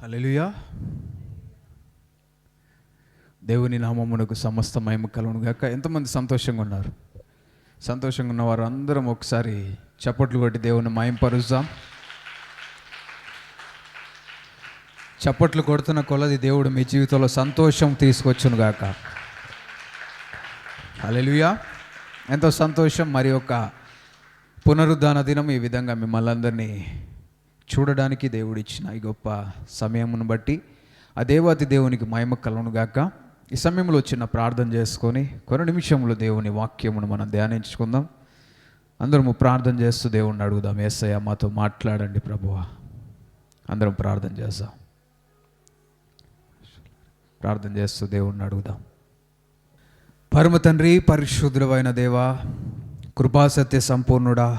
హల్లెలూయా. దేవుని నామమునకు సమస్త మహిమ కలుగును గాక. ఎంతమంది సంతోషంగా ఉన్నారు? సంతోషంగా ఉన్నవారు అందరం ఒకసారి చప్పట్లు కొట్టి దేవుని మహిమపరుద్దాం. చప్పట్లు కొడుతున్న కొలది దేవుడు మీ జీవితంలో సంతోషం తీసుకొచ్చును గాక. హల్లెలూయా. ఎంతో సంతోషం. మరి ఒక పునరుద్ధాన దినం ఈ విధంగా మిమ్మల్ని అందరినీ చూడడానికి దేవుడు ఇచ్చిన ఈ గొప్ప సమయమును బట్టి ఆ దేవాతి దేవునికి మహిమ కలుగును గాక. ఈ సమయంలో చిన్న ప్రార్థన చేసుకొని కొన్ని నిమిషంలో దేవుని వాక్యమును మనం ధ్యానించుకుందాం. అందరము ప్రార్థన చేస్తూ దేవుణ్ణి అడుగుదాం, యేసయ్య మాతో మాట్లాడండి ప్రభువా. అందరం ప్రార్థన చేద్దాం. ప్రార్థన చేస్తూ దేవుణ్ణి అడుగుదాం. పరమ తండ్రి, పరిశుద్ధుడైన దేవా, కృపాసత్య సంపూర్ణుడా,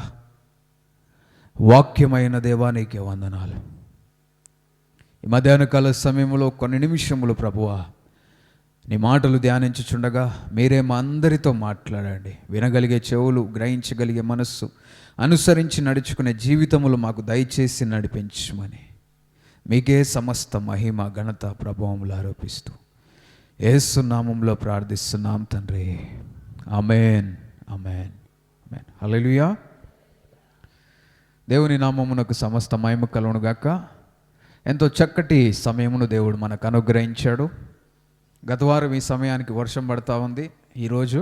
వాక్యమైన దేవా, నీకే వందనాలు. ఈ మధ్యాహ్న కాల సమయంలో కొన్ని నిమిషములు ప్రభువా నీ మాటలు ధ్యానించుచుండగా మీరే మా అందరితో మాట్లాడండి. వినగలిగే చెవులు, గ్రహించగలిగే మనస్సు, అనుసరించి నడుచుకునే జీవితములు మాకు దయచేసి నడిపించమని మీకే సమస్త మహిమ ఘనత ప్రభావములు ఆరోపిస్తూ యేసు నామములో ప్రార్థిస్తున్నాం తండ్రి. ఆమేన్, ఆమేన్, ఆమేన్. హల్లెలూయా. దేవుని నామమునకు సమస్త మహిమ కలుగును గాక. ఎంతో చక్కటి సమయమును దేవుడు మనకు అనుగ్రహించాడు. గత వారం ఈ సమయానికి వర్షం పడుతూ ఉంది, ఈరోజు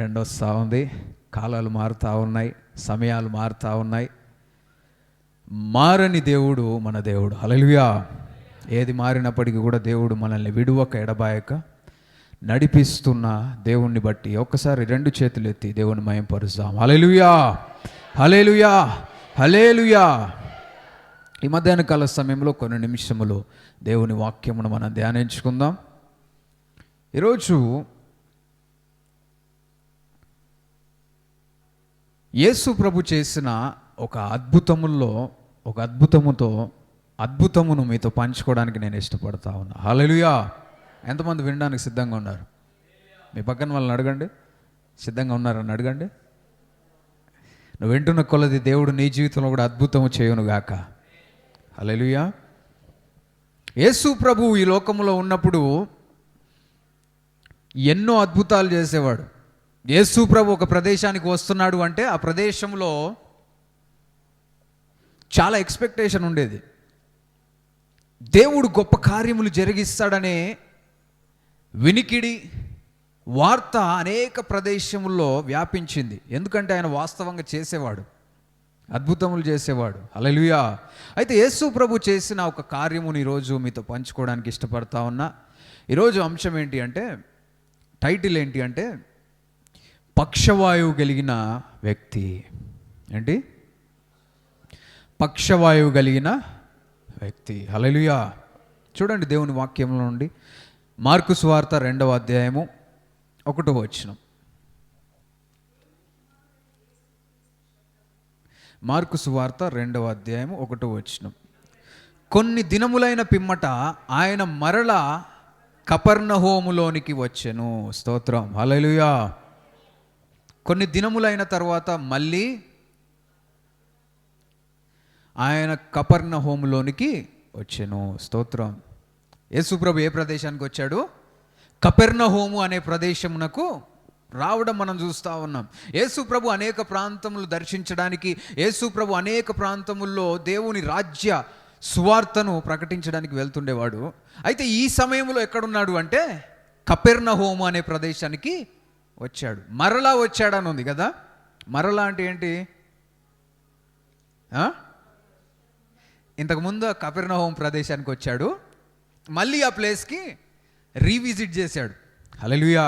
ఎండ వస్తూ ఉంది. కాలాలు మారుతూ ఉన్నాయి, సమయాలు మారుతూ ఉన్నాయి. మారని దేవుడు మన దేవుడు. హల్లెలూయా. ఏది మారినప్పటికీ కూడా దేవుడు మనల్ని విడువక ఎడబాయక నడిపిస్తున్న దేవుణ్ణి బట్టి ఒక్కసారి రెండు చేతులు ఎత్తి దేవుని మహిమపరుద్దాం. హల్లెలూయా, హల్లెలూయా, హల్లెలూయా. ఈ మధ్యాహ్న కాల సమయంలో కొన్ని నిమిషములు దేవుని వాక్యమును మనం ధ్యానించుకుందాం. ఈరోజు యేసు ప్రభు చేసిన ఒక అద్భుతమును మీతో పంచుకోవడానికి నేను ఇష్టపడతా ఉన్నా. హల్లెలూయా. ఎంతమంది వినడానికి సిద్ధంగా ఉన్నారు? మీ పక్కన వాళ్ళని అడగండి, సిద్ధంగా ఉన్నారని అడగండి. నువ్వు వింటున్న కొలది దేవుడు నీ జీవితంలో కూడా అద్భుతము చేయును గాక. హల్లెలూయా. యేసు ప్రభు ఈ లోకంలో ఉన్నప్పుడు ఎన్నో అద్భుతాలు చేసేవాడు. యేసు ప్రభు ఒక ప్రదేశానికి వస్తున్నాడు అంటే ఆ ప్రదేశంలో చాలా ఎక్స్పెక్టేషన్ ఉండేది. దేవుడు గొప్ప కార్యములు జరిగిస్తాడనే వినికిడి, వార్త అనేక ప్రదేశముల్లో వ్యాపించింది. ఎందుకంటే ఆయన వాస్తవంగా చేసేవాడు, అద్భుతములు చేసేవాడు. హల్లెలూయా. అయితే యేసు ప్రభు చేసిన ఒక కార్యముని ఈరోజు మీతో పంచుకోవడానికి ఇష్టపడతా ఉన్నా. ఈరోజు అంశం ఏంటి అంటే, టైటిల్ ఏంటి అంటే, పక్షవాయువు కలిగిన వ్యక్తి. ఏంటి? పక్షవాయువు కలిగిన వ్యక్తి. హల్లెలూయా. చూడండి దేవుని వాక్యంలో నుండి మార్కు సువార్త 2వ అధ్యాయము 1వ వచనం. మార్కు సువార్త 2వ అధ్యాయము 1వ వచనం. కొన్ని దినములైన పిమ్మట ఆయన మరలా కపెర్నహూములోనికి వచ్చెను. స్తోత్రం. హల్లెలూయా. కొన్ని దినములైన తర్వాత మళ్ళీ ఆయన కపెర్నహూములోనికి వచ్చెను. స్తోత్రం. యేసుప్రభు ఏ ప్రదేశానికి వచ్చాడు? కపెర్నహూము అనే ప్రదేశమునకు రావడం మనం చూస్తూ ఉన్నాం. యేసుప్రభు అనేక ప్రాంతములు దర్శించడానికి, యేసుప్రభు అనేక ప్రాంతముల్లో దేవుని రాజ్య సువార్తను ప్రకటించడానికి వెళ్తుండేవాడు. అయితే ఈ సమయంలో ఎక్కడున్నాడు అంటే కపెర్నహూము అనే ప్రదేశానికి వచ్చాడు. మరలా వచ్చాడని ఉంది కదా. మరలా అంటే ఏంటి? ఇంతకుముందు కపెర్నహూము ప్రదేశానికి వచ్చాడు, మళ్ళీ ఆ ప్లేస్కి రీవిజిట్ చేశాడు. హల్లెలూయా.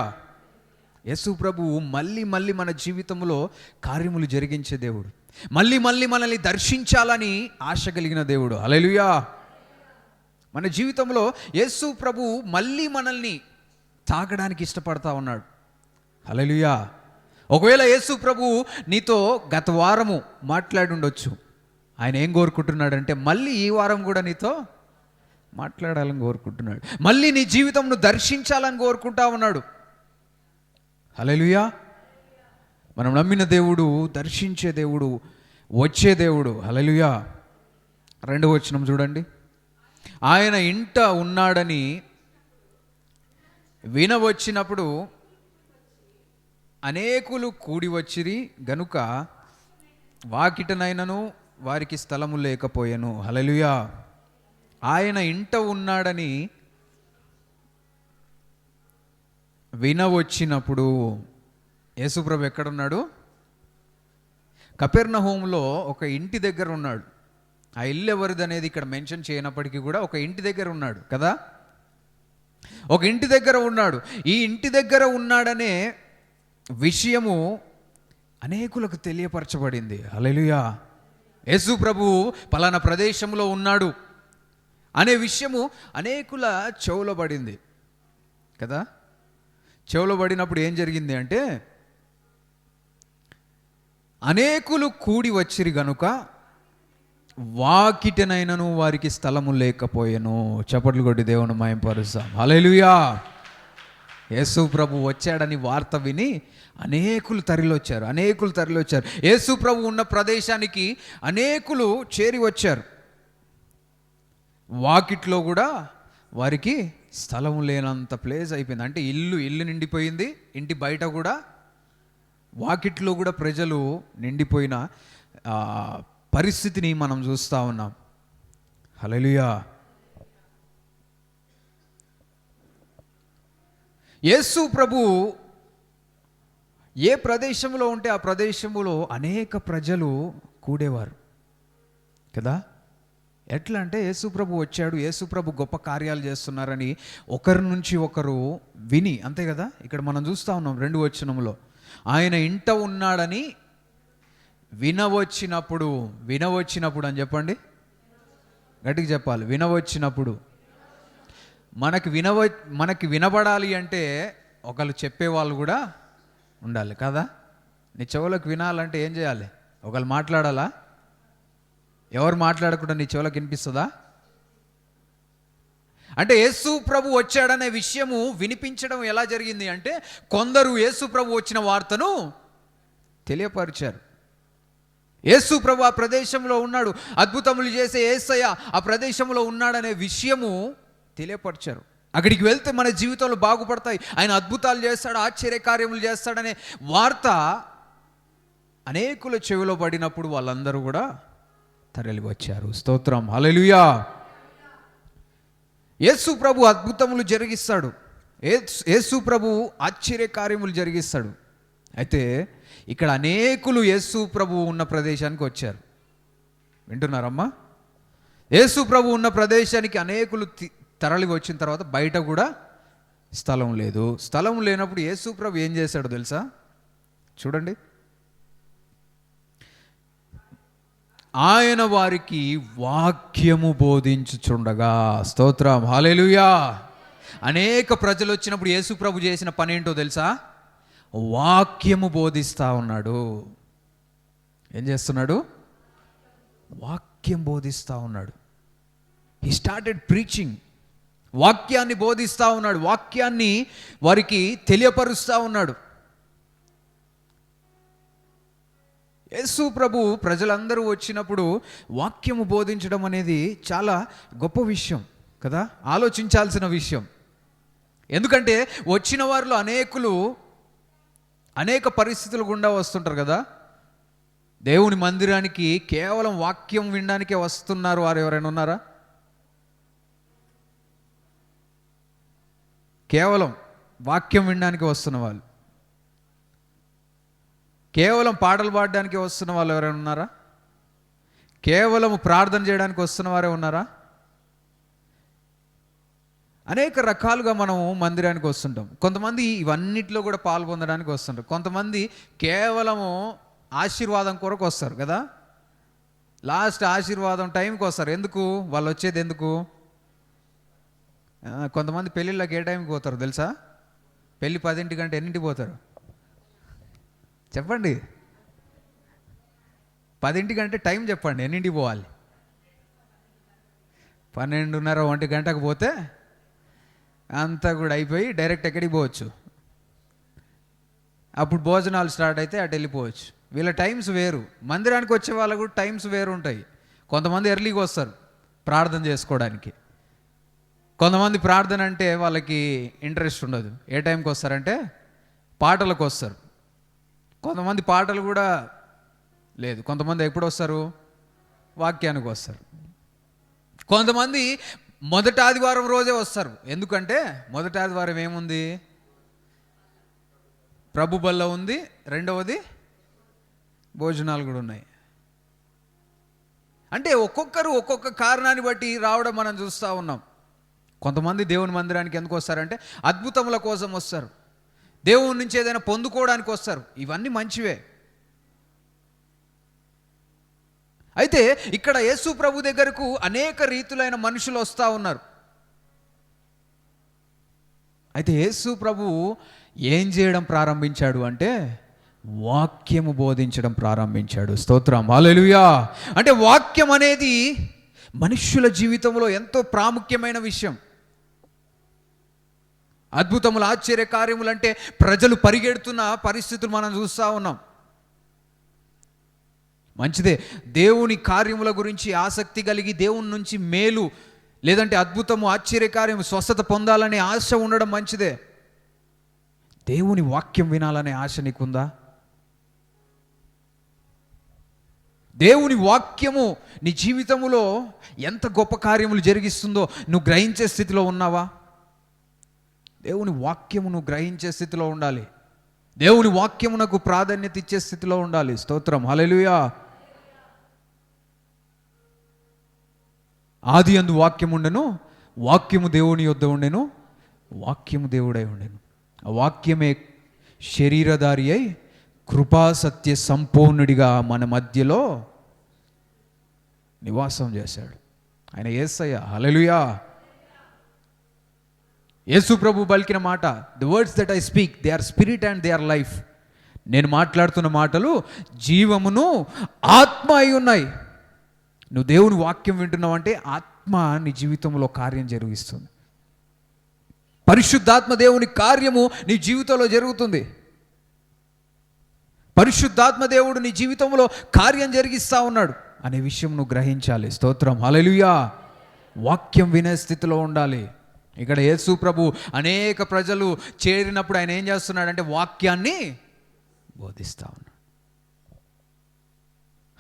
యేసు ప్రభువు మళ్ళీ మన జీవితంలో కార్యములు జరిగించే దేవుడు, మళ్ళీ మనల్ని దర్శించాలని ఆశ కలిగిన దేవుడు. హల్లెలూయా. మన జీవితంలో యేసు ప్రభువు మళ్ళీ మనల్ని తాకడానికి ఇష్టపడతా ఉన్నాడు. హల్లెలూయా. ఒకవేళ యేసు ప్రభువు నీతో గత వారము మాట్లాడి ఉండొచ్చు. ఆయన ఏం కోరుకుంటున్నాడంటే మళ్ళీ ఈ వారం కూడా నీతో మాట్లాడాలని కోరుకుంటున్నాడు. మళ్ళీ నీ జీవితంను దర్శించాలని కోరుకుంటా ఉన్నాడు. హల్లెలూయా. మనం నమ్మిన దేవుడు దర్శించే దేవుడు, వచ్చే దేవుడు. హల్లెలూయా. 2వ వచనం చూడండి. ఆయన ఇంట ఉన్నాడని వినవచ్చినప్పుడు అనేకులు కూడి వచ్చిరి గనుక వాకిటనైనను వారికి స్థలము లేకపోయెను. హల్లెలూయా. ఆయన ఇంట ఉన్నాడని వినవచ్చినప్పుడు, యేసుప్రభు ఎక్కడున్నాడు? కపెర్నహూములో ఒక ఇంటి దగ్గర ఉన్నాడు. ఆ ఇల్లు ఎవరిది అనేది ఇక్కడ మెన్షన్ చేయనప్పటికీ కూడా ఒక ఇంటి దగ్గర ఉన్నాడు కదా. ఒక ఇంటి దగ్గర ఉన్నాడు. ఈ ఇంటి దగ్గర ఉన్నాడనే విషయము అనేకులకు తెలియపరచబడింది. హల్లెలూయా. యేసు ప్రభువు పలానా ప్రదేశంలో ఉన్నాడు అనే విషయము అనేకుల చెవులో పడింది కదా. చెవులో పడినప్పుడు ఏం జరిగింది అంటే, అనేకులు కూడి వచ్చిరి గనుక వాకిటనైనను వారికి స్థలము లేకపోయెను. చప్పట్లు కొట్టి దేవుని మహిమపరుస్తాం. హల్లెలూయా. యేసు ప్రభు వచ్చాడని వార్త విని అనేకులు తరలివచ్చారు. యేసు ప్రభు ఉన్న ప్రదేశానికి అనేకులు చేరి వచ్చారు. వాకిట్లో కూడా వారికి స్థలం లేనంత ప్లేస్ అయిపోయింది. అంటే ఇల్లు నిండిపోయింది. ఇంటి బయట కూడా, వాకిట్లో కూడా ప్రజలు నిండిపోయిన పరిస్థితిని మనం చూస్తూ ఉన్నాం. హల్లెలూయా. యేసు ప్రభు ఏ ప్రదేశంలో ఉంటే ఆ ప్రదేశంలో అనేక ప్రజలు కూడేవారు కదా. ఎట్లా అంటే, యేసు ప్రభు వచ్చాడు, యేసు ప్రభు గొప్ప కార్యాలు చేస్తున్నారని ఒకరి నుంచి ఒకరు విని, అంతే కదా. ఇక్కడ మనం చూస్తూ ఉన్నాం 2వ వచనంలో, ఆయన ఇంట ఉన్నాడని వినవచ్చినప్పుడు అని చెప్పండి, గట్టిగా చెప్పాలి. వినవచ్చినప్పుడు. మనకి వినబడాలి అంటే ఒకళ్ళు చెప్పేవాళ్ళు కూడా ఉండాలి కదా. నీ చెవులకు వినాలంటే ఏం చేయాలి? ఒకళ్ళు మాట్లాడాలా? ఎవరు మాట్లాడకుండా నీ చెవులకు వినిపిస్తుందా? అంటే యేసు ప్రభు వచ్చాడనే విషయము వినిపించడం ఎలా జరిగింది అంటే, కొందరు యేసు ప్రభు వచ్చిన వార్తను తెలియపరిచారు. యేసు ప్రభు ఆ ప్రదేశంలో ఉన్నాడు, అద్భుతములు చేసే యేసయ్య ఆ ప్రదేశంలో ఉన్నాడనే విషయము తెలియపరిచారు. అక్కడికి వెళ్తే మన జీవితంలో బాగుపడతాయి, ఆయన అద్భుతాలు చేస్తాడు, ఆశ్చర్యకార్యములు చేస్తాడనే వార్త అనేకుల చెవిలో పడినప్పుడు వాళ్ళందరూ కూడా తరలి వచ్చారు. స్తోత్రం. హల్లెలూయా. యేసు ప్రభు అద్భుతములు జరిగిస్తాడు, యేసు ప్రభు ఆశ్చర్యకార్యములు జరిగిస్తాడు. అయితే ఇక్కడ అనేకులు యేసు ప్రభు ఉన్న ప్రదేశానికి వచ్చారు. వింటున్నారమ్మా? యేసు ప్రభు ఉన్న ప్రదేశానికి అనేకులు తరలి వచ్చిన తర్వాత బయట కూడా స్థలం లేదు. స్థలం లేనప్పుడు యేసు ప్రభు ఏం చేశాడో తెలుసా? చూడండి, ఆయన వారికి వాక్యము బోధించుచుండగా. స్తోత్రం. హల్లెలూయా. అనేక ప్రజలు వచ్చినప్పుడు యేసు ప్రభు చేసిన పని ఏంటో తెలుసా? వాక్యము బోధిస్తూ ఉన్నాడు. ఏం చేస్తున్నాడు? వాక్యం బోధిస్తూ ఉన్నాడు. He started preaching. వాక్యాన్ని బోధిస్తూ ఉన్నాడు, వాక్యాన్ని వారికి తెలియపరుస్తూ ఉన్నాడు. యేసు ప్రభు ప్రజలందరూ వచ్చినప్పుడు వాక్యము బోధించడం అనేది చాలా గొప్ప విషయం కదా, ఆలోచించాల్సిన విషయం. ఎందుకంటే వచ్చిన వారిలో అనేక పరిస్థితులు గుండా వస్తుంటారు కదా. దేవుని మందిరానికి కేవలం వాక్యం వినడానికే వస్తున్నారు వారు ఎవరైనా ఉన్నారా? కేవలం వాక్యం వినడానికి వస్తున్న వాళ్ళు, కేవలం పాటలు పాడడానికి వస్తున్న వాళ్ళు ఎవరైనా ఉన్నారా? కేవలం ప్రార్థన చేయడానికి వస్తున్న వారే ఉన్నారా? అనేక రకాలుగా మనము మందిరానికి వస్తుంటాం. కొంతమంది ఇవన్నిటిలో కూడా పాల్పొందడానికి వస్తుంటారు. కొంతమంది కేవలము ఆశీర్వాదం కొరకు వస్తారు కదా. లాస్ట్ ఆశీర్వాదం టైంకి వస్తారు. ఎందుకు వాళ్ళు వచ్చేది? ఎందుకు? కొంతమంది పెళ్ళిళ్ళకి ఏ టైంకి పోతారు తెలుసా? పెళ్ళి 10 గంట ఎన్నింటికి పోతారు చెప్పండి? 10 గంటే టైం చెప్పండి, ఎన్నింటికి పోవాలి? 12:30 1 గంటకు పోతే అంతా కూడా అయిపోయి డైరెక్ట్ ఎక్కడికి పోవచ్చు. అప్పుడు భోజనాలు స్టార్ట్ అయితే అటు వెళ్ళిపోవచ్చు. వీళ్ళ టైమ్స్ వేరు. మందిరానికి వచ్చే వాళ్ళకు టైమ్స్ వేరు ఉంటాయి. కొంతమంది ఎర్లీగా వస్తారు ప్రార్థన చేసుకోవడానికి, కొంతమంది ప్రార్థన అంటే వాళ్ళకి ఇంట్రెస్ట్ ఉండదు. ఏ టైంకి వస్తారంటే పాటలకు వస్తారు. కొంతమంది పాటలు కూడా లేదు. కొంతమంది ఎప్పుడు వస్తారు? వాక్యానికి వస్తారు. కొంతమంది మొదటి ఆదివారం రోజే వస్తారు. ఎందుకంటే మొదటి ఆదివారం ఏముంది? ప్రభు బల్ల ఉంది. రెండవది భోజనాలు కూడా ఉన్నాయి. అంటే ఒక్కొక్కరు ఒక్కొక్క కారణాన్ని బట్టి రావడం మనం చూస్తూ ఉన్నాం. కొంతమంది దేవుని మందిరానికి ఎందుకు వస్తారంటే అద్భుతముల కోసం వస్తారు, దేవుని నుంచి ఏదైనా పొందుకోవడానికి వస్తారు. ఇవన్నీ మంచివే. అయితే ఇక్కడ యేసు ప్రభు దగ్గరకు అనేక రీతులైన మనుషులు వస్తూ ఉన్నారు. అయితే యేసు ప్రభు ఏం చేయడం ప్రారంభించాడు అంటే వాక్యము బోధించడం ప్రారంభించాడు. స్తోత్రం, హల్లెలూయా. అంటే వాక్యం అనేది మనుష్యుల జీవితంలో ఎంతో ప్రాముఖ్యమైన విషయం. అద్భుతములు, ఆశ్చర్య కార్యములు అంటే ప్రజలు పరిగెడుతున్న పరిస్థితులు మనం చూస్తూ ఉన్నాం. మంచిదే, దేవుని కార్యముల గురించి ఆసక్తి కలిగి దేవుని నుంచి మేలు లేదంటే అద్భుతము, ఆశ్చర్యకార్యము, స్వస్థత పొందాలనే ఆశ ఉండడం మంచిదే. దేవుని వాక్యం వినాలనే ఆశ నీకుందా? దేవుని వాక్యము నీ జీవితంలో ఎంత గొప్ప కార్యములు జరిగిస్తుందో నువ్వు గ్రహించే స్థితిలో ఉన్నావా? దేవుని వాక్యము నువ్వు గ్రహించే స్థితిలో ఉండాలి. దేవుని వాక్యమునకు ప్రాధాన్యత ఇచ్చే స్థితిలో ఉండాలి. స్తోత్రం, హల్లెలూయా. ఆది యందు వాక్యం ఉండెను, వాక్యము దేవుని యొద్ద ఉండెను, వాక్యము దేవుడై ఉండెను. ఆ వాక్యమే శరీరధారి అయి కృపాసత్య సంపూర్ణుడిగా మన మధ్యలో నివాసం చేశాడు. ఆయన యేసయ్య, హల్లెలూయా. యేసు ప్రభు పలికిన మాట, the words that I speak they are spirit and they are life. నేను మాట్లాడుతున్న మాటలు జీవమును ఆత్మ అయి ఉన్నాయి. నువ్వు దేవుని వాక్యం వింటున్నావు అంటే ఆత్మ నీ జీవితంలో కార్యం జరిగిస్తుంది. పరిశుద్ధాత్మ దేవుని కార్యము నీ జీవితంలో జరుగుతుంది. పరిశుద్ధాత్మ దేవుడు నీ జీవితంలో కార్యం జరిగిస్తూ ఉన్నాడు అనే విషయం నువ్వు గ్రహించాలి. స్తోత్రం, హల్లెలూయా. వాక్యం వినే స్థితిలో ఉండాలి. ఇక్కడ యేసు ప్రభు అనేక ప్రజలు చేరినప్పుడు ఆయన ఏం చేస్తున్నాడంటే వాక్యాన్ని బోధిస్తూ ఉన్నాడు.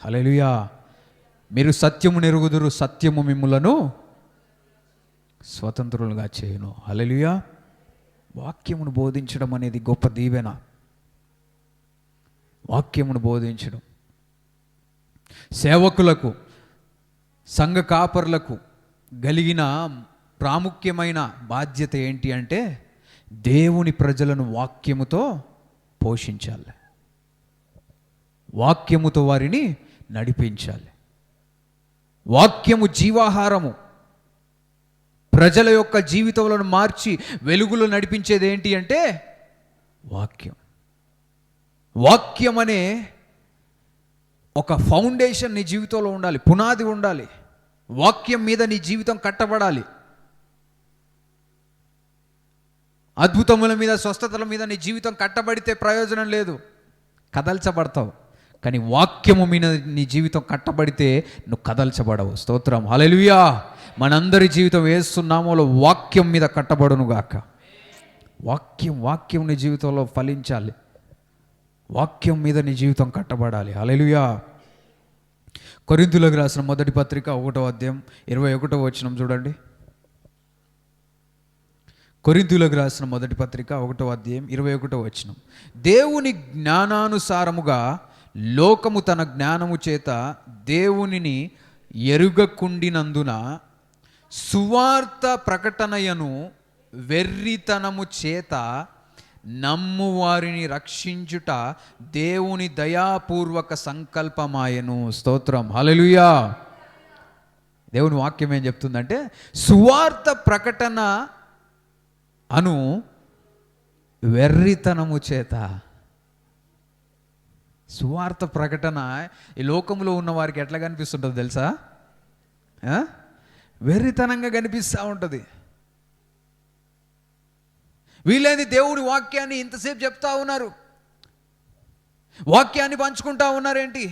హల్లెలూయా. మీరు సత్యము నెరుగుదురు, సత్యము మిమ్ములను స్వతంత్రులుగా చేయును. హల్లెలూయా. వాక్యమును బోధించడం అనేది గొప్ప దీవెన. వాక్యమును బోధించడం సేవకులకు, సంఘ కాపరులకు కలిగిన ప్రాముఖ్యమైన బాధ్యత ఏంటి అంటే దేవుని ప్రజలను వాక్యముతో పోషించాలి, వాక్యముతో వారిని నడిపించాలి. వాక్యము జీవాహారము. ప్రజల యొక్క జీవితంలో మార్చి వెలుగులో నడిపించేది ఏంటి అంటే వాక్యం. వాక్యం అనే ఒక ఫౌండేషన్ నీ జీవితంలో ఉండాలి, పునాది ఉండాలి. వాక్యం మీద నీ జీవితం కట్టబడాలి. అద్భుతముల మీద, స్వస్థతల మీద నీ జీవితం కట్టబడితే ప్రయోజనం లేదు, కదల్చబడతావు. కానీ వాక్యము మీద నీ జీవితం కట్టబడితే నువ్వు కదల్చబడవు. స్తోత్రం, హల్లెలూయా. మనందరి జీవితం యేసు నామములో వాక్యం మీద కట్టబడును గాక. వాక్యం నీ జీవితంలో ఫలించాలి. వాక్యం మీద నీ జీవితం కట్టబడాలి. హల్లెలూయా. కొరింథీయులకు రాసిన మొదటి పత్రిక 1వ అధ్యాయం 21వ వచనం చూడండి. కొరింథీయులకు రాసిన మొదటి పత్రిక 1వ అధ్యాయం 21వ వచనం. దేవుని జ్ఞానానుసారముగా లోకము తన జ్ఞానము చేత దేవునిని ఎరుగకుండినందున సువార్త ప్రకటనయను వెర్రితనము చేత నమ్ము వారిని రక్షించుట దేవుని దయాపూర్వక సంకల్పమాయను. స్తోత్రం, హల్లెలూయా. దేవుని వాక్యం ఏం చెప్తుందంటే సువార్త ప్రకటన అను వెర్రితనము చేత. సువార్త ప్రకటన ఈ లోకంలో ఉన్న వారికి ఎట్లా కనిపిస్తుంటుంది తెలుసా? వెర్రితనంగా కనిపిస్తూ ఉంటుంది. వీళ్ళేంది దేవుడి వాక్యాన్ని ఇంతసేపు చెప్తా ఉన్నారు, వాక్యాన్ని పంచుకుంటా ఉన్నారేంటి,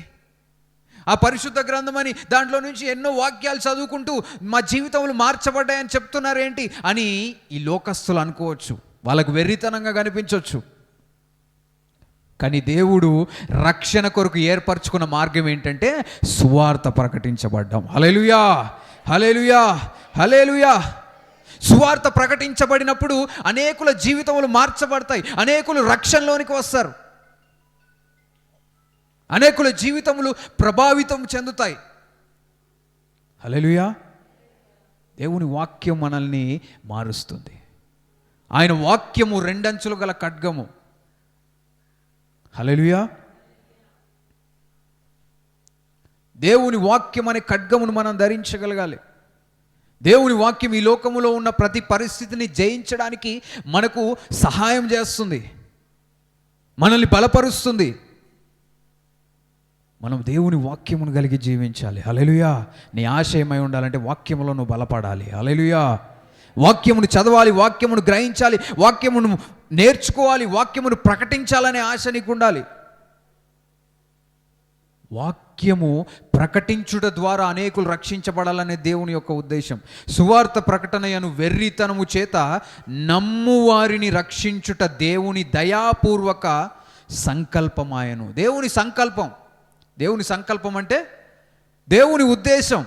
ఆ పరిశుద్ధ గ్రంథమని దాంట్లో నుంచి ఎన్నో వాక్యాలు చదువుకుంటూ మా జీవితంలో మార్చబడ్డాయని చెప్తున్నారేంటి అని ఈ లోకస్తులు అనుకోవచ్చు, వాళ్ళకు వెర్రితనంగా కనిపించవచ్చు. కానీ దేవుడు రక్షణ కొరకు ఏర్పరచుకున్న మార్గం ఏంటంటే సువార్త ప్రకటించబడ్డం. హల్లెలూయా, హల్లెలూయా, హల్లెలూయా. సువార్త ప్రకటించబడినప్పుడు అనేకుల జీవితములు మార్చబడతాయి, అనేకులు రక్షణలోనికి వస్తారు, అనేకుల జీవితములు ప్రభావితం చెందుతాయి. హల్లెలూయా. దేవుని వాక్యం మనల్ని మారుస్తుంది. ఆయన వాక్యము రెండంచులు గల ఖడ్గము. హల్లెలూయా. దేవుని వాక్యం అనే ఖడ్గమును మనం ధరించగలగాలి. దేవుని వాక్యం ఈ లోకములో ఉన్న ప్రతి పరిస్థితిని జయించడానికి మనకు సహాయం చేస్తుంది, మనల్ని బలపరుస్తుంది. మనం దేవుని వాక్యమును కలిగి జీవించాలి. హల్లెలూయా. నీ ఆశ ఏమై ఉండాలంటే వాక్యములో నువ్వు బలపడాలి. హల్లెలూయా. వాక్యమును చదవాలి, వాక్యమును గ్రహించాలి, వాక్యమును నేర్చుకోవాలి, వాక్యమును ప్రకటించాలనే ఆశ నీకు ఉండాలి. వాక్యము ప్రకటించుట ద్వారా అనేకులు రక్షించబడాలనే దేవుని యొక్క ఉద్దేశం. సువార్త ప్రకటనయను వెర్రితనము చేత నమ్మువారిని రక్షించుట దేవుని దయాపూర్వక సంకల్పమాయను. దేవుని సంకల్పం, దేవుని సంకల్పం అంటే దేవుని ఉద్దేశం,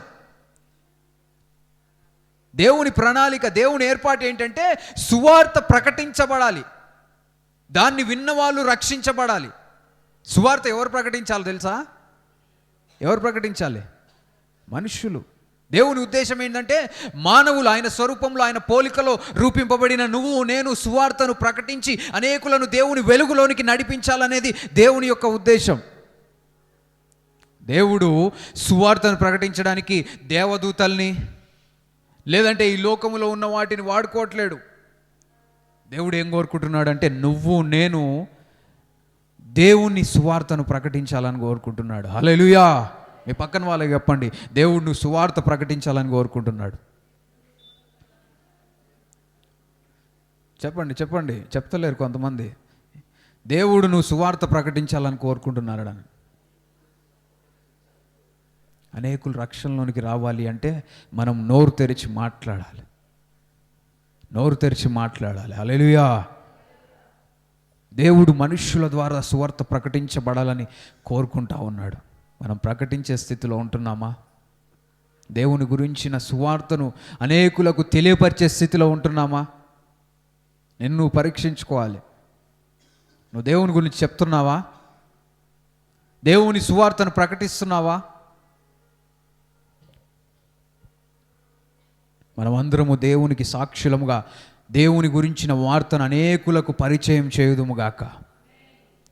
దేవుని ప్రణాళిక, దేవుని ఏర్పాటు ఏంటంటే సువార్త ప్రకటించబడాలి, దాన్ని విన్నవాళ్ళు రక్షించబడాలి. సువార్త ఎవరు ప్రకటించాలో తెలుసా? ఎవరు ప్రకటించాలి? మనుష్యులు. దేవుని ఉద్దేశం ఏంటంటే మానవులు ఆయన స్వరూపంలో, ఆయన పోలికలో రూపింపబడిన నువ్వు నేను సువార్తను ప్రకటించి అనేకులను దేవుని వెలుగులోనికి నడిపించాలనేది దేవుని యొక్క ఉద్దేశం. దేవుడు సువార్తను ప్రకటించడానికి దేవదూతల్ని లేదంటే ఈ లోకములో ఉన్న వాటిని వాడుకోవట్లేడు. దేవుడు ఏం కోరుకుంటున్నాడు అంటే నువ్వు నేను దేవుని సువార్తను ప్రకటించాలని కోరుకుంటున్నాడు. హల్లెలూయా. మీ పక్కన వాళ్ళకి చెప్పండి, దేవుడు నువ్వు సువార్త ప్రకటించాలని కోరుకుంటున్నాడు. చెప్పండి చెప్పండి, చెప్తలేరు కొంతమంది. దేవుడు నువ్వు సువార్త ప్రకటించాలని కోరుకుంటున్నాడు అని. అనేకులు రక్షణలోనికి రావాలి అంటే మనం నోరు తెరిచి మాట్లాడాలి, నోరు తెరిచి మాట్లాడాలి. హల్లెలూయా. దేవుడు మనుష్యుల ద్వారా సువార్త ప్రకటించబడాలని కోరుకుంటా ఉన్నాడు. మనం ప్రకటించే స్థితిలో ఉంటున్నామా? దేవుని గురించిన సువార్తను అనేకులకు తెలియపరిచే స్థితిలో ఉంటున్నామా? నిన్ను పరీక్షించుకోవాలి. నువ్వు దేవుని గురించి చెప్తున్నావా? దేవుని సువార్తను ప్రకటిస్తున్నావా? మనమందరము దేవునికి సాక్షులముగా దేవుని గురించిన వార్తను అనేకులకు పరిచయం చేయుదుముగాక.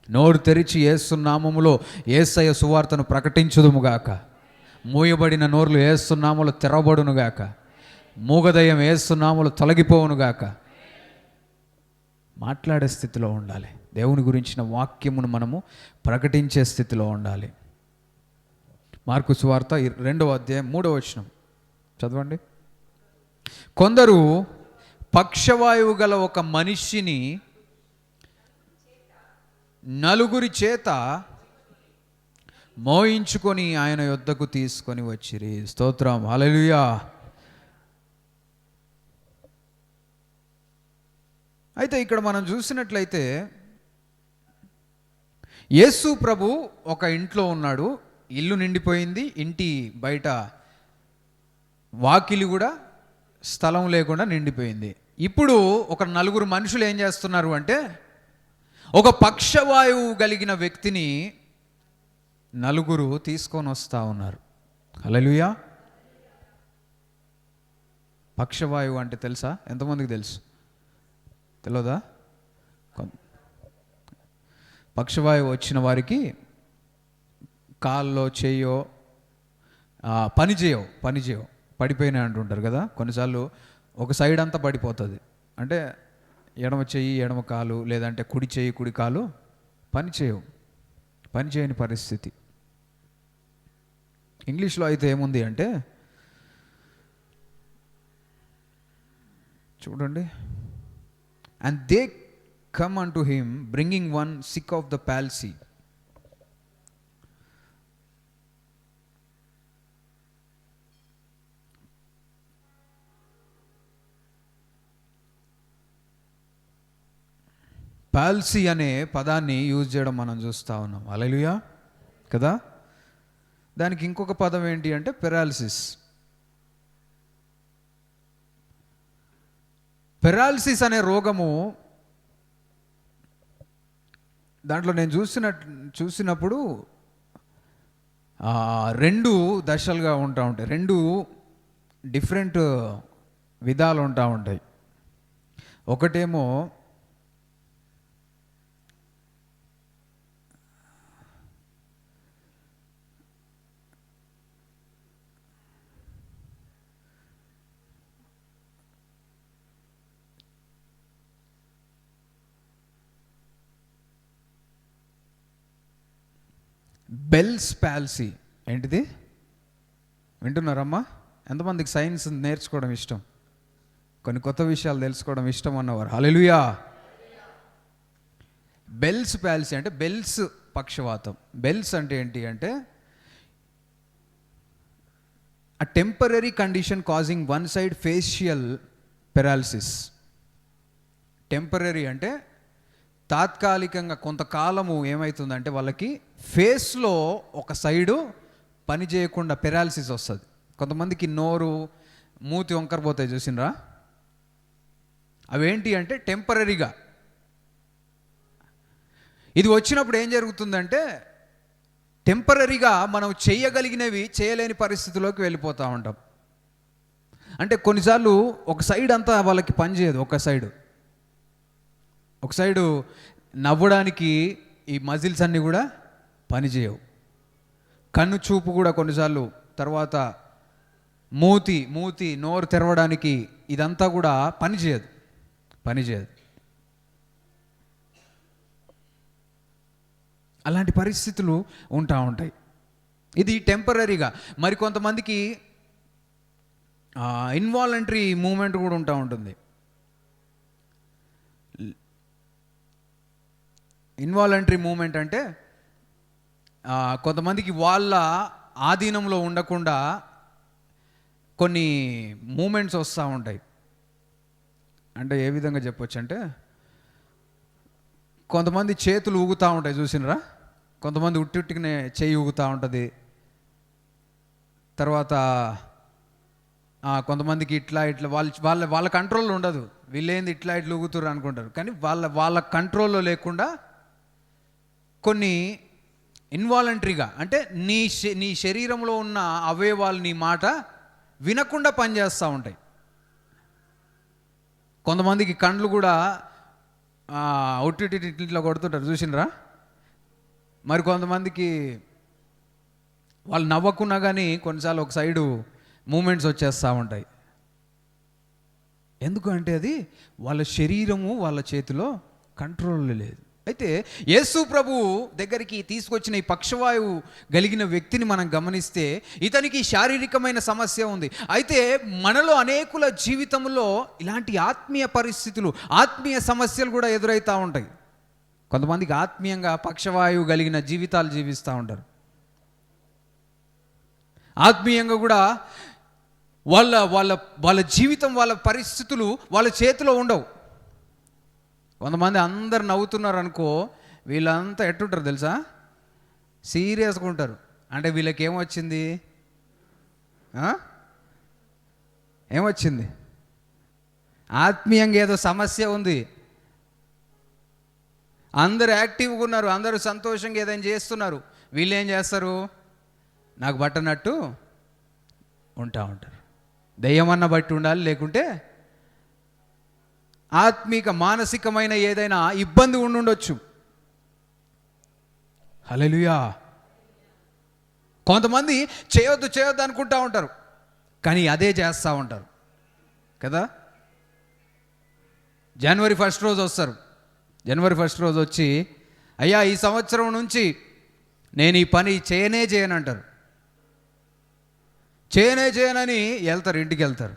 నోరు తెరిచి యేసు నామములో యేసయ్య సువార్తను ప్రకటించుదుముగాక. మూయబడిన నోర్లు యేసు నామములో తెరవబడునుగాక. మూగదయం యేసు నామములో తొలగిపోవునుగాక. మాట్లాడే స్థితిలో ఉండాలి. దేవుని గురించిన వాక్యమును మనము ప్రకటించే స్థితిలో ఉండాలి. మార్కు సువార్త 2వ అధ్యాయం 3వ వచనం చదవండి. కొందరు పక్షవాయువు గల ఒక మనిషిని నలుగురి చేత మోయించుకొని ఆయన యొద్దకు తీసుకొని వచ్చిరి. స్తోత్రం. హల్లెలూయా. అయితే ఇక్కడ మనం చూసినట్లయితే యేసు ప్రభు ఒక ఇంట్లో ఉన్నాడు. ఇల్లు నిండిపోయింది, ఇంటి బయట వాకిలి కూడా స్థలం లేకుండా నిండిపోయింది. ఇప్పుడు ఒక నలుగురు మనుషులు ఏం చేస్తున్నారు అంటే ఒక పక్షవాయువు కలిగిన వ్యక్తిని నలుగురు తీసుకొని వస్తూ ఉన్నారు. హల్లెలూయా. పక్షవాయువు అంటే తెలుసా? ఎంతమందికి తెలుసు? తెలియదా? పక్షవాయువు వచ్చిన వారికి కాల్లో చేయో పని చేయవు పడిపోయినాయి అంటుంటారు కదా. కొన్నిసార్లు ఒక సైడ్ అంతా పడిపోతుంది, అంటే ఎడమ చెయ్యి ఎడమ కాలు లేదంటే కుడి చెయ్యి కుడి కాలు పని చేయని పరిస్థితి. ఇంగ్లీష్లో అయితే ఏముంది అంటే చూడండి, and they come unto him bringing one sick of the palsy. Palsy అనే పదాన్ని యూజ్ చేయడం మనం చూస్తూ ఉన్నాం. హల్లెలూయా కదా. దానికి ఇంకొక పదం ఏంటి అంటే పెరాలసిస్. పెరాలసిస్ అనే రోగము దాంట్లో నేను చూసినప్పుడు 2 దశలుగా ఉంటాయి, 2 డిఫరెంట్ విధాలు ఉంటాయి. ఒకటేమో బెల్స్ పాల్సీ. ఏంటిది వింటున్నారమ్మా? ఎంతమందికి సైన్స్ నేర్చుకోవడం ఇష్టం, కొన్ని కొత్త విషయాలు తెలుసుకోవడం ఇష్టం అన్నవారు? హల్లెలూయా. బెల్స్ పాల్సీ అంటే బెల్స్ పక్షవాతం. బెల్స్ అంటే ఏంటి అంటే a temporary condition causing one side facial paralysis. Temporary అంటే తాత్కాలికంగా కొంతకాలము ఏమవుతుందంటే వాళ్ళకి ఫేస్లో ఒక సైడు పని చేయకుండా పెరాలసిస్ వస్తుంది. కొంతమందికి నోరు మూతి వంకరపోతాయి, చూసినరా? అవేంటి అంటే టెంపరరీగా. ఇది వచ్చినప్పుడు ఏం జరుగుతుందంటే టెంపరరీగా మనం చేయగలిగినవి చేయలేని పరిస్థితిలోకి వెళ్ళిపోతూ ఉంటాం. అంటే కొన్నిసార్లు ఒక సైడ్ అంతా వాళ్ళకి పనిచేయదు. ఒక సైడు నవ్వడానికి ఈ మజిల్స్ అన్నీ కూడా పనిచేయవు. కన్ను చూపు కూడా కొన్నిసార్లు, తర్వాత మూతి నోరు తెరవడానికి ఇదంతా కూడా పనిచేయదు. అలాంటి పరిస్థితులు ఉంటాయి. ఇది టెంపరరీగా. మరి కొంతమందికి ఇన్వాలంటరీ మూమెంట్ కూడా ఉంటుంది. ఇన్వాలంటరీ మూమెంట్ అంటే కొంతమందికి వాళ్ళ ఆధీనంలో ఉండకుండా కొన్ని మూమెంట్స్ వస్తూ ఉంటాయి. అంటే ఏ విధంగా చెప్పొచ్చు అంటే కొంతమంది చేతులు ఊగుతూ ఉంటాయి, చూసినరా? కొంతమంది ఉట్టినే చేయి ఊగుతూ ఉంటుంది. తర్వాత కొంతమందికి ఇట్లా వాళ్ళ కంట్రోల్లో ఉండదు. వీళ్ళేంది ఇట్లా ఊగుతుర్రు అనుకుంటారు, కానీ వాళ్ళ కంట్రోల్లో లేకుండా కొన్ని ఇన్వాలంటరీగా, అంటే నీ శరీరంలో ఉన్న అవయవాలు నీ మాట వినకుండా పనిచేస్తూ ఉంటాయి. కొంతమందికి కండ్లు కూడా ఇట్లా కొడుతుంటారు, చూసినరా? మరి కొంతమందికి వాళ్ళు నవ్వకున్నా కానీ కొన్నిసార్లు ఒక సైడు మూమెంట్స్ వచ్చేస్తూ ఉంటాయి. ఎందుకు అంటే అది వాళ్ళ శరీరము వాళ్ళ చేతిలో కంట్రోల్లో లేదు. అయితే యేసు ప్రభు దగ్గరికి తీసుకొచ్చిన ఈ పక్షవాయువు కలిగిన వ్యక్తిని మనం గమనిస్తే ఇతనికి శారీరకమైన సమస్య ఉంది. అయితే మనలో అనేకుల జీవితంలో ఇలాంటి ఆత్మీయ పరిస్థితులు, ఆత్మీయ సమస్యలు కూడా ఎదురవుతూ ఉంటాయి. కొంతమందికి ఆత్మీయంగా పక్షవాయువు కలిగిన జీవితాలు జీవిస్తూ ఉంటారు. ఆత్మీయంగా కూడా వాళ్ళ జీవితం, వాళ్ళ పరిస్థితులు వాళ్ళ చేతిలో ఉండవు. కొంతమంది అందరు నవ్వుతున్నారు అనుకో, వీళ్ళంతా ఎట్టుంటారు తెలుసా? సీరియస్గా ఉంటారు. అంటే వీళ్ళకి ఏమొచ్చింది? ఆత్మీయంగా ఏదో సమస్య ఉంది. అందరు యాక్టివ్గా ఉన్నారు, అందరూ సంతోషంగా ఏదైనా చేస్తున్నారు. వీళ్ళు ఏం చేస్తారు? నాకు బట్టనట్టు ఉంటారు. దయ్యమన్న బట్టి ఉండాలి, లేకుంటే ఆత్మీక మానసికమైన ఏదైనా ఇబ్బంది ఉండొచ్చు. హల్లెలూయా. కొంతమంది చేయొద్దు అనుకుంటా ఉంటారు, కానీ అదే చేస్తూ ఉంటారు కదా. జనవరి 1 రోజు వస్తారు. జనవరి 1 రోజు వచ్చి, అయ్యా ఈ సంవత్సరం నుంచి నేను ఈ పని చేయను అంటారు. చేయనని వెళ్తారు, ఇంటికి వెళ్తారు.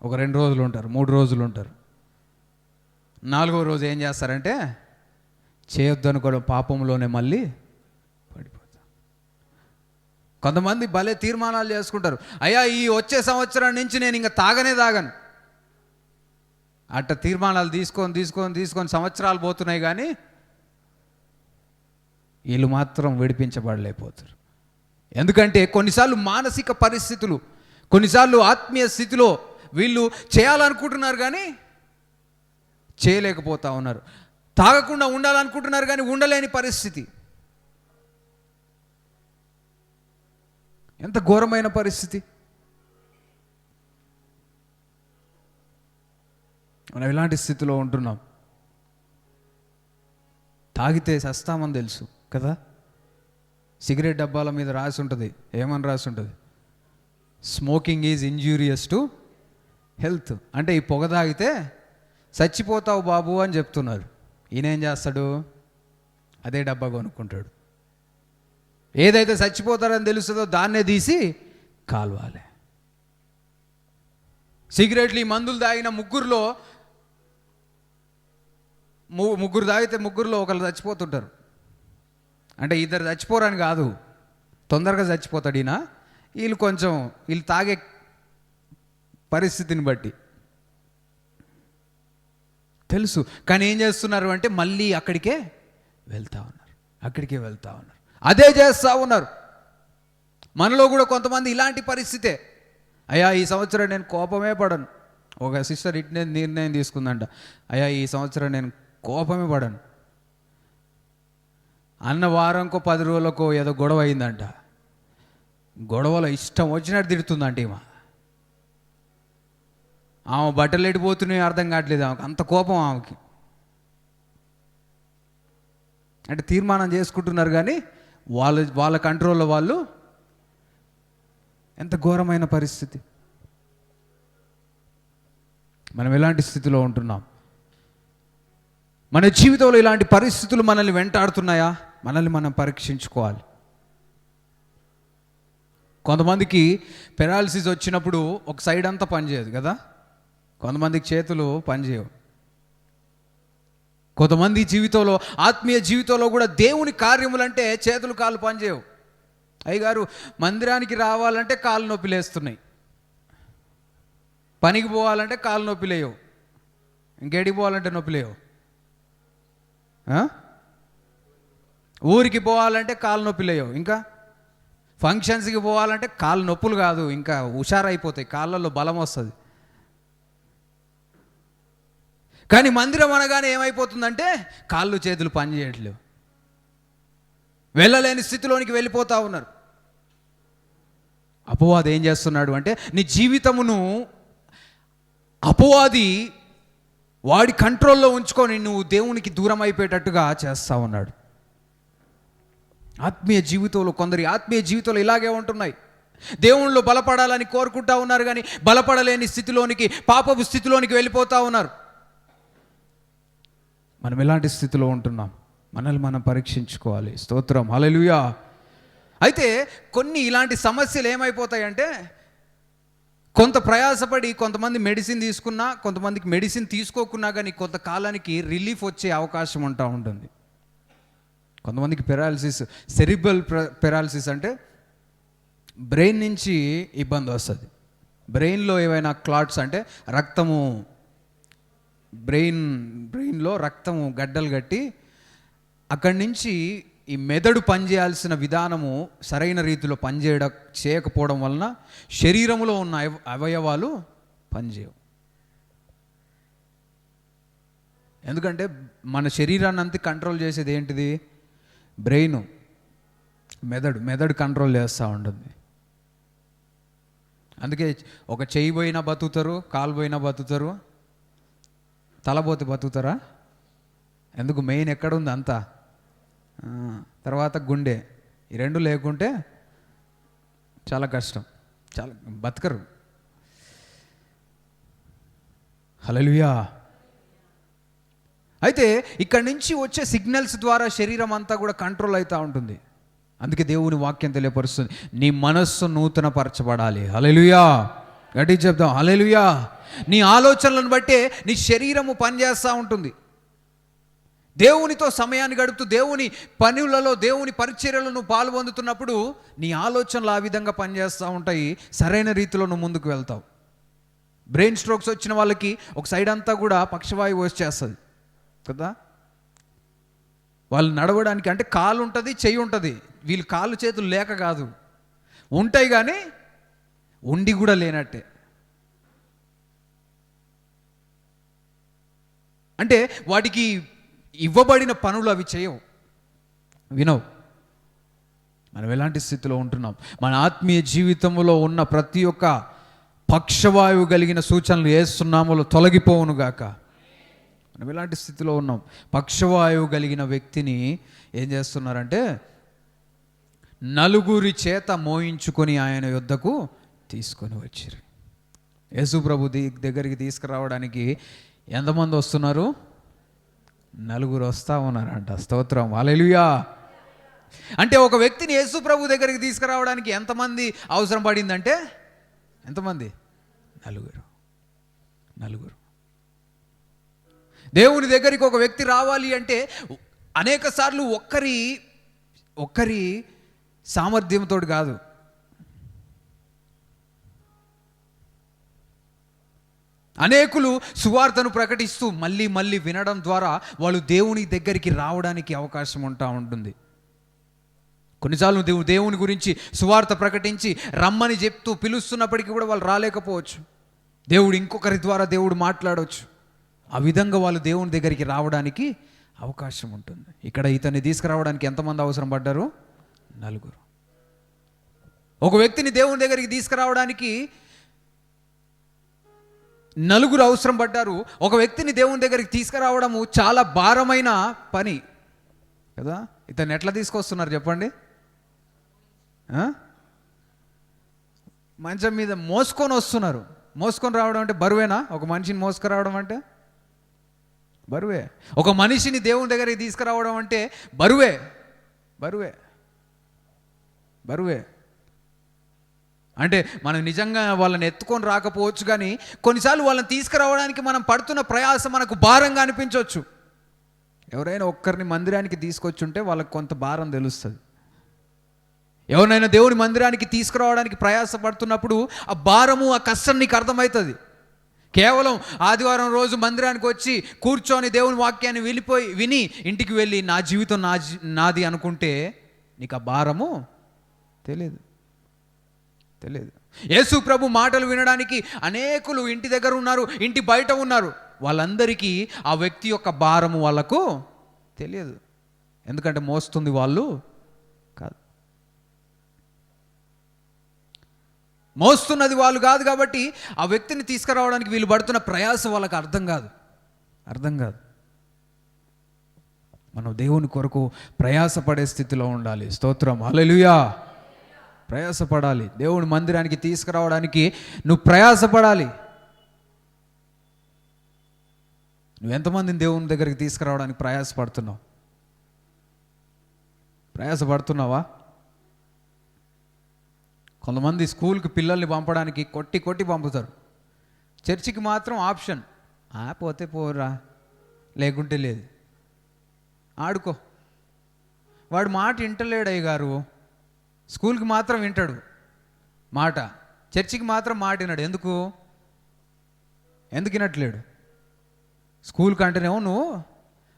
ఒక 2 రోజులు ఉంటారు, 3 రోజులు ఉంటారు. 4వ రోజు ఏం చేస్తారంటే చేయొద్దు అనుకోవడం, పాపంలోనే మళ్ళీ పడిపోతారు. కొంతమంది భలే తీర్మానాలు చేసుకుంటారు, అయ్యా ఈ వచ్చే సంవత్సరం నుంచి నేను ఇంకా తాగను. అట్ట తీర్మానాలు తీసుకొని సంవత్సరాలు పోతున్నాయి, కానీ వీళ్ళు మాత్రం విడిపించబడలేకపోతారు. ఎందుకంటే కొన్నిసార్లు మానసిక పరిస్థితులు, కొన్నిసార్లు ఆత్మీయ స్థితిలో వీళ్ళు చేయాలనుకుంటున్నారు కానీ చేయలేకపోతా ఉన్నారు. తాగకుండా ఉండాలనుకుంటున్నారు కానీ ఉండలేని పరిస్థితి. ఎంత ఘోరమైన పరిస్థితి. మనం ఇలాంటి స్థితిలో ఉంటున్నాం. తాగితే సస్తామని తెలుసు కదా. సిగరెట్ డబ్బాల మీద రాసి ఉంటుంది, ఏమని రాసి ఉంటుంది? Smoking is injurious to health. అంటే ఈ పొగ తాగితే చచ్చిపోతావు బాబు అని చెప్తున్నారు. ఈయన ఏం చేస్తాడు? అదే డబ్బా కొనుక్కుంటాడు. ఏదైతే చచ్చిపోతారని తెలుస్తుందో దాన్నే తీసి కాల్వాలి. సిగరెట్లు, ఈ మందులు తాగిన ముగ్గురు తాగితే ముగ్గురులో ఒకరు చచ్చిపోతుంటారు. అంటే ఇద్దరు చచ్చిపోరని కాదు, తొందరగా చచ్చిపోతాడు ఈయన. వీళ్ళు తాగే పరిస్థితిని బట్టి తెలుసు. కానీ ఏం చేస్తున్నారు అంటే మళ్ళీ అక్కడికే వెళ్తా ఉన్నారు. అదే చేస్తూ ఉన్నారు. మనలో కూడా కొంతమంది ఇలాంటి పరిస్థితే. అయ్యా ఈ సంవత్సరం నేను కోపమే పడను. ఒక సిస్టర్ ఇట్నే నిర్ణయం తీసుకుందంట. అయ్యా ఈ సంవత్సరం నేను కోపమే పడను. అన్న వారంకో 10 రోజులకో ఏదో గొడవ అయిందంట. గొడవలో ఇష్టం వచ్చినట్టు తిడుతుందంట ఆమె బట్టలు ఎడిపోతున్నాయి అర్థం కావట్లేదు ఆమెకు, అంత కోపం ఆమెకి. అంటే తీర్మానం చేసుకుంటున్నారు కానీ వాళ్ళ కంట్రోల్లో వాళ్ళు. ఎంత ఘోరమైన పరిస్థితి. మనం ఎలాంటి స్థితిలో ఉంటున్నాం? మన జీవితంలో ఇలాంటి పరిస్థితులు మనల్ని వెంటాడుతున్నాయా? మనల్ని మనం పరీక్షించుకోవాలి. కొంతమందికి పెరాలసిస్ వచ్చినప్పుడు ఒక సైడ్ అంతా పనిచేయదు కదా. కొంతమందికి చేతులు పనిచేయవు. కొంతమంది జీవితంలో, ఆత్మీయ జీవితంలో కూడా దేవుని కార్యములంటే చేతులు కాళ్ళు పనిచేయవు. అయ్యగారు మందిరానికి రావాలంటే కాళ్ళు నొప్పి లేస్తున్నాయి, పనికి పోవాలంటే కాళ్ళు నొప్పి లేవు, ఇంకేడికి పోవాలంటే నొప్పి లేవు, ఊరికి పోవాలంటే కాళ్ళు నొప్పి లేవు, ఇంకా ఫంక్షన్స్కి పోవాలంటే కాళ్ళు నొప్పులు కాదు, ఇంకా హుషారైపోతాయి, కాళ్ళల్లో బలం వస్తుంది. కానీ మందిరం అనగానే ఏమైపోతుందంటే కాళ్ళు చేతులు పని చేయట్లేవు, వెళ్ళలేని స్థితిలోనికి వెళ్ళిపోతూ ఉన్నారు. అపవాది ఏం చేస్తున్నాడు అంటే నీ జీవితమును అపవాది వాడి కంట్రోల్లో ఉంచుకొని నువ్వు దేవునికి దూరం అయిపోయేటట్టుగా చేస్తూ ఉన్నాడు. ఆత్మీయ జీవితంలో కొందరి ఆత్మీయ జీవితంలో ఇలాగే ఉంటున్నాయి. దేవునిలో బలపడాలని కోరుకుంటా ఉన్నారు కానీ బలపడలేని స్థితిలోనికి, పాపపు స్థితిలోనికి వెళ్ళిపోతూ ఉన్నారు. మనం ఎలాంటి స్థితిలో ఉంటున్నాం? మనల్ని మనం పరీక్షించుకోవాలి. స్తోత్రం, హల్లెలూయా. అయితే కొన్ని ఇలాంటి సమస్యలు ఏమైపోతాయంటే కొంత ప్రయాసపడి కొంతమంది మెడిసిన్ తీసుకున్నా, కొంతమందికి మెడిసిన్ తీసుకోకున్నా కానీ కొంతకాలానికి రిలీఫ్ వచ్చే అవకాశం ఉంటుంది. కొంతమందికి పెరాలసిస్, సెరిబ్రల్ పెరాలసిస్ అంటే బ్రెయిన్ నుంచి ఇబ్బంది వస్తుంది. బ్రెయిన్లో ఏవైనా క్లాట్స్ అంటే రక్తము, బ్రెయిన్లో రక్తము గడ్డలు కట్టి అక్కడి నుంచి ఈ మెదడు పనిచేయాల్సిన విధానము సరైన రీతిలో చేయకపోవడం వలన శరీరంలో ఉన్న అవయవాలు పనిచేయవు. ఎందుకంటే మన శరీరాన్ని అంతా కంట్రోల్ చేసేది ఏంటిది? బ్రెయిన్, మెదడు కంట్రోల్ చేస్తూ ఉంటుంది. అందుకే ఒక చెయ్యి పోయినా బతుకుతారు, కాలు పోయినా బతుకుతారు, తలపోతే బతుకుతారా? ఎందుకు? మెయిన్ ఎక్కడుంది అంతా, తర్వాత గుండె. ఈ రెండు లేకుంటే చాలా కష్టం, చాలా బతకరు. హల్లెలూయా. అయితే ఇక్కడి నుంచి వచ్చే సిగ్నల్స్ ద్వారా శరీరం అంతా కూడా కంట్రోల్ అవుతూ ఉంటుంది. అందుకే దేవుని వాక్యం తెలియపరుస్తుంది, నీ మనస్సు నూతన పరచబడాలి. హల్లెలూయా. గట్టిగా చెప్దాం, హల్లెలూయా. నీ ఆలోచనలను బట్టే నీ శరీరము పనిచేస్తూ ఉంటుంది. దేవునితో సమయాన్ని గడుపుతూ దేవుని పనులలో, దేవుని పరిచర్యలో నువ్వు పాల్పొందుతున్నప్పుడు నీ ఆలోచనలు ఆ విధంగా పనిచేస్తూ ఉంటాయి. సరైన రీతిలో నువ్వు ముందుకు వెళ్తావు. బ్రెయిన్ స్ట్రోక్స్ వచ్చిన వాళ్ళకి ఒక సైడ్ అంతా కూడా పక్షవాయువు వచ్చేస్తుంది కదా. వాళ్ళు నడవడానికి అంటే కాలు ఉంటుంది, చెయ్యి ఉంటుంది. వీళ్ళు కాళ్ళు చేతులు లేక కాదు, ఉంటాయి కానీ ఉండి కూడా లేనట్టే. అంటే వాటికి ఇవ్వబడిన పనులు అవి చేయవు, వినవు. మనం ఎలాంటి స్థితిలో ఉంటున్నాం? మన ఆత్మీయ జీవితంలో ఉన్న ప్రతి ఒక్క పక్షవాయువు కలిగిన సూచనలు యేసు నామములో తొలగిపోవునుగాక. మనం ఎలాంటి స్థితిలో ఉన్నాం? పక్షవాయువు కలిగిన వ్యక్తిని ఏం చేస్తున్నారంటే నలుగురి చేత మోయించుకొని ఆయన యొద్దకు తీసుకొని వచ్చారు. యేసు ప్రభు దగ్గరికి తీసుకురావడానికి ఎంతమంది వస్తున్నారు? నలుగురు వస్తూ ఉన్నారంట. స్తోత్రం, హల్లెలూయా. అంటే ఒక వ్యక్తిని యేసు ప్రభు దగ్గరికి తీసుకురావడానికి ఎంతమంది అవసరం పడిందంటే ఎంతమంది? నలుగురు. దేవుని దగ్గరికి ఒక వ్యక్తి రావాలి అంటే అనేక సార్లు ఒక్కరి సామర్థ్యంతో కాదు, అనేకులు సువార్తను ప్రకటిస్తూ మళ్ళీ మళ్ళీ వినడం ద్వారా వాళ్ళు దేవుని దగ్గరికి రావడానికి అవకాశం ఉంటుంది. కొన్నిసార్లు దేవుని గురించి సువార్త ప్రకటించి రమ్మని చెప్తూ పిలుస్తున్నప్పటికీ కూడా వాళ్ళు రాలేకపోవచ్చు. దేవుడు ఇంకొకరి ద్వారా దేవుడు మాట్లాడవచ్చు. ఆ విధంగా వాళ్ళు దేవుని దగ్గరికి రావడానికి అవకాశం ఉంటుంది. ఇక్కడ ఇతన్ని తీసుకురావడానికి ఎంతమంది అవసరం పడ్డారు? నలుగురు. ఒక వ్యక్తిని దేవుని దగ్గరికి తీసుకురావడానికి నలుగురు అవసరం పడ్డారు. ఒక వ్యక్తిని దేవుని దగ్గరికి తీసుకురావడము చాలా భారమైన పని కదా. ఇతన్ని ఎట్లా తీసుకొస్తున్నారు చెప్పండి? మంచం మీద మోసుకొని వస్తున్నారు. మోసుకొని రావడం అంటే బరువేనా? ఒక మనిషిని మోసుకురావడం అంటే బరువే. ఒక మనిషిని దేవుని దగ్గరికి తీసుకురావడం అంటే బరువే. అంటే మనం నిజంగా వాళ్ళని ఎత్తుకొని రాకపోవచ్చు, కానీ కొన్నిసార్లు వాళ్ళని తీసుకురావడానికి మనం పడుతున్న ప్రయాసం మనకు భారంగా అనిపించవచ్చు. ఎవరైనా ఒక్కరిని మందిరానికి తీసుకొచ్చుంటే వాళ్ళకి కొంత భారం తెలుస్తుంది. ఎవరినైనా దేవుని మందిరానికి తీసుకురావడానికి ప్రయాసపడుతున్నప్పుడు ఆ భారము, ఆ కష్టం నీకు అర్థమవుతుంది. కేవలం ఆదివారం రోజు మందిరానికి వచ్చి కూర్చొని దేవుని వాక్యాన్ని విని ఇంటికి వెళ్ళి నా జీవితం నాది అనుకుంటే నీకు ఆ భారము తెలియదు. యేసు ప్రభు మాటలు వినడానికి అనేకులు ఇంటి దగ్గర ఉన్నారు, ఇంటి బయట ఉన్నారు. వాళ్ళందరికీ ఆ వ్యక్తి యొక్క భారము వాళ్ళకు తెలియదు. ఎందుకంటే మోస్తుంది వాళ్ళు కాదు, మోస్తున్నది వాళ్ళు కాదు. కాబట్టి ఆ వ్యక్తిని తీసుకురావడానికి వీళ్ళు పడుతున్న ప్రయాసం వాళ్ళకి అర్థం కాదు. మనం దేవుని కొరకు ప్రయాసపడే స్థితిలో ఉండాలి. స్తోత్రం, హల్లెలూయా. ప్రయాసపడాలి. దేవుని మందిరానికి తీసుకురావడానికి నువ్వు ప్రయాసపడాలి. నువ్వు ఎంతమందిని దేవుని దగ్గరికి తీసుకురావడానికి ప్రయాసపడుతున్నావా? కొంతమంది స్కూల్కి పిల్లల్ని పంపడానికి కొట్టి పంపుతారు. చర్చికి మాత్రం ఆప్షన్, పోతే పోరా, లేకుంటే లేదు. ఆడుకో. వాడు మాట వింటలేడు అయ్య గారు. స్కూల్కి మాత్రం వింటాడు మాట, చర్చికి మాత్రం మాట విన్నాడు. ఎందుకు వినట్లేడు? స్కూల్కి అంటేనేమో నువ్వు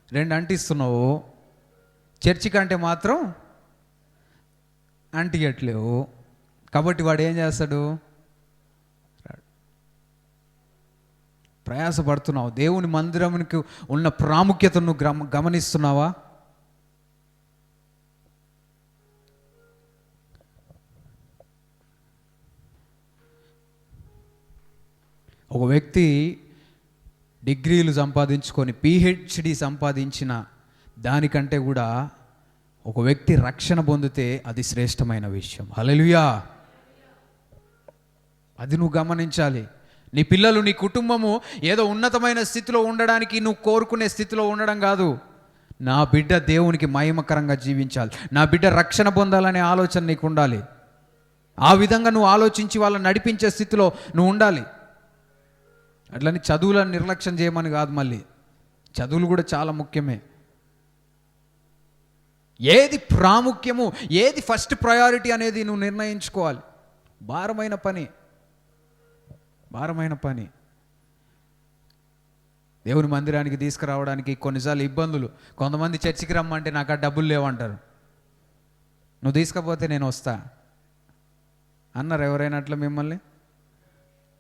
2 అంటిస్తున్నావు, చర్చికి అంటే మాత్రం అంటియట్లేవు. కాబట్టి వాడు ఏం చేస్తాడు? ప్రయాసపడుతున్నావు. దేవుని మందిరానికి ఉన్న ప్రాముఖ్యతను గమనిస్తున్నావా? ఒక వ్యక్తి డిగ్రీలు సంపాదించుకొని PhD సంపాదించిన దానికంటే కూడా ఒక వ్యక్తి రక్షణ పొందితే అది శ్రేష్టమైన విషయం. హల్లెలూయా. అది నువ్వు గమనించాలి. నీ పిల్లలు, నీ కుటుంబము ఏదో ఉన్నతమైన స్థితిలో ఉండడానికి నువ్వు కోరుకునే స్థితిలో ఉండడం కాదు. నా బిడ్డ దేవునికి మహిమకరంగా జీవించాలి, నా బిడ్డ రక్షణ పొందాలనే ఆలోచన నీకు ఉండాలి. ఆ విధంగా నువ్వు ఆలోచించి వాళ్ళని నడిపించే స్థితిలో నువ్వు ఉండాలి. అట్లని చదువులను నిర్లక్ష్యం చేయమని కాదు. మళ్ళీ చదువులు కూడా చాలా ముఖ్యమే. ఏది ప్రాముఖ్యము, ఏది ఫస్ట్ ప్రయారిటీ అనేది నువ్వు నిర్ణయించుకోవాలి. భారమైన పని. దేవుని మందిరానికి తీసుకురావడానికి కొన్నిసార్లు ఇబ్బందులు. కొంతమంది చర్చికి రమ్మంటే నాకు ఆ డబ్బులు లేవంటారు. నువ్వు తీసుకపోతే నేను వస్తా అన్నారు ఎవరైనా అట్లా మిమ్మల్ని?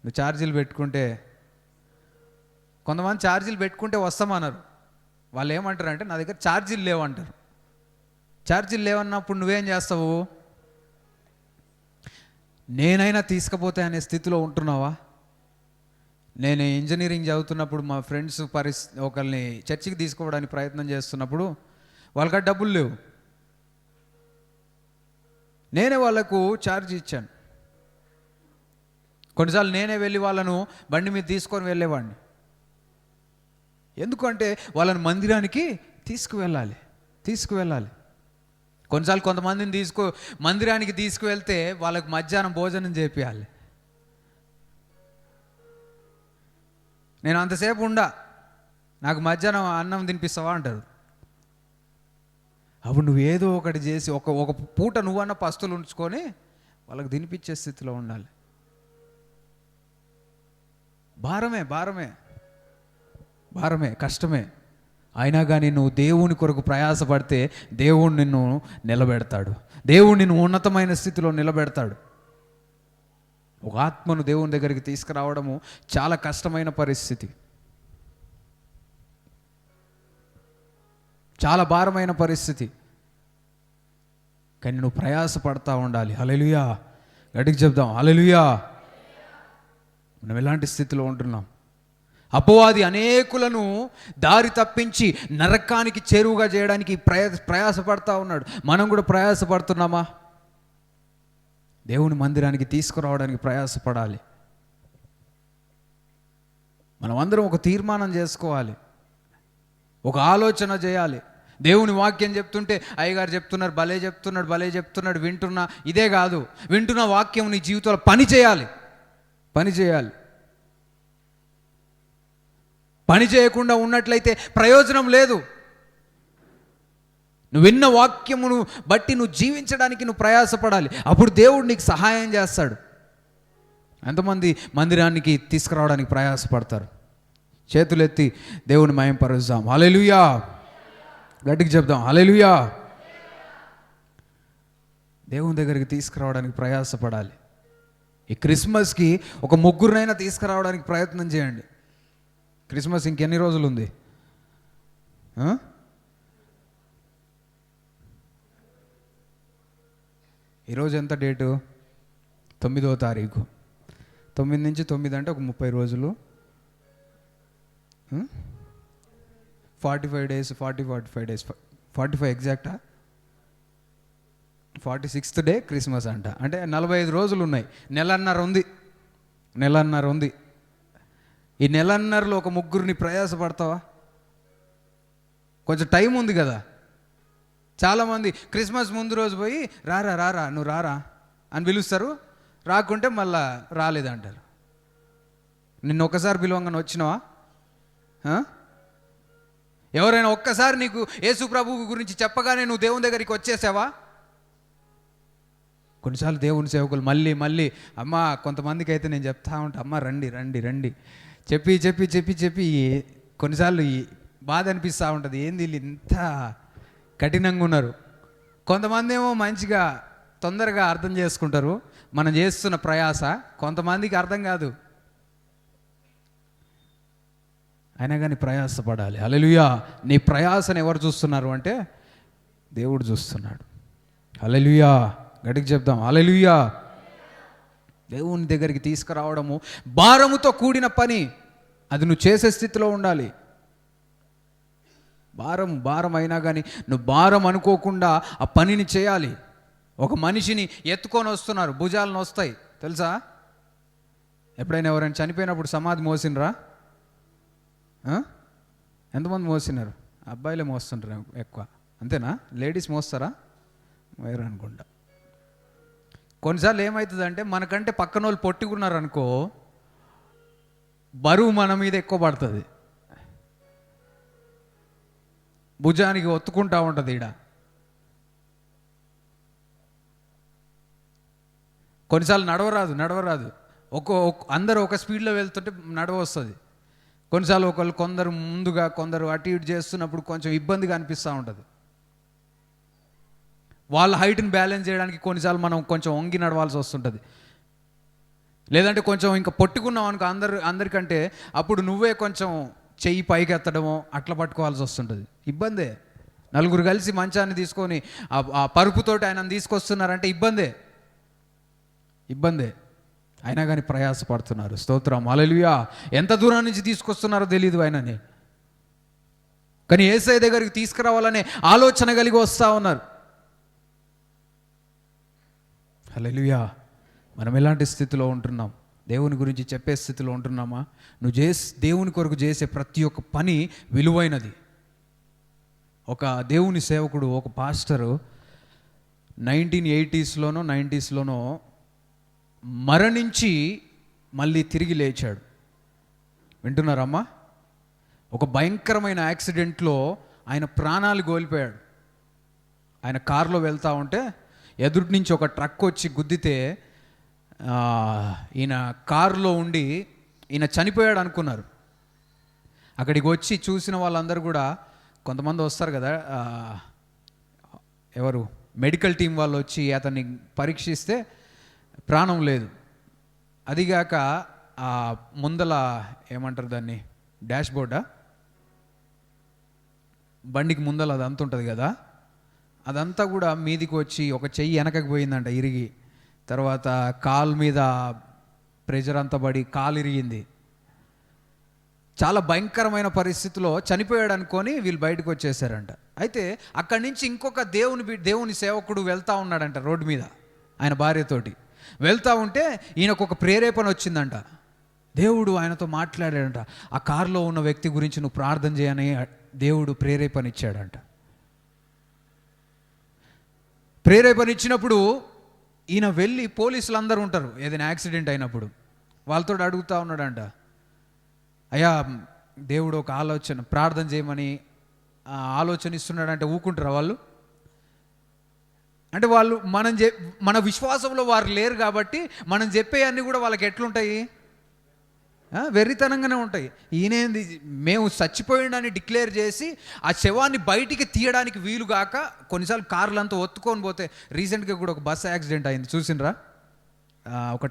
నువ్వు ఛార్జీలు పెట్టుకుంటే, కొంతమంది ఛార్జీలు పెట్టుకుంటే వస్తామన్నారు. వాళ్ళు ఏమంటారు అంటే నా దగ్గర ఛార్జీలు లేవంటారు. ఛార్జీలు లేవన్నప్పుడు నువ్వేం చేస్తావు? నేనైనా తీసుకపోతే అనే స్థితిలో ఉంటున్నావా? నేను ఇంజనీరింగ్ చదువుతున్నప్పుడు మా ఫ్రెండ్స్ ఒకరిని చర్చికి తీసుకోవడానికి ప్రయత్నం చేస్తున్నప్పుడు వాళ్ళకి డబ్బులు లేవు. నేనే వాళ్ళకు ఛార్జ్ ఇచ్చాను. కొన్నిసార్లు నేనే వెళ్ళి వాళ్ళను బండి మీద తీసుకొని వెళ్ళేవాడిని. ఎందుకంటే వాళ్ళని మందిరానికి తీసుకువెళ్ళాలి. కొన్నిసార్లు కొంతమందిని మందిరానికి తీసుకువెళ్తే వాళ్ళకు మధ్యాహ్నం భోజనం చేపియాలి. నేను అంతసేపు నాకు మధ్యాహ్నం అన్నం తినిపిస్తావా అంటారు. అప్పుడు నువ్వు ఏదో ఒకటి చేసి ఒక పూట నువ్వన్న పస్తులు ఉంచుకొని వాళ్ళకి తినిపించే స్థితిలో ఉండాలి. భారమే కష్టమే. అయినా కానీ నువ్వు దేవుని కొరకు ప్రయాసపడితే దేవుడు నిన్ను నిలబెడతాడు. దేవుడు నిన్ను ఉన్నతమైన స్థితిలో నిలబెడతాడు. ఒక ఆత్మను దేవుని దగ్గరికి తీసుకురావడము చాలా కష్టమైన పరిస్థితి, చాలా భారమైన పరిస్థితి. కానీ నువ్వు ప్రయాసపడతా ఉండాలి. హల్లెలూయా, గట్టిగా చెప్దాం హల్లెలూయా. మనం ఎలాంటి స్థితిలో ఉంటున్నాం? అపవాది అనేకులను దారి తప్పించి నరకానికి చేరువుగా చేయడానికి ప్రయాసపడతా ఉన్నాడు. మనం కూడా ప్రయాసపడుతున్నామా? దేవుని మందిరానికి తీసుకురావడానికి ప్రయాసపడాలి. మనం అందరం ఒక తీర్మానం చేసుకోవాలి, ఒక ఆలోచన చేయాలి. దేవుని వాక్యం చెప్తుంటే అయ్యగారు చెప్తున్నారు, భలే చెప్తున్నాడు వింటున్నా. ఇదే కాదు, వింటున్న వాక్యం నీ జీవితంలో పని చేయాలి. పని చేయకుండా ఉన్నట్లయితే ప్రయోజనం లేదు. నువ్వు విన్న వాక్యమును బట్టి నువ్వు జీవించడానికి నువ్వు ప్రయాసపడాలి. అప్పుడు దేవుడు నీకు సహాయం చేస్తాడు. ఎంతమంది మందిరానికి తీసుకురావడానికి ప్రయాసపడతారు? చేతులెత్తి దేవుని మహిమపరుద్దాం. హల్లెలూయా, గట్టిగా చెప్దాం హల్లెలూయా. దేవుని దగ్గరికి తీసుకురావడానికి ప్రయాసపడాలి. ఈ క్రిస్మస్కి ఒక ముగ్గురినైనా తీసుకురావడానికి ప్రయత్నం చేయండి. క్రిస్మస్ ఇంకెన్ని రోజులు ఉంది? ఈరోజు ఎంత డేటు? 9వ తారీఖు. 9 నుంచి 9 అంటే ఒక 30 రోజులు. 45 days, 45 days, 45 ఎగ్జాక్టా? 46th day Christmas అంట. అంటే 45 రోజులు ఉన్నాయి. నెలన్నర ఉంది. ఈ నెలన్నరలో ఒక ముగ్గురిని ప్రయాసపడతావా? కొంచెం టైం ఉంది కదా. చాలామంది క్రిస్మస్ ముందు రోజు పోయి రారా నువ్వు రారా అని పిలుస్తారు. రాకుంటే మళ్ళా రాలేదంటారు. నిన్ను ఒక్కసారి పిలవంగానే వచ్చినావా? ఎవరైనా ఒక్కసారి నీకు యేసు ప్రభువు గురించి చెప్పగానే నువ్వు దేవుని దగ్గరికి వచ్చేసావా? కొన్నిసార్లు దేవుని సేవకులు మళ్ళీ అమ్మ, కొంతమందికి అయితే నేను చెప్తా ఉంటా, అమ్మ రండి చెప్పి కొన్నిసార్లు బాధ అనిపిస్తూ ఉంటుంది. ఏంది వీళ్ళు ఇంత కఠినంగా ఉన్నారు. కొంతమంది ఏమో మంచిగా తొందరగా అర్థం చేసుకుంటారు మనం చేస్తున్న ప్రయాస. కొంతమందికి అర్థం కాదు. అయినా కానీ ప్రయాసపడాలి. హల్లెలూయా. నీ ప్రయాసను ఎవరు చూస్తున్నారు అంటే దేవుడు చూస్తున్నాడు. హల్లెలూయా, గట్టిగా చెప్దాం హల్లెలూయా. దేవుని దగ్గరికి తీసుకురావడము భారముతో కూడిన పని. అది నువ్వు చేసే స్థితిలో ఉండాలి. భారం అయినా కానీ నువ్వు భారం అనుకోకుండా ఆ పనిని చేయాలి. ఒక మనిషిని ఎత్తుకొని వస్తున్నారు, భుజాలను వస్తాయి తెలుసా? ఎప్పుడైనా ఎవరైనా చనిపోయినప్పుడు సమాధి మోసినరా? ఎంతమంది మోసినారు? అబ్బాయిలే మోస్తుంటారు ఎక్కువ, అంతేనా? లేడీస్ మోస్తారా? వేరు అనుకుంటా. కొన్నిసార్లు ఏమవుతుందంటే మనకంటే పక్కన వాళ్ళు పొట్టుకున్నారు అనుకో, బరువు మన మీద ఎక్కువ పడుతుంది. భుజానికి ఒత్తుకుంటా ఉంటుంది. ఈడ కొన్నిసార్లు నడవరాదు. అందరూ ఒక స్పీడ్లో వెళ్తుంటే నడవ వస్తుంది. కొన్నిసార్లు కొందరు ముందుగా, కొందరు అటు ఇటు చేస్తున్నప్పుడు కొంచెం ఇబ్బందిగా అనిపిస్తూ ఉంటుంది. వాళ్ళ హైట్ని బ్యాలెన్స్ చేయడానికి కొన్నిసార్లు మనం కొంచెం వంగి నడవాల్సి వస్తుంటుంది. లేదంటే కొంచెం ఇంకా పట్టుకున్నాం అనుకో అందరికంటే, అప్పుడు నువ్వే కొంచెం చెయ్యి పైకి ఎత్తడమో అట్లా పట్టుకోవాల్సి వస్తుంటుంది. ఇబ్బందే. నలుగురు కలిసి మంచాన్ని తీసుకొని ఆ పరుపుతోటి ఆయనను తీసుకొస్తున్నారంటే ఇబ్బందే. అయినా కానీ ప్రయాసపడుతున్నారు. స్తోత్రం, హల్లెలూయా. ఎంత దూరం నుంచి తీసుకొస్తున్నారో తెలియదు ఆయనని, కానీ యేసయ్య దగ్గరికి తీసుకురావాలనే ఆలోచన కలిగి వస్తూ ఉన్నారు. హల్లెలూయా. మనం ఎలాంటి స్థితిలో ఉంటున్నాం? దేవుని గురించి చెప్పే స్థితిలో ఉంటున్నామా? నువ్వు దేవుని కొరకు చేసే ప్రతి ఒక్క పని విలువైనది. ఒక దేవుని సేవకుడు, ఒక పాస్టరు 1980s 90s మరణించి మళ్ళీ తిరిగి లేచాడు. వింటున్నారమ్మా? ఒక భయంకరమైన యాక్సిడెంట్లో ఆయన ప్రాణాలు కోల్పోయాడు. ఆయన కారులో వెళ్తూ ఉంటే ఎదుటి నుంచి ఒక ట్రక్ వచ్చి గుద్దితే ఈయన కారులో ఉండి ఈయన చనిపోయాడు అనుకున్నారు. అక్కడికి వచ్చి చూసిన వాళ్ళందరూ కూడా, కొంతమంది వస్తారు కదా, ఎవరు మెడికల్ టీం వాళ్ళు వచ్చి అతన్ని పరీక్షిస్తే ప్రాణం లేదు. అదిగాక ముందల ఏమంటారు దాన్ని, డాష్ బోర్డా, బండికి ముందల అదంతా ఉంటుంది కదా, అదంతా కూడా మీదికి వచ్చి ఒక చెయ్యి వెనకకి పోయిందంట ఇరిగి. తర్వాత కాలు మీద ప్రెషర్ అంతా పడి కాలు ఇరిగింది. చాలా భయంకరమైన పరిస్థితిలో చనిపోయాడు అనుకొని వీళ్ళు బయటకు వచ్చేసారంట. అయితే అక్కడి నుంచి ఇంకొక దేవుని సేవకుడు వెళ్తూ ఉన్నాడంట రోడ్డు మీద ఆయన భార్యతోటి. వెళ్తూ ఉంటే ఈయనకు ఒక ప్రేరేపణ వచ్చిందంట. దేవుడు ఆయనతో మాట్లాడాడంట. ఆ కారులో ఉన్న వ్యక్తి గురించి నువ్వు ప్రార్థన చేయని దేవుడు ప్రేరేపణ ఇచ్చాడంట. ప్రేరేపణ ఇచ్చినప్పుడు ఈయన వెళ్ళి, పోలీసులు అందరూ ఉంటారు ఏదైనా యాక్సిడెంట్ అయినప్పుడు, వాళ్ళతో అడుగుతూ ఉన్నాడంట, అయ్యా దేవుడు ఒక ఆలోచన ప్రార్థన చేయమని ఆలోచన ఇస్తున్నాడంటే ఊకుంటారా వాళ్ళు? అంటే వాళ్ళు మన విశ్వాసంలో వారు లేరు కాబట్టి మనం చెప్పేవన్నీ కూడా వాళ్ళకి ఎట్లుంటాయి? వెర్రితనంగానే ఉంటాయి. ఈయనేంది, మేము చచ్చిపోయిండని డిక్లేర్ చేసి ఆ శవాన్ని బయటికి తీయడానికి వీలుగాక కొన్నిసార్లు కార్లు అంతా ఒత్తుకొని పోతే, రీసెంట్గా కూడా ఒక బస్ యాక్సిడెంట్ అయింది చూసిండ్రా? ఒక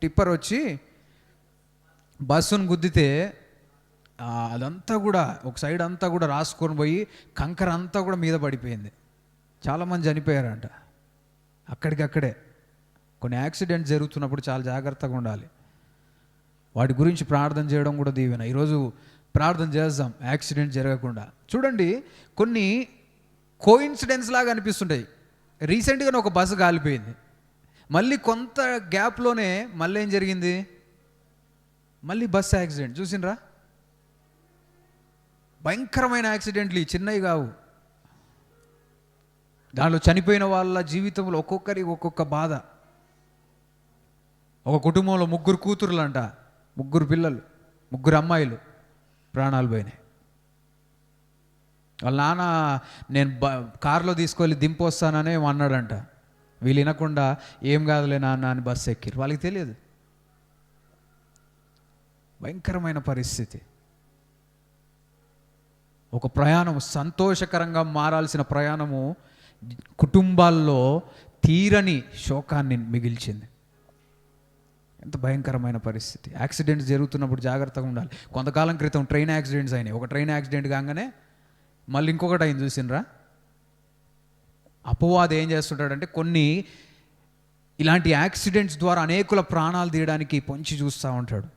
టిప్పర్ వచ్చి బస్సును గుద్దితే అదంతా కూడా ఒక సైడ్ అంతా కూడా రాసుకొని పోయి కంకర అంతా కూడా మీద పడిపోయింది. చాలామంది చనిపోయారంట అక్కడికక్కడే. కొన్ని యాక్సిడెంట్ జరుగుతున్నప్పుడు చాలా జాగ్రత్తగా ఉండాలి. వాటి గురించి ప్రార్థన చేయడం కూడా దీవెన. ఈరోజు ప్రార్థన చేద్దాం యాక్సిడెంట్ జరగకుండా. చూడండి, కొన్ని కోఇన్సిడెన్స్ లాగా అనిపిస్తుంటాయి. రీసెంట్గానే ఒక బస్సు కాలిపోయింది, మళ్ళీ కొంత గ్యాప్లోనే మళ్ళీ ఏం జరిగింది? మళ్ళీ బస్సు యాక్సిడెంట్. చూసిండ్రా? భయంకరమైన యాక్సిడెంట్లు, చిన్నవి కావు. దానిలో చనిపోయిన వాళ్ళ జీవితంలో ఒక్కొక్కరికి ఒక్కొక్క బాధ. ఒక కుటుంబంలో 3 కూతుర్లు అంట, 3 పిల్లలు, 3 అమ్మాయిలు ప్రాణాలు పోయినాయి. వాళ్ళ నాన్న నేను కారులో తీసుకెళ్ళి దింపొస్తాననే అన్నాడంట. వీళ్ళు వినకుండా ఏం కాదులే నాన్న అని బస్సు ఎక్కిరు. వాళ్ళకి తెలియదు. భయంకరమైన పరిస్థితి. ఒక ప్రయాణం సంతోషకరంగా మారాల్సిన ప్రయాణము కుటుంబాల్లో తీరని శోకాన్ని మిగిల్చింది. ఎంత భయంకరమైన పరిస్థితి. యాక్సిడెంట్స్ జరుగుతున్నప్పుడు జాగ్రత్తగా ఉండాలి. కొంతకాలం క్రితం ట్రైన్ యాక్సిడెంట్స్ అయినాయి. ఒక ట్రైన్ యాక్సిడెంట్ కాగానే మళ్ళీ ఇంకొకటి అయింది, చూసినరా? అపవాది ఏం చేస్తుంటాడంటే కొన్ని ఇలాంటి యాక్సిడెంట్స్ ద్వారా అనేకుల ప్రాణాలు తీయడానికి పొంచి చూస్తూ ఉంటాడు.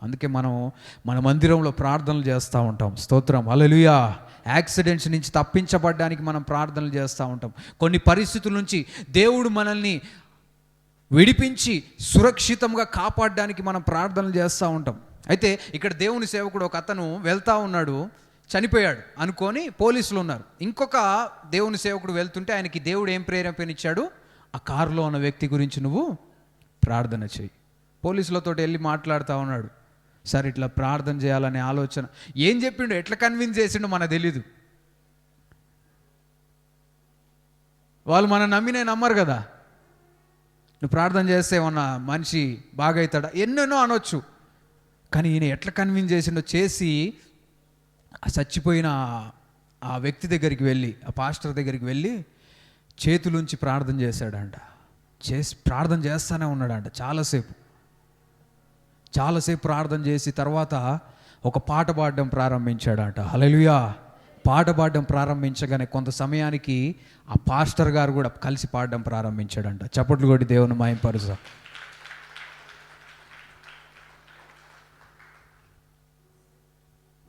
అందుకే మన మందిరంలో ప్రార్థనలు చేస్తూ ఉంటాం. స్తోత్రం, హల్లెలూయా. యాక్సిడెంట్స్ నుంచి తప్పించబడడానికి మనం ప్రార్థనలు చేస్తూ ఉంటాం. కొన్ని పరిస్థితుల నుంచి దేవుడు మనల్ని విడిపించి సురక్షితంగా కాపాడడానికి మనం ప్రార్థనలు చేస్తూ ఉంటాం. అయితే ఇక్కడ దేవుని సేవకుడు ఒక అతను వెళ్తూ ఉన్నాడు, చనిపోయాడు అనుకొని పోలీసులు ఉన్నారు. ఇంకొక దేవుని సేవకుడు వెళ్తుంటే ఆయనకి దేవుడు ఏం ప్రేరేపణ ఇచ్చాడు? ఆ కారులో ఉన్న వ్యక్తి గురించి నువ్వు ప్రార్థన చేయి. పోలీసులతో వెళ్ళి మాట్లాడుతూ ఉన్నాడు. సార్ ఇట్లా ప్రార్థన చేయాలనే ఆలోచన. ఏం చెప్పిండు, ఎట్లా కన్విన్స్ చేసిండో మనకు తెలీదు. వాళ్ళు మనం నమ్మరు కదా. నువ్వు ప్రార్థన చేస్తే ఏమన్నా మనిషి బాగవుతాడా? ఎన్నెన్నో అనొచ్చు. కానీ ఈయన ఎట్లా కన్విన్స్ చేసిండో చేసి ఆ చచ్చిపోయిన ఆ వ్యక్తి దగ్గరికి వెళ్ళి, ఆ పాస్టర్ దగ్గరికి వెళ్ళి చేతులుంచి ప్రార్థన చేశాడంట. ప్రార్థన చేస్తూనే ఉన్నాడంట చాలాసేపు ప్రార్థన చేసి తర్వాత ఒక పాట పాడడం ప్రారంభించాడంట. హల్లెలూయా. పాట పాడడం ప్రారంభించగానే కొంత సమయానికి ఆ పాస్టర్ గారు కూడా కలిసి పాడడం ప్రారంభించాడంట. చప్పట్లు కొట్టి దేవుని మహిమపరుస్తాం.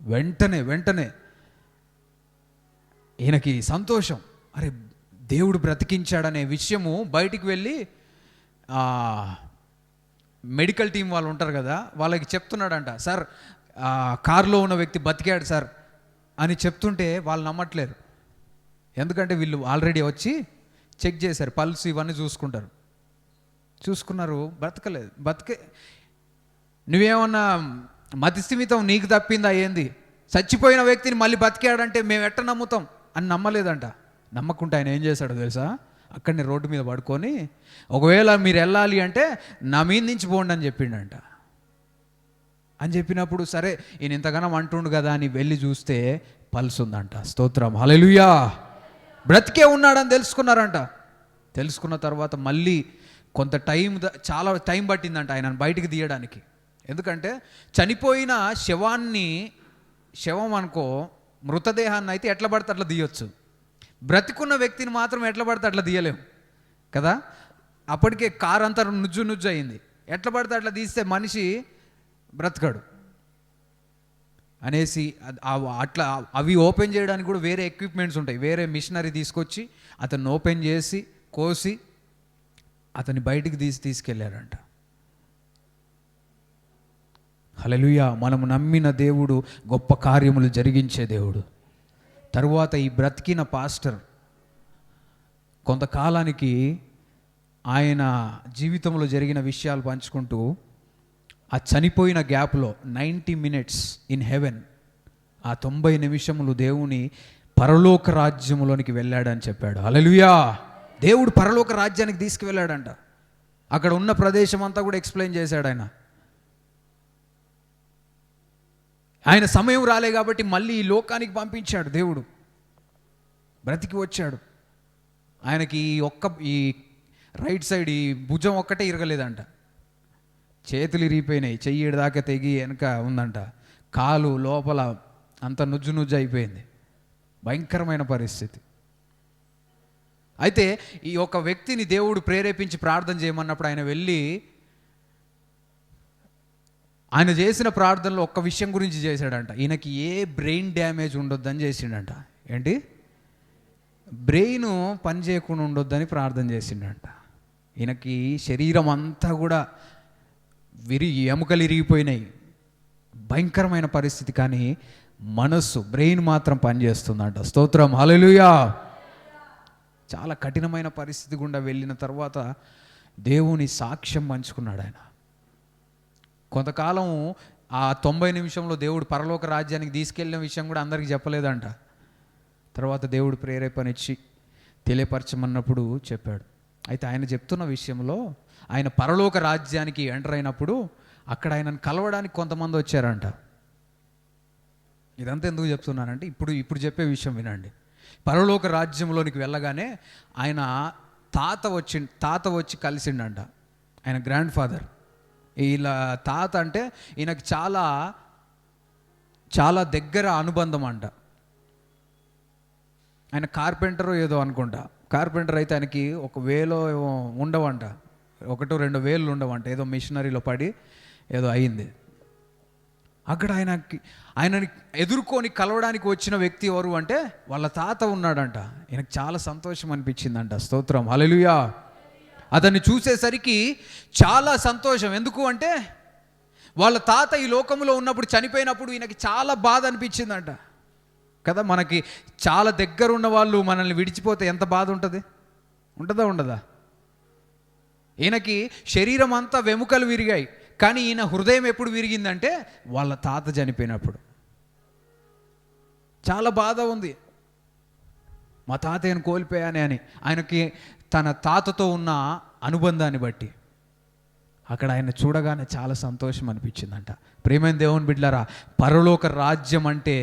వెంటనే ఈయనకి సంతోషం, అరే దేవుడు బ్రతికించాడనే విషయము బయటికి వెళ్ళి మెడికల్ టీం వాళ్ళు ఉంటారు కదా, వాళ్ళకి చెప్తున్నాడంట. సార్ కారులో ఉన్న వ్యక్తి బతికాడు సార్ అని చెప్తుంటే వాళ్ళు నమ్మట్లేరు. ఎందుకంటే వీళ్ళు ఆల్రెడీ వచ్చి చెక్ చేశారు, పల్స్ ఇవన్నీ చూసుకున్నారు, బ్రతకలేదు. నువ్వేమన్నా మతిస్థిమితం నీకు తప్పిందా ఏంది? చచ్చిపోయిన వ్యక్తిని మళ్ళీ బతికాడంటే మేము ఎట్ట నమ్ముతాం అని నమ్మలేదంట. నమ్మకుంటే ఆయన ఏం చేశాడో తెలుసా? అక్కడనే రోడ్డు మీద పడుకొని, ఒకవేళ మీరు వెళ్ళాలి అంటే నా మీద నుంచి పోండి అని చెప్పిండంట. అని చెప్పినప్పుడు సరే ఈయన ఇంతగానో అంటుండు కదా అని వెళ్ళి చూస్తే పల్స్ ఉందంట. స్తోత్రం, హల్లెలూయా. బ్రతికే ఉన్నాడని తెలుసుకున్నారంట. తెలుసుకున్న తర్వాత మళ్ళీ కొంత చాలా టైం పట్టిందంట ఆయనను బయటికి తీయడానికి. ఎందుకంటే చనిపోయిన శవం అనుకో, మృతదేహాన్ని అయితే ఎట్లా పడితే అట్లా తీయొచ్చు, బ్రతికున్న వ్యక్తిని మాత్రం ఎట్లా పడితే అట్లా తీయలేము కదా. అప్పటికే కారు అంతా నుజ్జు అయింది, ఎట్లా పడితే అట్లా తీస్తే మనిషి బ్రతకడు అనేసి అట్లా అవి ఓపెన్ చేయడానికి కూడా వేరే ఎక్విప్మెంట్స్ ఉంటాయి. వేరే మిషనరీ తీసుకొచ్చి అతన్ని ఓపెన్ చేసి కోసి అతన్ని బయటికి తీసుకెళ్ళారంట. హల్లెలూయా. మనము నమ్మిన దేవుడు గొప్ప కార్యములు జరిగించే దేవుడు. తరువాత ఈ బ్రతికిన పాస్టర్ కొంతకాలానికి ఆయన జీవితంలో జరిగిన విషయాలు పంచుకుంటూ ఆ చనిపోయిన గ్యాప్లో 90 minutes ఇన్ హెవెన్, ఆ 90 నిమిషములు దేవుని పరలోక రాజ్యములోనికి వెళ్ళాడని చెప్పాడు. హల్లెలూయా. దేవుడు పరలోక రాజ్యానికి తీసుకువెళ్ళాడంట. అక్కడ ఉన్న ప్రదేశం అంతా కూడా ఎక్స్ప్లెయిన్ చేశాడు ఆయన. ఆయన సమయం రాలే కాబట్టి మళ్ళీ ఈ లోకానికి పంపించాడు దేవుడు. బ్రతికి వచ్చాడు. ఆయనకి ఈ రైట్ సైడ్ ఈ భుజం ఒక్కటే ఇరగలేదంట, చేతులు ఇరిగిపోయినాయి, చెయ్యి దాకా తెగి వెనక ఉందంట, కాలు లోపల అంత నుజ్జు అయిపోయింది. భయంకరమైన పరిస్థితి. అయితే ఈ ఒక వ్యక్తిని దేవుడు ప్రేరేపించి ప్రార్థన చేయమన్నప్పుడు ఆయన వెళ్ళి ఆయన చేసిన ప్రార్థనలో ఒక్క విషయం గురించి చేశాడంట. ఈయనకి ఏ బ్రెయిన్ డ్యామేజ్ ఉండొద్దని చేసిండంట. ఏంటి? బ్రెయిన్ పని చేయకుండా ఉండొద్దని ప్రార్థన చేసిండంట. ఈయనకి శరీరం అంతా కూడా ఎముకలు ఇరిగిపోయినాయి, భయంకరమైన పరిస్థితి. కానీ బ్రెయిన్ మాత్రం పనిచేస్తుందంట. స్తోత్రం, హల్లెలూయా. చాలా కఠినమైన పరిస్థితి గుండా వెళ్ళిన తర్వాత దేవుని సాక్ష్యం పంచుకున్నాడు ఆయన. కొంతకాలం ఆ 90 నిమిషంలో దేవుడు పరలోక రాజ్యానికి తీసుకెళ్ళిన విషయం కూడా అందరికీ చెప్పలేదంట. తర్వాత దేవుడు ప్రేరేపణిచ్చి తెలియపరచమన్నప్పుడు చెప్పాడు. అయితే ఆయన చెప్తున్న విషయంలో ఆయన పరలోక రాజ్యానికి ఎంటర్ అయినప్పుడు అక్కడ ఆయనను కలవడానికి కొంతమంది వచ్చారంట. ఇదంతా ఎందుకు చెప్తున్నానంటే ఇప్పుడు చెప్పే విషయం వినండి. పరలోక రాజ్యంలోనికి వెళ్ళగానే ఆయన తాత వచ్చి కలిసిండంట. ఆయన గ్రాండ్ ఫాదర్. ఇలా తాత అంటే ఈయనకి చాలా చాలా దగ్గర అనుబంధం అంట. ఆయన కార్పెంటర్ ఏదో అనుకుంటా. కార్పెంటర్ అయితే ఆయనకి 1,000 ఉండవంట, 1-2 వేలు ఉండవంట. ఏదో మిషనరీలో పడి ఏదో అయింది. అక్కడ ఆయనని ఎదుర్కొని కలవడానికి వచ్చిన వ్యక్తి ఎవరు అంటే వాళ్ళ తాత ఉన్నాడంట. ఈయనకు చాలా సంతోషం అనిపించిందంట. స్తోత్రం, హల్లెలూయా. అతన్ని చూసేసరికి చాలా సంతోషం. ఎందుకు అంటే వాళ్ళ తాత ఈ లోకంలో ఉన్నప్పుడు చనిపోయినప్పుడు ఈయనకి చాలా బాధ అనిపించిందంట కదా. మనకి చాలా దగ్గర ఉన్న వాళ్ళు మనల్ని విడిచిపోతే ఎంత బాధ ఉంటుంది? ఉండదా? ఈయనకి శరీరం అంతా వెముకలు విరిగాయి, కానీ ఈయన హృదయం ఎప్పుడు విరిగిందంటే వాళ్ళ తాత చనిపోయినప్పుడు. చాలా బాధ ఉంది, మా తాతయ్యను కోల్పోయానే అని. ఆయనకి తన తాతతో ఉన్న అనుబంధాన్ని బట్టి అక్కడ ఆయన చూడగానే చాలా సంతోషం అనిపించిందంట. ప్రియమైన దేవుని బిడ్డలారా, పరలోక రాజ్యం అంటే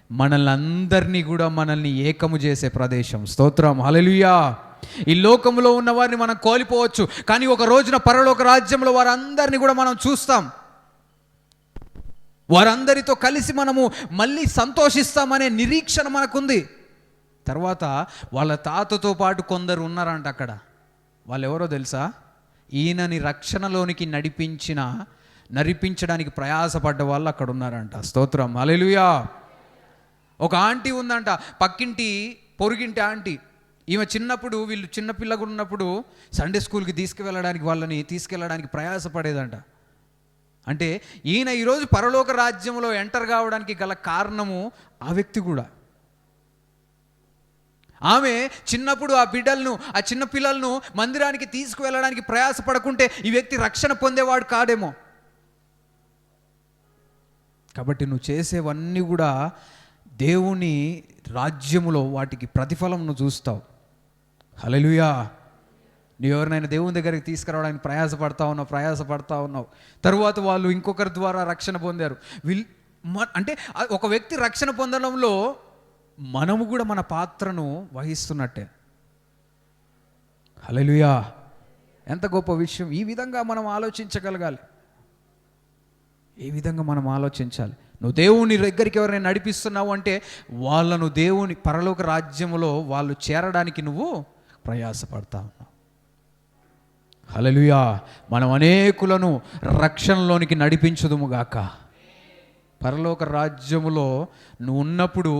మనల్ని కూడా మనల్ని ఏకము చేసే ప్రదేశం. స్తోత్రం, హల్లెలూయా. ఈ లోకంలో ఉన్న వారిని మనం కోల్పోవచ్చు, కానీ ఒక రోజున పరలోక రాజ్యంలో వారందరినీ కూడా మనం చూస్తాం. వారందరితో కలిసి మనము మళ్ళీ సంతోషిస్తామనే నిరీక్షణ మనకుంది. తర్వాత వాళ్ళ తాతతో పాటు కొందరు ఉన్నారంట అక్కడ. వాళ్ళు ఎవరో తెలుసా? ఈయనని రక్షణలోనికి నడిపించడానికి ప్రయాసపడ్డ వాళ్ళు అక్కడ ఉన్నారంట. స్తోత్రం, హల్లెలూయా. ఒక ఆంటీ ఉందంట, పొరుగింటి ఆంటీ. ఈమె చిన్నప్పుడు, వీళ్ళు చిన్నపిల్లగా ఉన్నప్పుడు సండే స్కూల్కి వాళ్ళని తీసుకెళ్ళడానికి ప్రయాసపడేదంట. అంటే ఈయన ఈరోజు పరలోక రాజ్యంలో ఎంటర్ కావడానికి గల కారణము ఆ వ్యక్తి కూడా. ఆమె చిన్నప్పుడు ఆ చిన్న పిల్లలను మందిరానికి తీసుకువెళ్ళడానికి ప్రయాసపడకుంటే ఈ వ్యక్తి రక్షణ పొందేవాడు కాడేమో. కాబట్టి నువ్వు చేసేవన్నీ కూడా దేవుని రాజ్యములో వాటికి ప్రతిఫలం నువ్వు చూస్తావు. హల్లెలూయా. నువ్వు ఎవరినైనా దేవుని దగ్గరికి తీసుకురావడానికి ప్రయాసపడతా ఉన్నావు. తరువాత వాళ్ళు ఇంకొకరి ద్వారా రక్షణ పొందారు. అంటే ఒక వ్యక్తి రక్షణ పొందడంలో మనము కూడా మన పాత్రను వహిస్తున్నట్టే. హల్లెలూయా. ఎంత గొప్ప విషయం. ఈ విధంగా మనం ఆలోచించగలగాలి. ఏ విధంగా మనం ఆలోచించాలి? నువ్వు దేవుని దగ్గరికి ఎవరైనా నడిపిస్తున్నావు అంటే వాళ్ళను దేవుని పరలోక రాజ్యములో వాళ్ళు చేరడానికి నువ్వు ప్రయాసపడతా ఉన్నావు. హల్లెలూయా. మనం అనేకులను రక్షణలోనికి నడిపించుదుముగాక. పరలోక రాజ్యములో నువ్వు ఉన్నప్పుడు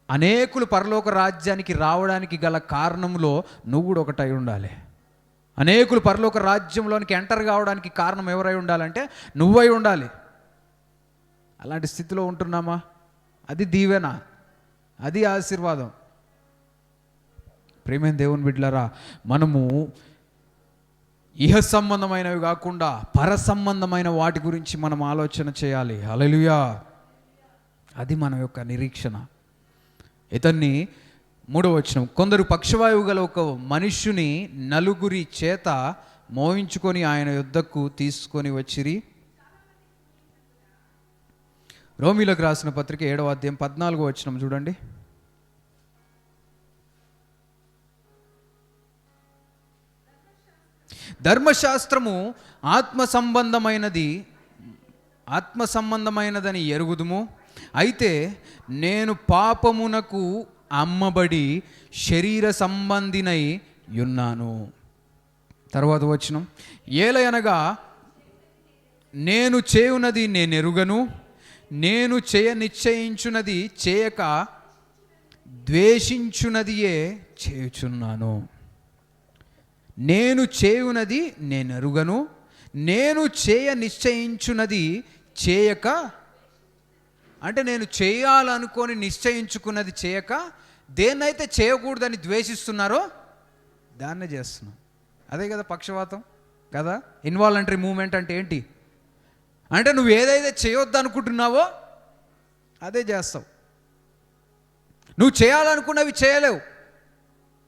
అనేకులు పరలోక రాజ్యానికి రావడానికి గల కారణంలో నువ్వు కూడా ఒకటై ఉండాలి. అనేకులు పరలోక రాజ్యంలోనికి ఎంటర్ కావడానికి కారణం ఎవరై ఉండాలంటే నువ్వై ఉండాలి. అలాంటి స్థితిలో ఉంటున్నామా? అది దీవెన, అది ఆశీర్వాదం. ప్రియమైన దేవుని బిడ్డలారా, మనము ఇహ సంబంధమైనవి కాకుండా పర సంబంధమైన వాటి గురించి మనం ఆలోచన చేయాలి. హల్లెలూయా. అది మన యొక్క నిరీక్షణ. ఇతన్ని 3వ వచనం, కొందరు పక్షవాయువు గల ఒక మనుష్యుని 4 చేత మోయించుకొని ఆయన యొద్దకు తీసుకొని వచ్చిరి. రోమీలకు రాసిన పత్రిక 7వ అధ్యాయం 14వ వచనం చూడండి. ధర్మశాస్త్రము ఆత్మ సంబంధమైనదని ఎరుగుదుము. అయితే నేను పాపమునకు అమ్మబడి శరీర సంబంధినై ఉన్నాను. తర్వాత వచనం, ఏలయనగా నేను చేయునది నేనెరుగను, నేను నిశ్చయించున్నది చేయక ద్వేషించున్నదియే చేయుచున్నాను. నేను చేయునది నేనెరుగను, నేను నిశ్చయించున్నది చేయక, అంటే నేను చేయాలనుకొని నిశ్చయించుకున్నది చేయక దేన్నైతే చేయకూడదని ద్వేషిస్తున్నారో దాన్నే చేస్తున్నాను. అదే కదా పక్షవాతం కదా. ఇన్వాలంటరీ మూమెంట్ అంటే ఏంటి? అంటే నువ్వు ఏదైతే చేయొద్దు అనుకుంటున్నావో అదే చేస్తావు. నువ్వు చేయాలనుకున్నవి చేయలేవు.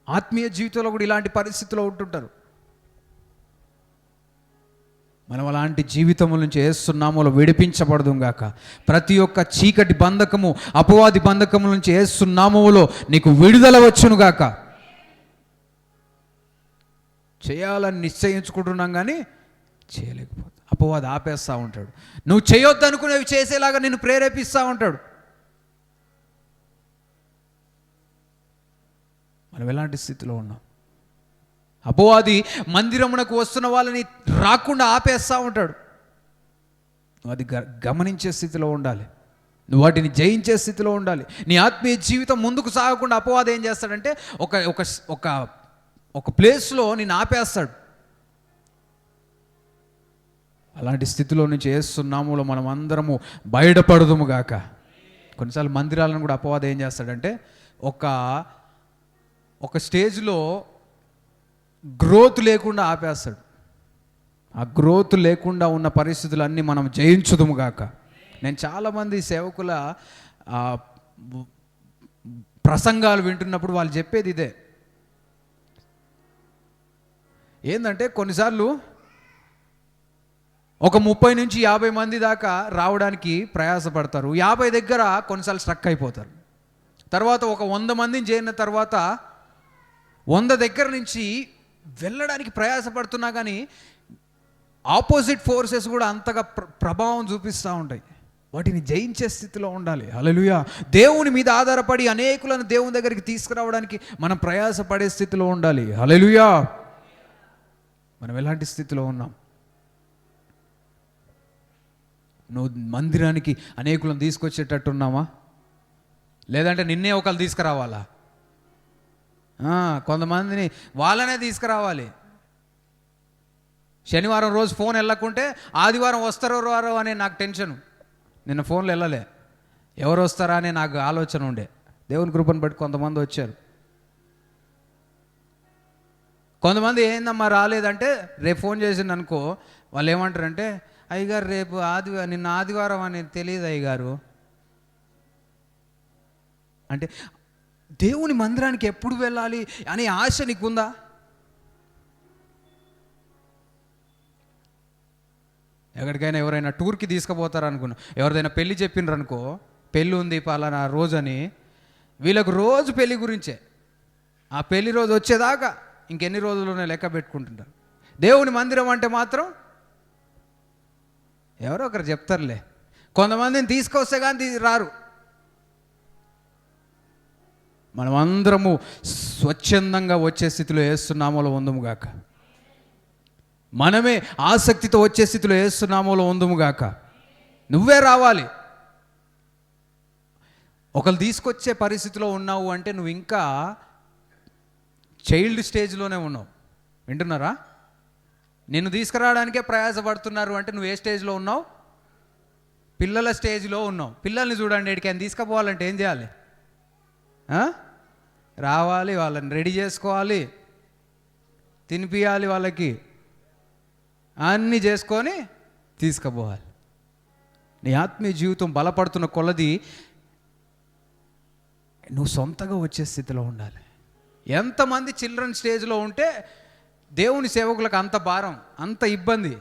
ఆత్మీయ జీవితంలో కూడా ఇలాంటి పరిస్థితుల్లో ఉంటుంటారు. మనం అలాంటి జీవితముల నుంచి ఏసునామములో విడిపించబడదు గాక. ప్రతి ఒక్క చీకటి బంధకము, అపవాది బంధకముల నుంచి ఏసునామములో నీకు విడుదల వచ్చును గాక. చేయాలని నిశ్చయించుకుంటున్నాం కానీ చేయలేకపోతే అపవాది ఆపేస్తూ ఉంటాడు. నువ్వు చేయొద్దు అనుకునేవి చేసేలాగా నిన్ను ప్రేరేపిస్తూ ఉంటాడు. మనం ఎలాంటి స్థితిలో ఉన్నాం? అపవాది మందిరమునకు వస్తున్న వాళ్ళని రాకుండా ఆపేస్తూ ఉంటాడు. నువ్వు అది గమనించే స్థితిలో ఉండాలి. నువ్వు వాటిని జయించే స్థితిలో ఉండాలి. నీ ఆత్మీయ జీవితం ముందుకు సాగకుండా అపవాది ఏం చేస్తాడంటే ఒక ప్లేస్లో నిన్ను ఆపేస్తాడు. అలాంటి స్థితిలో నుంచి ఏసునామములో మనం అందరము బయటపడదుము గాక. కొన్నిసార్లు మందిరాలను కూడా అపవాది ఏం చేస్తాడంటే ఒక స్టేజ్లో గ్రోత్ లేకుండా ఆపేస్తాడు. ఆ గ్రోత్ లేకుండా ఉన్న పరిస్థితులన్నీ మనం జయించుదుము గాక. నేను చాలామంది సేవకుల ప్రసంగాలు వింటున్నప్పుడు వాళ్ళు చెప్పేది ఇదే. ఏంటంటే కొన్నిసార్లు ఒక 30 నుంచి 50 మంది దాకా రావడానికి ప్రయాసపడతారు. 50 దగ్గర కొన్నిసార్లు స్ట్రక్ అయిపోతారు. తర్వాత ఒక 100 మందిని చేరిన తర్వాత 100 దగ్గర నుంచి వెళ్ళడానికి ప్రయాసపడుతున్నా కానీ ఆపోజిట్ ఫోర్సెస్ కూడా అంతగా ప్రభావం చూపిస్తూ ఉంటాయి. వాటిని జయించే స్థితిలో ఉండాలి. హల్లెలూయా. దేవుని మీద ఆధారపడి అనేకులను దేవుని దగ్గరికి తీసుకురావడానికి మనం ప్రయాసపడే స్థితిలో ఉండాలి. హల్లెలూయా. మనం ఎలాంటి స్థితిలో ఉన్నాం? నువ్వు మందిరానికి అనేకులను తీసుకొచ్చేటట్టున్నామా, లేదంటే నిన్నే ఒకళ్ళు తీసుకురావాలా? కొంతమందిని వాళ్ళనే తీసుకురావాలి. శనివారం రోజు ఫోన్ వెళ్ళకుంటే ఆదివారం వస్తారో రారో అనే నాకు టెన్షను. నిన్న ఫోన్లు వెళ్ళలే, ఎవరు వస్తారా అనే నాకు ఆలోచన ఉండే. దేవుని కృపను బట్టి కొంతమంది వచ్చారు. కొంతమంది ఏందమ్మా రాలేదంటే రేపు ఫోన్ చేసిండు అనుకో, వాళ్ళు ఏమంటారంటే అయ్యగారు రేపు నిన్న ఆదివారం అని తెలియదు అయ్యగారు అంటే. దేవుని మందిరానికి ఎప్పుడు వెళ్ళాలి అనే ఆశ నీకుందా? ఎక్కడికైనా ఎవరైనా టూర్కి తీసుకుపోతారనుకున్నా, ఎవరిదైనా పెళ్ళి చెప్పినారనుకో, పెళ్ళి ఉంది పలానా రోజు అని, వీళ్ళకు రోజు పెళ్ళి గురించే. ఆ పెళ్లి రోజు వచ్చేదాకా ఇంకెన్ని రోజుల్లోనే లెక్క పెట్టుకుంటుంటారు. దేవుని మందిరం అంటే మాత్రం ఎవరో ఒకరు చెప్తారులే, కొంతమందిని తీసుకొస్తే కానీ రారు. మనమందరము స్వచ్ఛందంగా వచ్చే స్థితిలో యేసునామములో ఉందుముగాక. మనమే ఆసక్తితో వచ్చే స్థితిలో యేసునామములో ఉందుముగాక. నువ్వే రావాలి. ఒకరు తీసుకొచ్చే పరిస్థితిలో ఉన్నావు అంటే నువ్వు ఇంకా చైల్డ్ స్టేజ్లోనే ఉన్నావు. వింటున్నారా? నిన్ను తీసుకురావడానికే ప్రయాసపడుతున్నారు అంటే నువ్వు ఏ స్టేజ్లో ఉన్నావు? పిల్లల స్టేజ్లో ఉన్నావు. పిల్లల్ని చూడండి, ఎక్కడికైనా తీసుకుపోవాలంటే ఏం చేయాలి? రావాలి, వాళ్ళని రెడీ చేసుకోవాలి, తినిపియాలి, వాళ్ళకి అన్నీ చేసుకొని తీసుకుపోవాలి. నీ ఆత్మీయ జీవితం బలపడుతున్న కొలది నువ్వు సొంతగా వచ్చే స్థితిలో ఉండాలి. ఎంతమంది చిల్డ్రన్ స్టేజ్లో ఉంటే దేవుని సేవకులకు అంత భారం, అంత ఇబ్బంది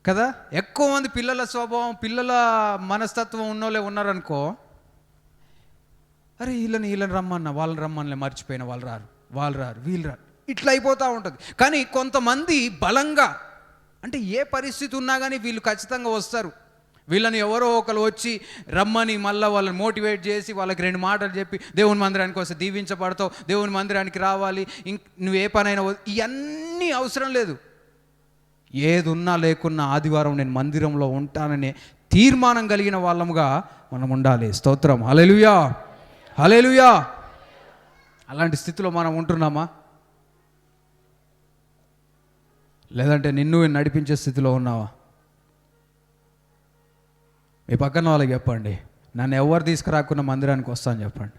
కదా. ఎక్కువ మంది పిల్లల స్వభావం, పిల్లల మనస్తత్వం ఉన్నోళ్ళే ఉన్నారనుకో, అరే వీళ్ళని రమ్మన్నా, వాళ్ళని రమ్మని మర్చిపోయిన, వాళ్ళు రారు, వీళ్ళు రారు, ఇట్లా అయిపోతూ ఉంటుంది. కానీ కొంతమంది బలంగా, అంటే ఏ పరిస్థితి ఉన్నా కానీ వీళ్ళు ఖచ్చితంగా వస్తారు. వీళ్ళని ఎవరో ఒకరు వచ్చి రమ్మని మళ్ళీ వాళ్ళని మోటివేట్ చేసి వాళ్ళకి 2 మాటలు చెప్పి దేవుని మందిరానికి వస్తే దీవించబడతావు, దేవుని మందిరానికి రావాలి, నువ్వు ఏ పనైనా, ఇవన్నీ అవసరం లేదు. ఏది ఉన్నా లేకున్నా ఆదివారం నేను మందిరంలో ఉంటాననే తీర్మానం కలిగిన వాళ్ళముగా మనం ఉండాలి. స్తోత్రం. హల్లెలూయా, హల్లెలూయా. అలాంటి స్థితిలో మనం ఉంటున్నామా, లేదంటే నిన్ను నడిపించే స్థితిలో ఉన్నావా? మీ పక్కన వాళ్ళకి చెప్పండి, నన్ను ఎవరు తీసుకురాకుండా మందిరానికి వస్తాను చెప్పండి.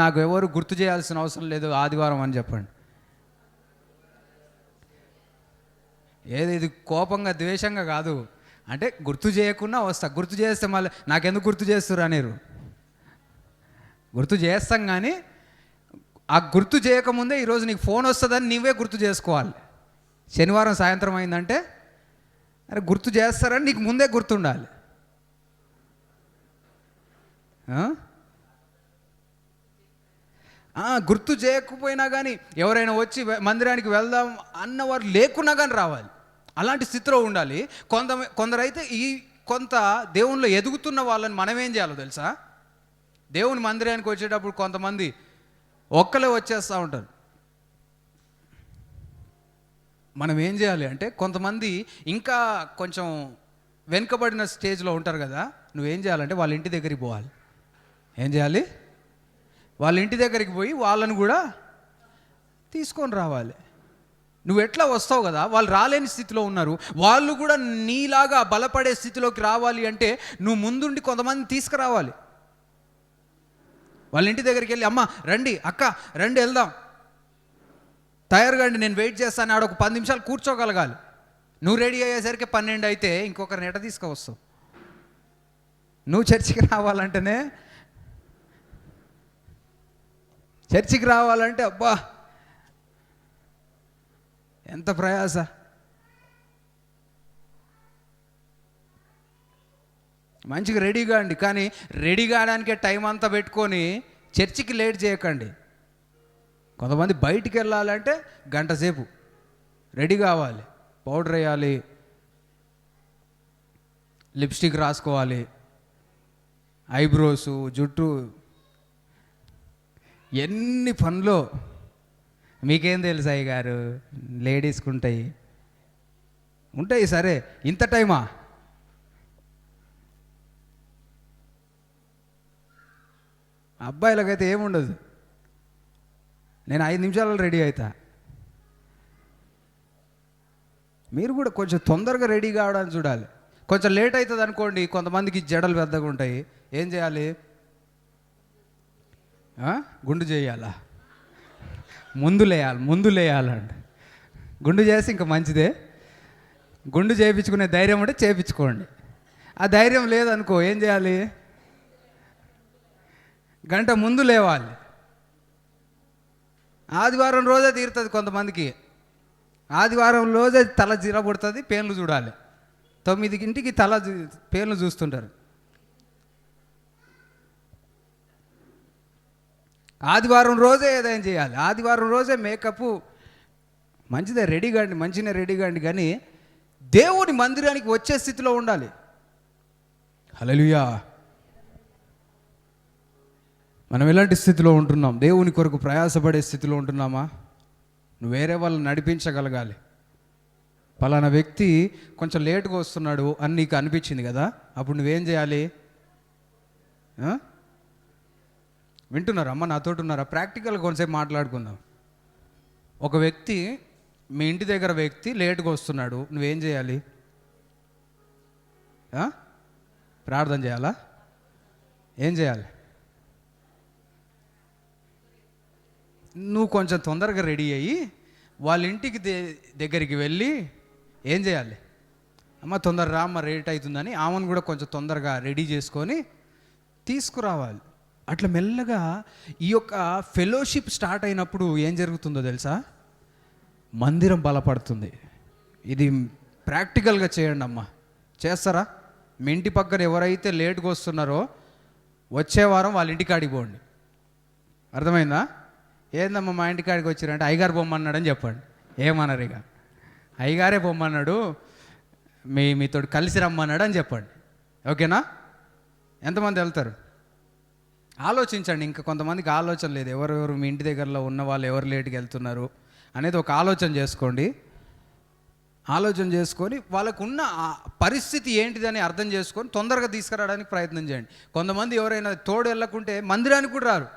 నాకు ఎవరు గుర్తు చేయాల్సిన అవసరం లేదు ఆదివారం అని చెప్పండి. ఇది కోపంగా ద్వేషంగా కాదు, అంటే గుర్తు చేయకుండా వస్తా. గుర్తు చేస్తే మళ్ళీ నాకెందుకు గుర్తు చేస్తున్నారు అనేరు. గుర్తు చేస్తాం కానీ ఆ గుర్తు చేయకముందే ఈరోజు నీకు ఫోన్ వస్తుందని నీవే గుర్తు చేసుకోవాలి. శనివారం సాయంత్రం అయిందంటే అరే గుర్తు చేస్తారని నీకు ముందే గుర్తుండాలి. గుర్తు చేయకపోయినా కానీ ఎవరైనా వచ్చి మందిరానికి వెళ్దాం అన్నవారు లేకున్నా కానీ రావాలి. అలాంటి స్థితిలో ఉండాలి. కొందరైతే కొంత దేవునిలో ఎదుగుతున్న వాళ్ళని మనం ఏం చేయాలో తెలుసా? దేవుని మందిరానికి వచ్చేటప్పుడు కొంతమంది ఒక్కలే వచ్చేస్తూ ఉంటారు. మనం ఏం చేయాలి అంటే, కొంతమంది ఇంకా కొంచెం వెనుకబడిన స్టేజ్లో ఉంటారు కదా, నువ్వేం చేయాలంటే వాళ్ళ ఇంటి దగ్గరికి పోవాలి. ఏం చేయాలి? వాళ్ళ ఇంటి దగ్గరికి పోయి వాళ్ళని కూడా తీసుకొని రావాలి. నువ్వు ఎట్లా వస్తావు కదా, వాళ్ళు రాలేని స్థితిలో ఉన్నారు, వాళ్ళు కూడా నీలాగా బలపడే స్థితిలోకి రావాలి అంటే నువ్వు ముందుండి కొంతమంది తీసుకురావాలి. వాళ్ళ ఇంటి దగ్గరికి వెళ్ళి, అమ్మ రండి, అక్క రండి, వెళ్దాం, తయారుగా అండి, నేను వెయిట్ చేస్తాను, ఆడ ఒక 10 నిమిషాలు కూర్చోగలగాలి. నువ్వు రెడీ అయ్యేసరికి 12 అయితే ఇంకొకరిని ఎట తీసుకువస్తావు? నువ్వు చర్చికి రావాలంటేనే చర్చికి రావాలంటే అబ్బా ఎంత ప్రయాస. మంచిగా రెడీ కాండి, కానీ రెడీ కావడానికే టైం అంతా పెట్టుకొని చర్చికి లేట్ చేయకండి. కొంతమంది బయటికి వెళ్ళాలంటే గంట సేపు రెడీ కావాలి, పౌడర్ వేయాలి, లిప్స్టిక్ రాసుకోవాలి, ఐబ్రోసు, జుట్టు, ఎన్ని పనులు. మీకేం తెలుసు అయ్య గారు, లేడీస్కి ఉంటాయి సరే, ఇంత టైమా? అబ్బాయిలకైతే ఏముండదు, నేను 5 నిమిషాలలో రెడీ అవుతా. మీరు కూడా కొంచెం తొందరగా రెడీ కావడానికి చూడాలి. కొంచెం లేట్ అవుతుంది అనుకోండి, కొంతమందికి జడలు పెద్దగా ఉంటాయి, ఏం చేయాలి? గుండు చేయాలా? ముందు లేయాలండి. గుండు చేసి ఇంకా మంచిదే. గుండు చేయించుకునే ధైర్యం ఉంటే చేయించుకోండి. ఆ ధైర్యం లేదనుకో ఏం చేయాలి? గంట ముందు లేవాలి. ఆదివారం రోజే తీరుతుంది కొంతమందికి. ఆదివారం రోజే తల జీరబడుతుంది, పేర్లు చూడాలి. 9కి పేర్లు చూస్తుంటారు. ఆదివారం రోజే ఏదైనా చేయాలి. ఆదివారం రోజే మేకప్ మంచిదే, రెడీ కాండి, మంచిగా రెడీ కాండి, కానీ దేవుని మందిరానికి వచ్చే స్థితిలో ఉండాలి. హల్లెలూయా. మనం ఎలాంటి స్థితిలో ఉంటున్నాం? దేవుని కొరకు ప్రయాసపడే స్థితిలో ఉంటున్నామా? నువ్వు వేరే వాళ్ళని నడిపించగలగాలి. పలానా వ్యక్తి కొంచెం లేటుగా వస్తున్నాడు అని నీకు అనిపించింది కదా, అప్పుడు నువ్వేం చేయాలి? వింటున్నారా అమ్మ? నాతోటి ఉన్నారా? ప్రాక్టికల్గా కొంతసేపు మాట్లాడుకుందాం. ఒక వ్యక్తి, మీ ఇంటి దగ్గర వ్యక్తి లేటుగా వస్తున్నాడు, నువ్వేం చేయాలి? ప్రార్థన చేయాలా? ఏం చేయాలి? నువ్వు కొంచెం తొందరగా రెడీ అయ్యి వాళ్ళ ఇంటికి దగ్గరికి వెళ్ళి ఏం చేయాలి? అమ్మ తొందర రా, అమ్మ లేట్ అవుతుందని ఆమెను కూడా కొంచెం తొందరగా రెడీ చేసుకొని తీసుకురావాలి. అట్లా మెల్లగా ఈ యొక్క ఫెలోషిప్ స్టార్ట్ అయినప్పుడు ఏం జరుగుతుందో తెలుసా? మందిరం బలపడుతుంది. ఇది ప్రాక్టికల్గా చేయండి అమ్మ. చేస్తారా? మీ ఇంటి పక్కన ఎవరైతే లేట్గా వస్తున్నారో వచ్చే వారం వాళ్ళ ఇంటికి ఆడిపోండి. అర్థమైందా? ఏందమ్మా మా ఇంటి కాడికి వచ్చారంటే అయ్యగారు బొమ్మన్నాడని చెప్పండి. ఏమన్నారు? ఇక అయ్యగారే బొమ్మన్నాడు, మీతో కలిసి రమ్మన్నాడు అని చెప్పండి. ఓకేనా? ఎంతమంది వెళ్తారు? ఆలోచించండి. ఇంకా కొంతమందికి ఆలోచన లేదు, ఎవరెవరు మీ ఇంటి దగ్గరలో ఉన్న వాళ్ళు ఎవరు లేట్కి వెళ్తున్నారు అనేది ఒక ఆలోచన చేసుకోండి. ఆలోచన చేసుకొని వాళ్ళకు ఉన్న పరిస్థితి ఏంటిదని అర్థం చేసుకొని తొందరగా తీసుకురావడానికి ప్రయత్నం చేయండి. కొంతమంది ఎవరైనా తోడు వెళ్ళకుంటే మందిరానికి కూడా రారు,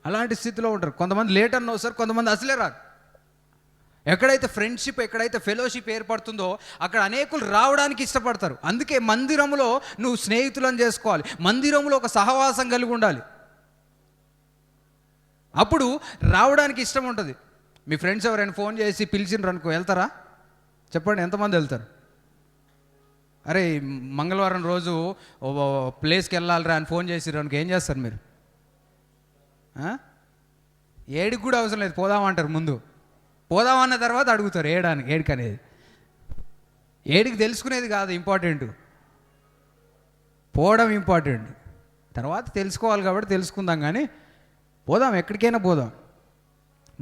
అలాంటి స్థితిలో ఉంటారు. కొంతమంది లేట్ అన్న వస్తారు, కొంతమంది అసలే రారు. ఎక్కడైతే ఫ్రెండ్షిప్, ఎక్కడైతే ఫెలోషిప్ ఏర్పడుతుందో అక్కడ అనేకులు రావడానికి ఇష్టపడతారు. అందుకే మందిరంలో నువ్వు స్నేహితులను చేసుకోవాలి, మందిరంలో ఒక సహవాసం కలిగి ఉండాలి. అప్పుడు రావడానికి ఇష్టం ఉంటుంది. మీ ఫ్రెండ్స్ ఎవరైనా ఫోన్ చేసి పిలిచినారు అనుకో, వెళ్తారా? చెప్పండి, ఎంతమంది వెళ్తారు? అరే మంగళవారం రోజు ప్లేస్కి వెళ్ళాలిరా అని ఫోన్ చేసిర్రు అనుకో, ఏం చేస్తారు మీరు? ఏడికి కూడా అవసరం లేదు, పోదామంటారు. ముందు పోదామన్న తర్వాత అడుగుతారు ఏడికి అనేది. ఏడికి తెలుసుకునేది కాదు ఇంపార్టెంట్, పోవడం ఇంపార్టెంట్. తర్వాత తెలుసుకోవాలి కాబట్టి తెలుసుకుందాం, కానీ పోదాం, ఎక్కడికైనా పోదాం.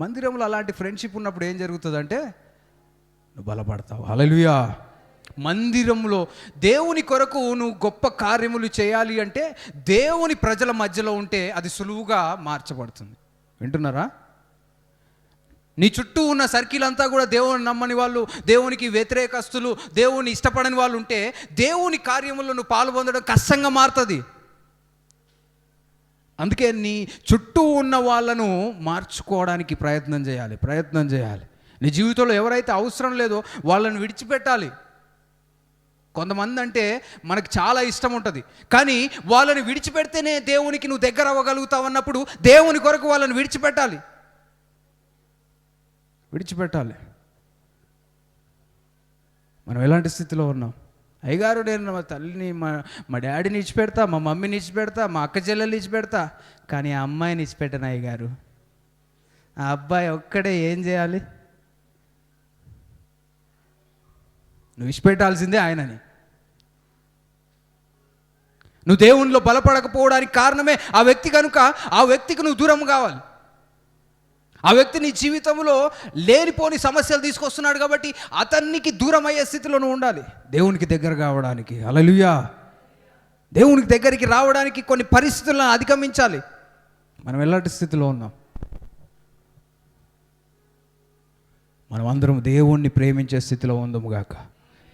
మందిరంలో అలాంటి ఫ్రెండ్షిప్ ఉన్నప్పుడు ఏం జరుగుతుందంటే నువ్వు బలపడతావు. హల్లెలూయా. మందిరంలో దేవుని కొరకు నువ్వు గొప్ప కార్యములు చేయాలి అంటే దేవుని ప్రజల మధ్యలో ఉంటే అది సులువుగా మార్చబడుతుంది. వింటున్నారా? నీ చుట్టూ ఉన్న సర్కిల్ అంతా కూడా దేవుని నమ్మని వాళ్ళు, దేవునికి వ్యతిరేకస్తులు, దేవుని ఇష్టపడని వాళ్ళు ఉంటే దేవుని కార్యముల్లో నువ్వు పాల్పొందడం కష్టంగా మారుతుంది. అందుకే నీ చుట్టూ ఉన్న వాళ్ళను మార్చుకోవడానికి ప్రయత్నం చేయాలి. నీ జీవితంలో ఎవరైతే అవసరం లేదో వాళ్ళని విడిచిపెట్టాలి. కొంతమంది అంటే మనకు చాలా ఇష్టం ఉంటుంది, కానీ వాళ్ళని విడిచిపెడితేనే దేవునికి నువ్వు దగ్గర అవ్వగలుగుతావు అన్నప్పుడు దేవుని కొరకు వాళ్ళని విడిచిపెట్టాలి. మనం ఎలాంటి స్థితిలో ఉన్నాం? అయ్యగారు నేను మా తల్లిని మా డాడీని ఇచ్చిపెడతా, మా మమ్మీని ఇచ్చిపెడతా, మా అక్క చెల్లెల్ని ఇచ్చిపెడతా, కానీ ఆ అమ్మాయిని ఇచ్చిపెట్టను అయ్యగారు. ఆ అబ్బాయి ఒక్కడే ఏం చేయాలి? నువ్వు ఇచ్చిపెట్టాల్సిందే ఆయనని. నువ్వు దేవునిలో బలపడకపోవడానికి కారణమే ఆ వ్యక్తి కనుక ఆ వ్యక్తికి నువ్వు దూరం కావాలి. ఆ వ్యక్తి నీ జీవితంలో లేనిపోని సమస్యలు తీసుకొస్తున్నాడు కాబట్టి అతనికి దూరం అయ్యే స్థితిలో నువ్వు ఉండాలి. దేవునికి దగ్గర కావడానికి, హల్లెలూయా, దేవునికి దగ్గరికి రావడానికి కొన్ని పరిస్థితులను అధిగమించాలి. మనం ఎలాంటి స్థితిలో ఉన్నాం? మనం అందరం దేవుణ్ణి ప్రేమించే స్థితిలో ఉందాము గాక.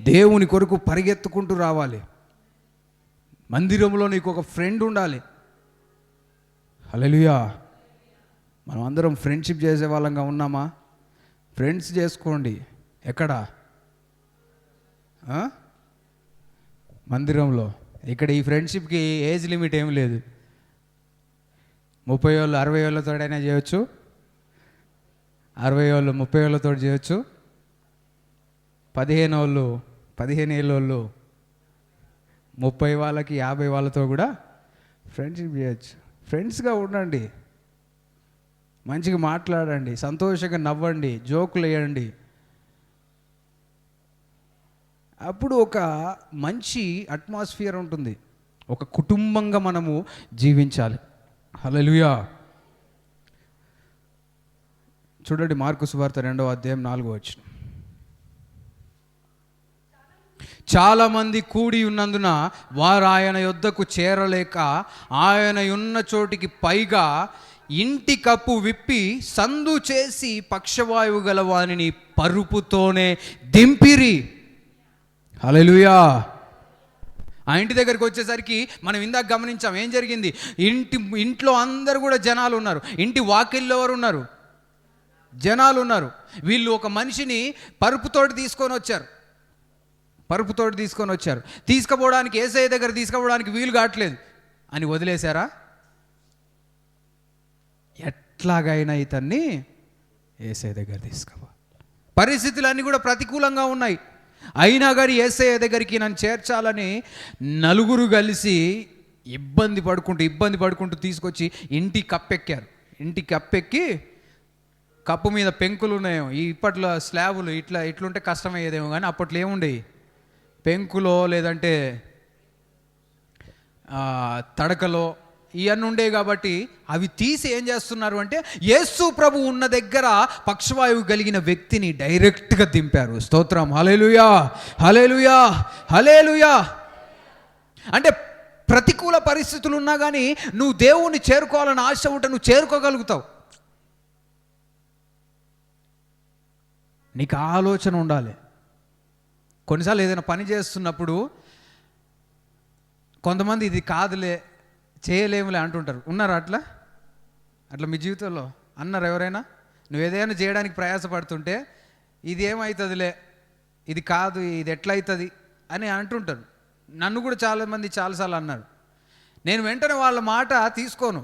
దేవుని కొరకు పరిగెత్తుకుంటూ రావాలి. మందిరంలో నీకు ఒక ఫ్రెండ్ ఉండాలి. హల్లెలూయా. మనం అందరం ఫ్రెండ్షిప్ చేసే వాళ్ళంగా ఉన్నామా? ఫ్రెండ్స్ చేసుకోండి. ఎక్కడ? మందిరంలో. ఇక్కడ ఈ ఫ్రెండ్షిప్కి ఏజ్ లిమిట్ ఏం లేదు. 30 ఏళ్ళు 60 ఏళ్ళతోడైనా చేయొచ్చు, 60 ఏళ్ళు 30 ఏళ్ళతో చేయొచ్చు, 15 ఏళ్ళోళ్ళు 30 వాళ్ళకి 50 వాళ్ళతో కూడా ఫ్రెండ్షిప్ చేయొచ్చు. ఫ్రెండ్స్గా ఉండండి, మంచిగా మాట్లాడండి, సంతోషంగా నవ్వండి, జోకులు వేయండి. అప్పుడు ఒక మంచి అట్మాస్ఫియర్ ఉంటుంది. ఒక కుటుంబంగా మనము జీవించాలి. హల్లెలూయా. చూడండి, మార్కు సువార్త 2వ అధ్యాయం 4వ వచనం. చాలామంది కూడి ఉన్నందున వారు ఆయన యొద్దకు చేరలేక ఆయన ఉన్న చోటికి పైగా ఇంటి కప్పు విప్పి సందు చేసి పక్షవాయువు గల వానిని పరుపుతోనే దింపిరి. హల్లెలూయా. ఆ ఇంటి దగ్గరికి వచ్చేసరికి మనం ఇందాక గమనించాం ఏం జరిగింది. ఇంట్లో అందరూ కూడా జనాలు ఉన్నారు. ఇంటి వాకిల్లో ఎవరు ఉన్నారు? జనాలు ఉన్నారు. వీళ్ళు ఒక మనిషిని పరుపుతోటి తీసుకొని వచ్చారు. తీసుకుపోవడానికి, యేసయ్య దగ్గర తీసుకుపోవడానికి వీలు కావట్లేదు అని వదిలేశారా? ఎట్లాగైనా ఇతన్ని యేసయ్య దగ్గర తీసుకుపోవాలి. పరిస్థితులన్నీ కూడా ప్రతికూలంగా ఉన్నాయి. అయినా కానీ యేసయ్య దగ్గరికి నన్ను చేర్చాలని నలుగురు కలిసి ఇబ్బంది పడుకుంటూ తీసుకొచ్చి ఇంటి కప్పెక్కారు. ఇంటి కప్పెక్కి కప్పు మీద పెంకులు ఉన్నాయేమో. ఇప్పట్లో స్లాబులు ఇట్లుంటే కష్టమయ్యేదేమో, కానీ అప్పట్లో ఏముండేవి? పెంకులో లేదంటే తడకలో ఇవన్నీ ఉండేవి. కాబట్టి అవి తీసి ఏం చేస్తున్నారు అంటే యేసు ప్రభు ఉన్న దగ్గర పక్షవాయువు కలిగిన వ్యక్తిని డైరెక్ట్గా దింపారు. స్తోత్రం. హల్లెలూయా, హల్లెలూయా, హల్లెలూయా. అంటే ప్రతికూల పరిస్థితులు ఉన్నా కానీ నువ్వు దేవుణ్ణి చేరుకోవాలని ఆశ ఉంటే నువ్వు చేరుకోగలుగుతావు. నీకు ఆలోచన ఉండాలి. కొన్నిసార్లు ఏదైనా పని చేస్తున్నప్పుడు కొంతమంది ఇది కాదులే, చేయలేములే అంటుంటారు. ఉన్నారా అట్లా మీ జీవితంలో? అన్నారు ఎవరైనా? నువ్వు ఏదైనా చేయడానికి ప్రయాసపడుతుంటే ఇది ఏమవుతుందిలే, ఇది కాదు, ఇది ఎట్లయితుంది అని అంటుంటారు. నన్ను కూడా చాలామంది చాలాసార్లు అన్నారు. నేను వెంటనే వాళ్ళ మాట తీసుకోను.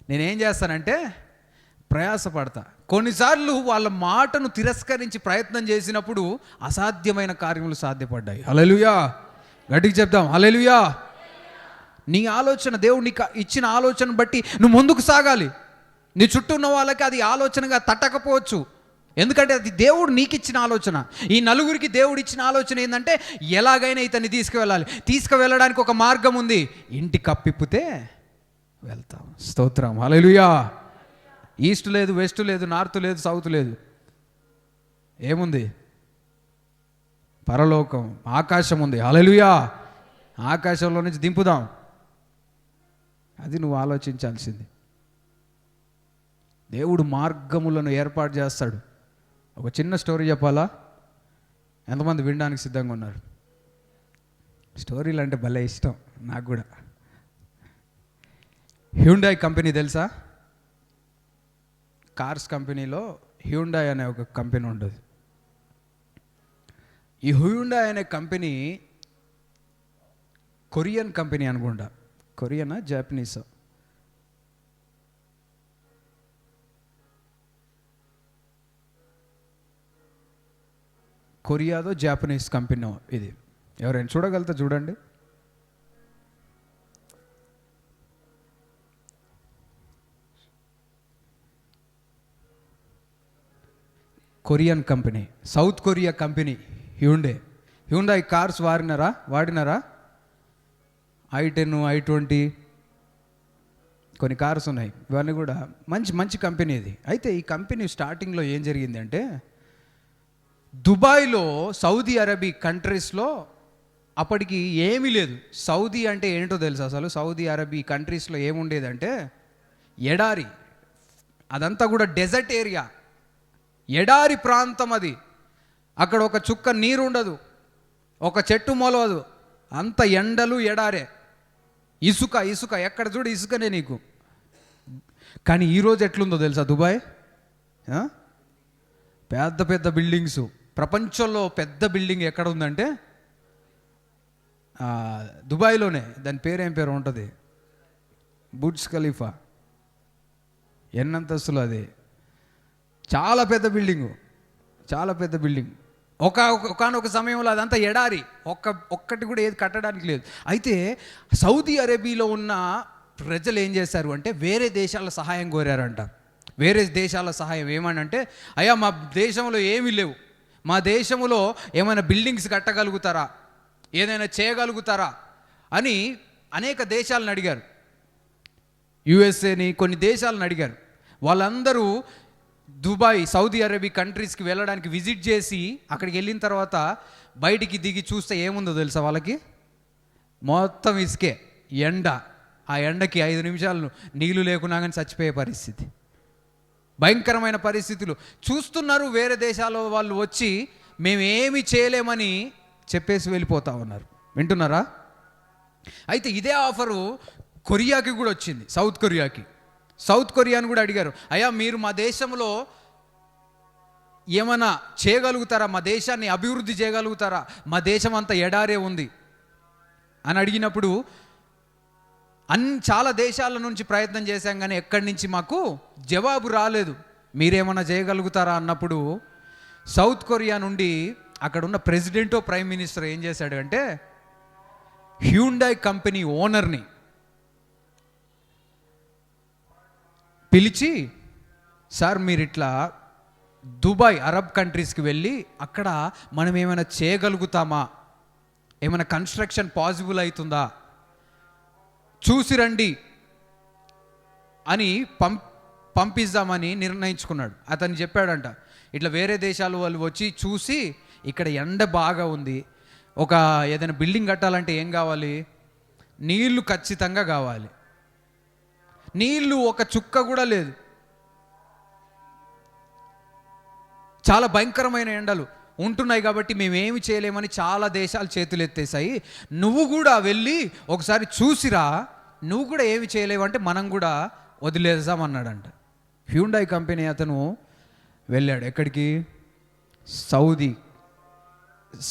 నేనేం చేస్తానంటే ప్రయాసపడతా. కొన్నిసార్లు వాళ్ళ మాటను తిరస్కరించి ప్రయత్నం చేసినప్పుడు అసాధ్యమైన కార్యములు సాధ్యపడ్డాయి. హల్లెలూయా. గట్టిగా చెప్దాం, హల్లెలూయా. నీ ఆలోచన, దేవుడు నీకు ఇచ్చిన ఆలోచన బట్టి నువ్వు ముందుకు సాగాలి. నీ చుట్టూ ఉన్న వాళ్ళకి అది ఆలోచనగా తట్టకపోవచ్చు, ఎందుకంటే అది దేవుడు నీకు ఇచ్చిన ఆలోచన. ఈ నలుగురికి దేవుడు ఇచ్చిన ఆలోచన ఏంటంటే ఎలాగైనా ఇతన్ని తీసుకువెళ్ళడానికి ఒక మార్గం ఉంది. ఇంటి కప్పిప్పితే వెళ్తాం. స్తోత్రం. హల్లెలూయా. ఈస్ట్ లేదు, వెస్ట్ లేదు, నార్త్ లేదు, సౌత్ లేదు. ఏముంది? పరలోకం, ఆకాశం ఉంది. హల్లెలూయా. ఆకాశంలో నుంచి దింపుదాం. అది నువ్వు ఆలోచించాల్సింది. దేవుడు మార్గములను ఏర్పాటు చేస్తాడు. ఒక చిన్న స్టోరీ చెప్పాలా? ఎంతమంది వినడానికి సిద్ధంగా ఉన్నారు? స్టోరీలు అంటే భలే ఇష్టం నాకు కూడా. హ్యుండాయ్ కంపెనీ తెలుసా? కార్స్ కంపెనీలో హ్యుండాయ్ అనే ఒక కంపెనీ ఉంటుంది. ఈ హ్యుండాయ్ అనే కంపెనీ కొరియన్ కంపెనీ అనుకుంటా. కొరియనా జాపనీసా? కొరియాదో జాపనీస్ కంపెనీ ఇది. ఎవరైనా చూడగలుగుతా చూడండి. Korean company, south Korea company Hyundai cars వాడినారా? i10, i20 కొన్ని కార్స్ ఉన్నాయి. ఇవన్నీ కూడా మంచి కంపెనీ ఇది. అయితే ఈ కంపెనీ స్టార్టింగ్లో ఏం జరిగింది అంటే, దుబాయ్లో, సౌదీ అరేబియా కంట్రీస్లో అప్పటికి ఏమీ లేదు. సౌదీ అంటే ఏంటో తెలుసు అసలు? సౌదీ అరేబియా కంట్రీస్లో ఏముండేదంటే ఎడారి, అదంతా కూడా డెజర్ట్ ఏరియా, ఎడారి ప్రాంతం అది. అక్కడ ఒక చుక్క నీరు ఉండదు, ఒక చెట్టు మొలవదు, అంత ఎండలు, ఎడారే, ఇసుక ఎక్కడ చూడు ఇసుకనే నీకు. కానీ ఈరోజు ఎట్లుందో తెలుసా దుబాయ్? పెద్ద పెద్ద బిల్డింగ్స్. ప్రపంచంలో పెద్ద బిల్డింగ్ ఎక్కడ ఉందంటే దుబాయ్లోనే. దాని పేరేం పేరు ఉంటుంది? Burj Khalifa. ఎన్నంతస్తులు అది. చాలా పెద్ద బిల్డింగ్. ఒకనొక సమయంలో అదంతా ఎడారి, ఒక్కటి కూడా ఏది కట్టడానికి లేదు. అయితే సౌదీ అరేబియాలో ఉన్న ప్రజలు ఏం చేశారు అంటే వేరే దేశాల సహాయం కోరారంట. వేరే దేశాల సహాయం ఏమనంటే, అయ్యా మా దేశంలో ఏమీ లేవు, మా దేశంలో ఏమైనా బిల్డింగ్స్ కట్టగలుగుతారా, ఏదైనా చేయగలుగుతారా అని అనేక దేశాలను అడిగారు. యుఎస్ఏని, కొన్ని దేశాలను అడిగారు. వాళ్ళందరూ దుబాయ్, సౌదీ అరేబియా కంట్రీస్కి వెళ్ళడానికి విజిట్ చేసి అక్కడికి వెళ్ళిన తర్వాత బయటికి దిగి చూస్తే ఏముందో తెలుసా వాళ్ళకి? మొత్తం ఇసుకే, ఎండ. ఆ ఎండకి 5 నిమిషాలు నీళ్లు లేకున్నా కానీ చచ్చిపోయే పరిస్థితి, భయంకరమైన పరిస్థితులు చూస్తున్నారు. వేరే దేశాల వాళ్ళు వచ్చి మేమేమి చేయలేమని చెప్పేసి వెళ్ళిపోతా ఉన్నారు. వింటున్నారా? అయితే ఇదే ఆఫరు కొరియాకి కూడా వచ్చింది. సౌత్ కొరియాని కూడా అడిగారు, అయ్యా మీరు మా దేశంలో ఏమైనా చేయగలుగుతారా, మా దేశాన్ని అభివృద్ధి చేయగలుగుతారా, మా దేశం అంతా ఎడారే ఉంది అని అడిగినప్పుడు చాలా దేశాల నుంచి ప్రయత్నం చేశాం కానీ ఎక్కడి నుంచి మాకు జవాబు రాలేదు. మీరేమన్నా చేయగలుగుతారా అన్నప్పుడు సౌత్ కొరియా నుండి అక్కడ ఉన్న ప్రెసిడెంటో ప్రైమ్ మినిస్టర్ ఏం చేశాడు అంటే, హ్యూండాయ్ కంపెనీ ఓనర్ని పిలిచి, సార్ మీరు ఇట్లా దుబాయ్, అరబ్ కంట్రీస్కి వెళ్ళి అక్కడ మనం ఏమైనా చేయగలుగుతామా, ఏమైనా కన్స్ట్రక్షన్ పాసిబుల్ అవుతుందా చూసి రండి అని పంపిద్దామని నిర్ణయించుకున్నాడు. అతను చెప్పాడంట, ఇట్లా వేరే దేశాల వాళ్ళు వచ్చి చూసి ఇక్కడ ఎండ బాగా ఉంది, ఒక ఏదైనా బిల్డింగ్ కట్టాలంటే ఏం కావాలి? నీళ్లు ఖచ్చితంగా కావాలి. నీళ్లు ఒక చుక్క కూడా లేదు, చాలా భయంకరమైన ఎండలు ఉంటున్నాయి. కాబట్టి మేమేమి చేయలేమని చాలా దేశాలు చేతులు ఎత్తేసాయి. నువ్వు కూడా వెళ్ళి ఒకసారి చూసిరా, నువ్వు కూడా ఏమి చేయలేవంటే మనం కూడా వదిలేసామన్నాడంట. హ్యూండాయ్ కంపెనీ అతను వెళ్ళాడు. ఎక్కడికి?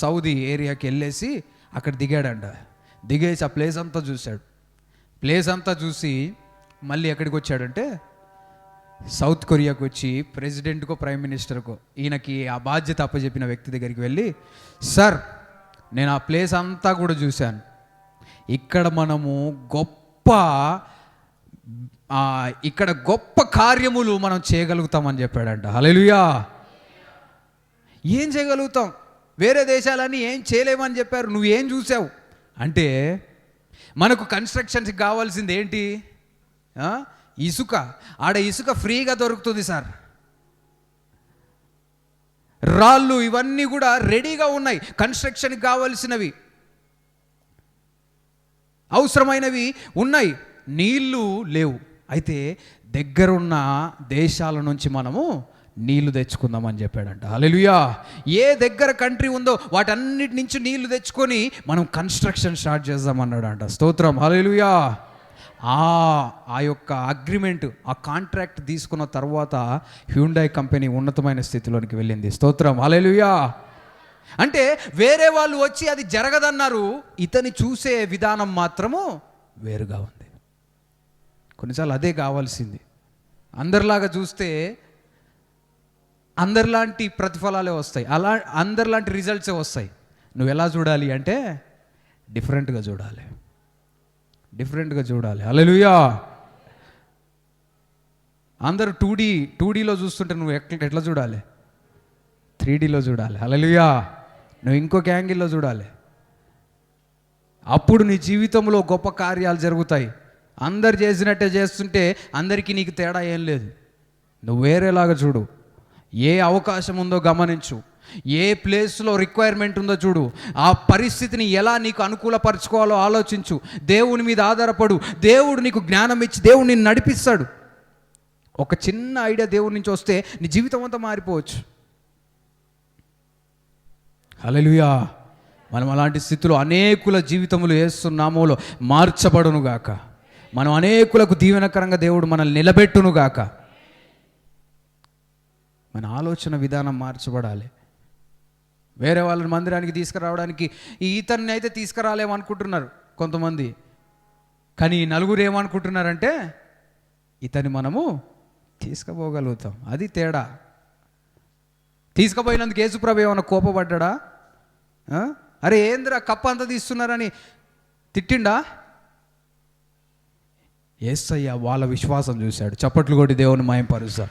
సౌదీ ఏరియాకి వెళ్ళేసి అక్కడ దిగాడంట. దిగేసి ఆ ప్లేస్ అంతా చూశాడు. ప్లేస్ అంతా చూసి మళ్ళీ ఎక్కడికి వచ్చాడంటే సౌత్ కొరియాకు వచ్చి ప్రెసిడెంట్కో ప్రైమ్ మినిస్టర్కో, ఈయనకి ఆ బాధ్యత అప్పచెప్పిన వ్యక్తి దగ్గరికి వెళ్ళి, సార్ నేను ఆ ప్లేస్ అంతా కూడా చూశాను, ఇక్కడ మనము గొప్ప కార్యములు మనం చేయగలుగుతామని చెప్పాడంట. హల్లెలూయా. ఏం చేయగలుగుతాం? వేరే దేశాలన్నీ ఏం చేయలేమని చెప్పారు, నువ్వేం చూసావు అంటే, మనకు కన్స్ట్రక్షన్స్కి కావాల్సింది ఏంటి? ఇసుక. ఆడ ఇసుక ఫ్రీగా దొరుకుతుంది సార్, రాళ్ళు ఇవన్నీ కూడా రెడీగా ఉన్నాయి, కన్స్ట్రక్షన్కి కావాల్సినవి అవసరమైనవి ఉన్నాయి, నీళ్లు లేవు. అయితే దగ్గరున్న దేశాల నుంచి మనము నీళ్లు తెచ్చుకుందామని చెప్పాడంట. హల్లెలూయా. ఏ దగ్గర కంట్రీ ఉందో వాటన్నిటి నుంచి నీళ్లు తెచ్చుకొని మనం కన్స్ట్రక్షన్ స్టార్ట్ చేద్దామన్నాడంట. స్తోత్రం. హల్లెలూయా. ఆ యొక్క అగ్రిమెంట్, ఆ కాంట్రాక్ట్ తీసుకున్న తర్వాత హ్యూండాయ్ కంపెనీ ఉన్నతమైన స్థితిలోనికి వెళ్ళింది. స్తోత్రం. హల్లెలూయా. అంటే వేరే వాళ్ళు వచ్చి అది జరగదన్నారు, ఇతని చూసే విధానం మాత్రము వేరుగా ఉంది. కొన్నిసార్లు అదే కావాల్సింది. అందరిలాగా చూస్తే అందరిలాంటి ప్రతిఫలాలే వస్తాయి, అందరిలాంటి రిజల్ట్సే వస్తాయి. నువ్వు ఎలా చూడాలి అంటే డిఫరెంట్గా చూడాలి, డిఫరెంట్గా చూడాలి. హల్లెలూయా. అందరూ 2Dలో చూస్తుంటే నువ్వు ఎట్లా చూడాలి? 3Dలో చూడాలి. హల్లెలూయా. నువ్వు ఇంకొక యాంగిల్లో చూడాలి. అప్పుడు నీ జీవితంలో గొప్ప కార్యాలు జరుగుతాయి. అందరు చేసినట్టే చేస్తుంటే అందరికీ నీకు తేడా ఏం లేదు. నువ్వు వేరేలాగా చూడు. ఏ అవకాశం ఉందో గమనించు, ఏ ప్లేస్లో రిక్వైర్మెంట్ ఉందో చూడు, ఆ పరిస్థితిని ఎలా నీకు అనుకూలపరచుకోవాలో ఆలోచించు. దేవుని మీద ఆధారపడు. దేవుడు నీకు జ్ఞానం ఇచ్చి దేవుడు నిన్ను నడిపిస్తాడు. ఒక చిన్న ఐడియా దేవుడి నుంచి వస్తే నీ జీవితం అంతా మారిపోవచ్చు. హల్లెలూయా. మనం అలాంటి స్థితిలో అనేకుల జీవితములు యేసు నామములో మార్చబడునుగాక. మనం అనేకులకు దీవెనకరంగా దేవుడు మనల్ని నిలబెట్టునుగాక. మన ఆలోచన విధానం మార్చబడాలి. వేరే వాళ్ళని మందిరానికి తీసుకురావడానికి ఇతన్ని అయితే తీసుకురాలేమనుకుంటున్నారు కొంతమంది, కానీ ఈ నలుగురు ఏమనుకుంటున్నారంటే ఇతన్ని మనము తీసుకుపోగలుగుతాం. అది తేడా. తీసుకుపోయినందుకు యేసుప్రభు ఏమన్నా కోపపడ్డా? అరే ఏందిరా కప్ప అంతా తీస్తున్నారని తిట్టిండా? యేసయ్య వాళ్ళ విశ్వాసం చూశాడు. చప్పట్లు కొట్టి దేవుని మహిమపరుస్తా.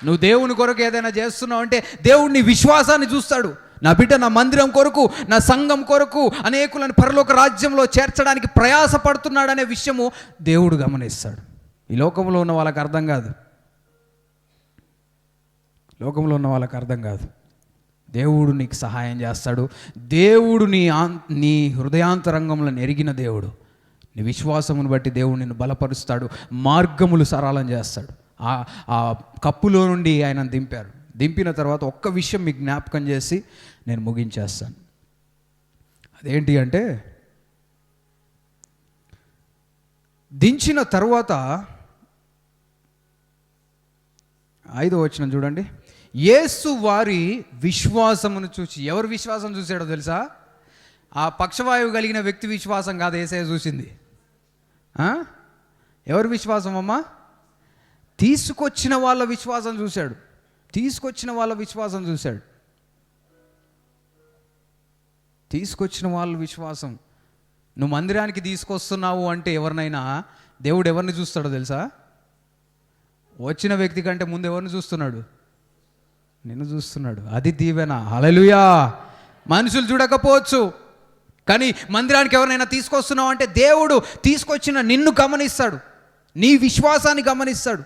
నువ్వు దేవుని కొరకు ఏదైనా చేస్తున్నావు అంటే దేవుడు నీ విశ్వాసాన్ని చూస్తాడు. నా బిడ్డ నా మందిరం కొరకు, నా సంఘం కొరకు అనేకులను పరలోక రాజ్యంలో చేర్చడానికి ప్రయాసపడుతున్నాడనే విషయము దేవుడు గమనిస్తాడు. ఈ లోకంలో ఉన్న వాళ్ళకి అర్థం కాదు. లోకంలో ఉన్న వాళ్ళకి అర్థం కాదు. దేవుడు నీకు సహాయం చేస్తాడు. దేవుడు నీ హృదయాంతరంగంలో ఎరిగిన దేవుడు. నీ విశ్వాసమును బట్టి దేవుడు నిన్ను బలపరుస్తాడు, మార్గములు సరళం చేస్తాడు. ఆ కప్పులో నుండి ఆయన దింపారు. దింపిన తర్వాత ఒక్క విషయం మీకు జ్ఞాపకం చేసి నేను ముగించేస్తాను. అదేంటి అంటే, దించిన తర్వాత 5వ వచనం చూడండి. యేసు వారి విశ్వాసమును చూసి, ఎవరు విశ్వాసం చూశాడో తెలుసా? ఆ పక్షవాయువు కలిగిన వ్యక్తి విశ్వాసం కాదు యేసయ్య చూసింది. ఎవరి విశ్వాసం అమ్మా? తీసుకొచ్చిన వాళ్ళ విశ్వాసం చూశాడు. తీసుకొచ్చిన వాళ్ళ విశ్వాసం చూశాడు. తీసుకొచ్చిన వాళ్ళ విశ్వాసం. నువ్వు మందిరానికి తీసుకొస్తున్నావు అంటే ఎవరినైనా దేవుడు ఎవరిని చూస్తాడో తెలుసా? వచ్చిన వ్యక్తి కంటే ముందు ఎవరిని చూస్తున్నాడు? నిన్ను చూస్తున్నాడు. అది దీవెన. హల్లెలూయా. మనుషులు చూడకపోవచ్చు, కానీ మందిరానికి ఎవరినైనా తీసుకొస్తున్నావు అంటే దేవుడు తీసుకొచ్చిన నిన్ను గమనిస్తాడు, నీ విశ్వాసాన్ని గమనిస్తాడు,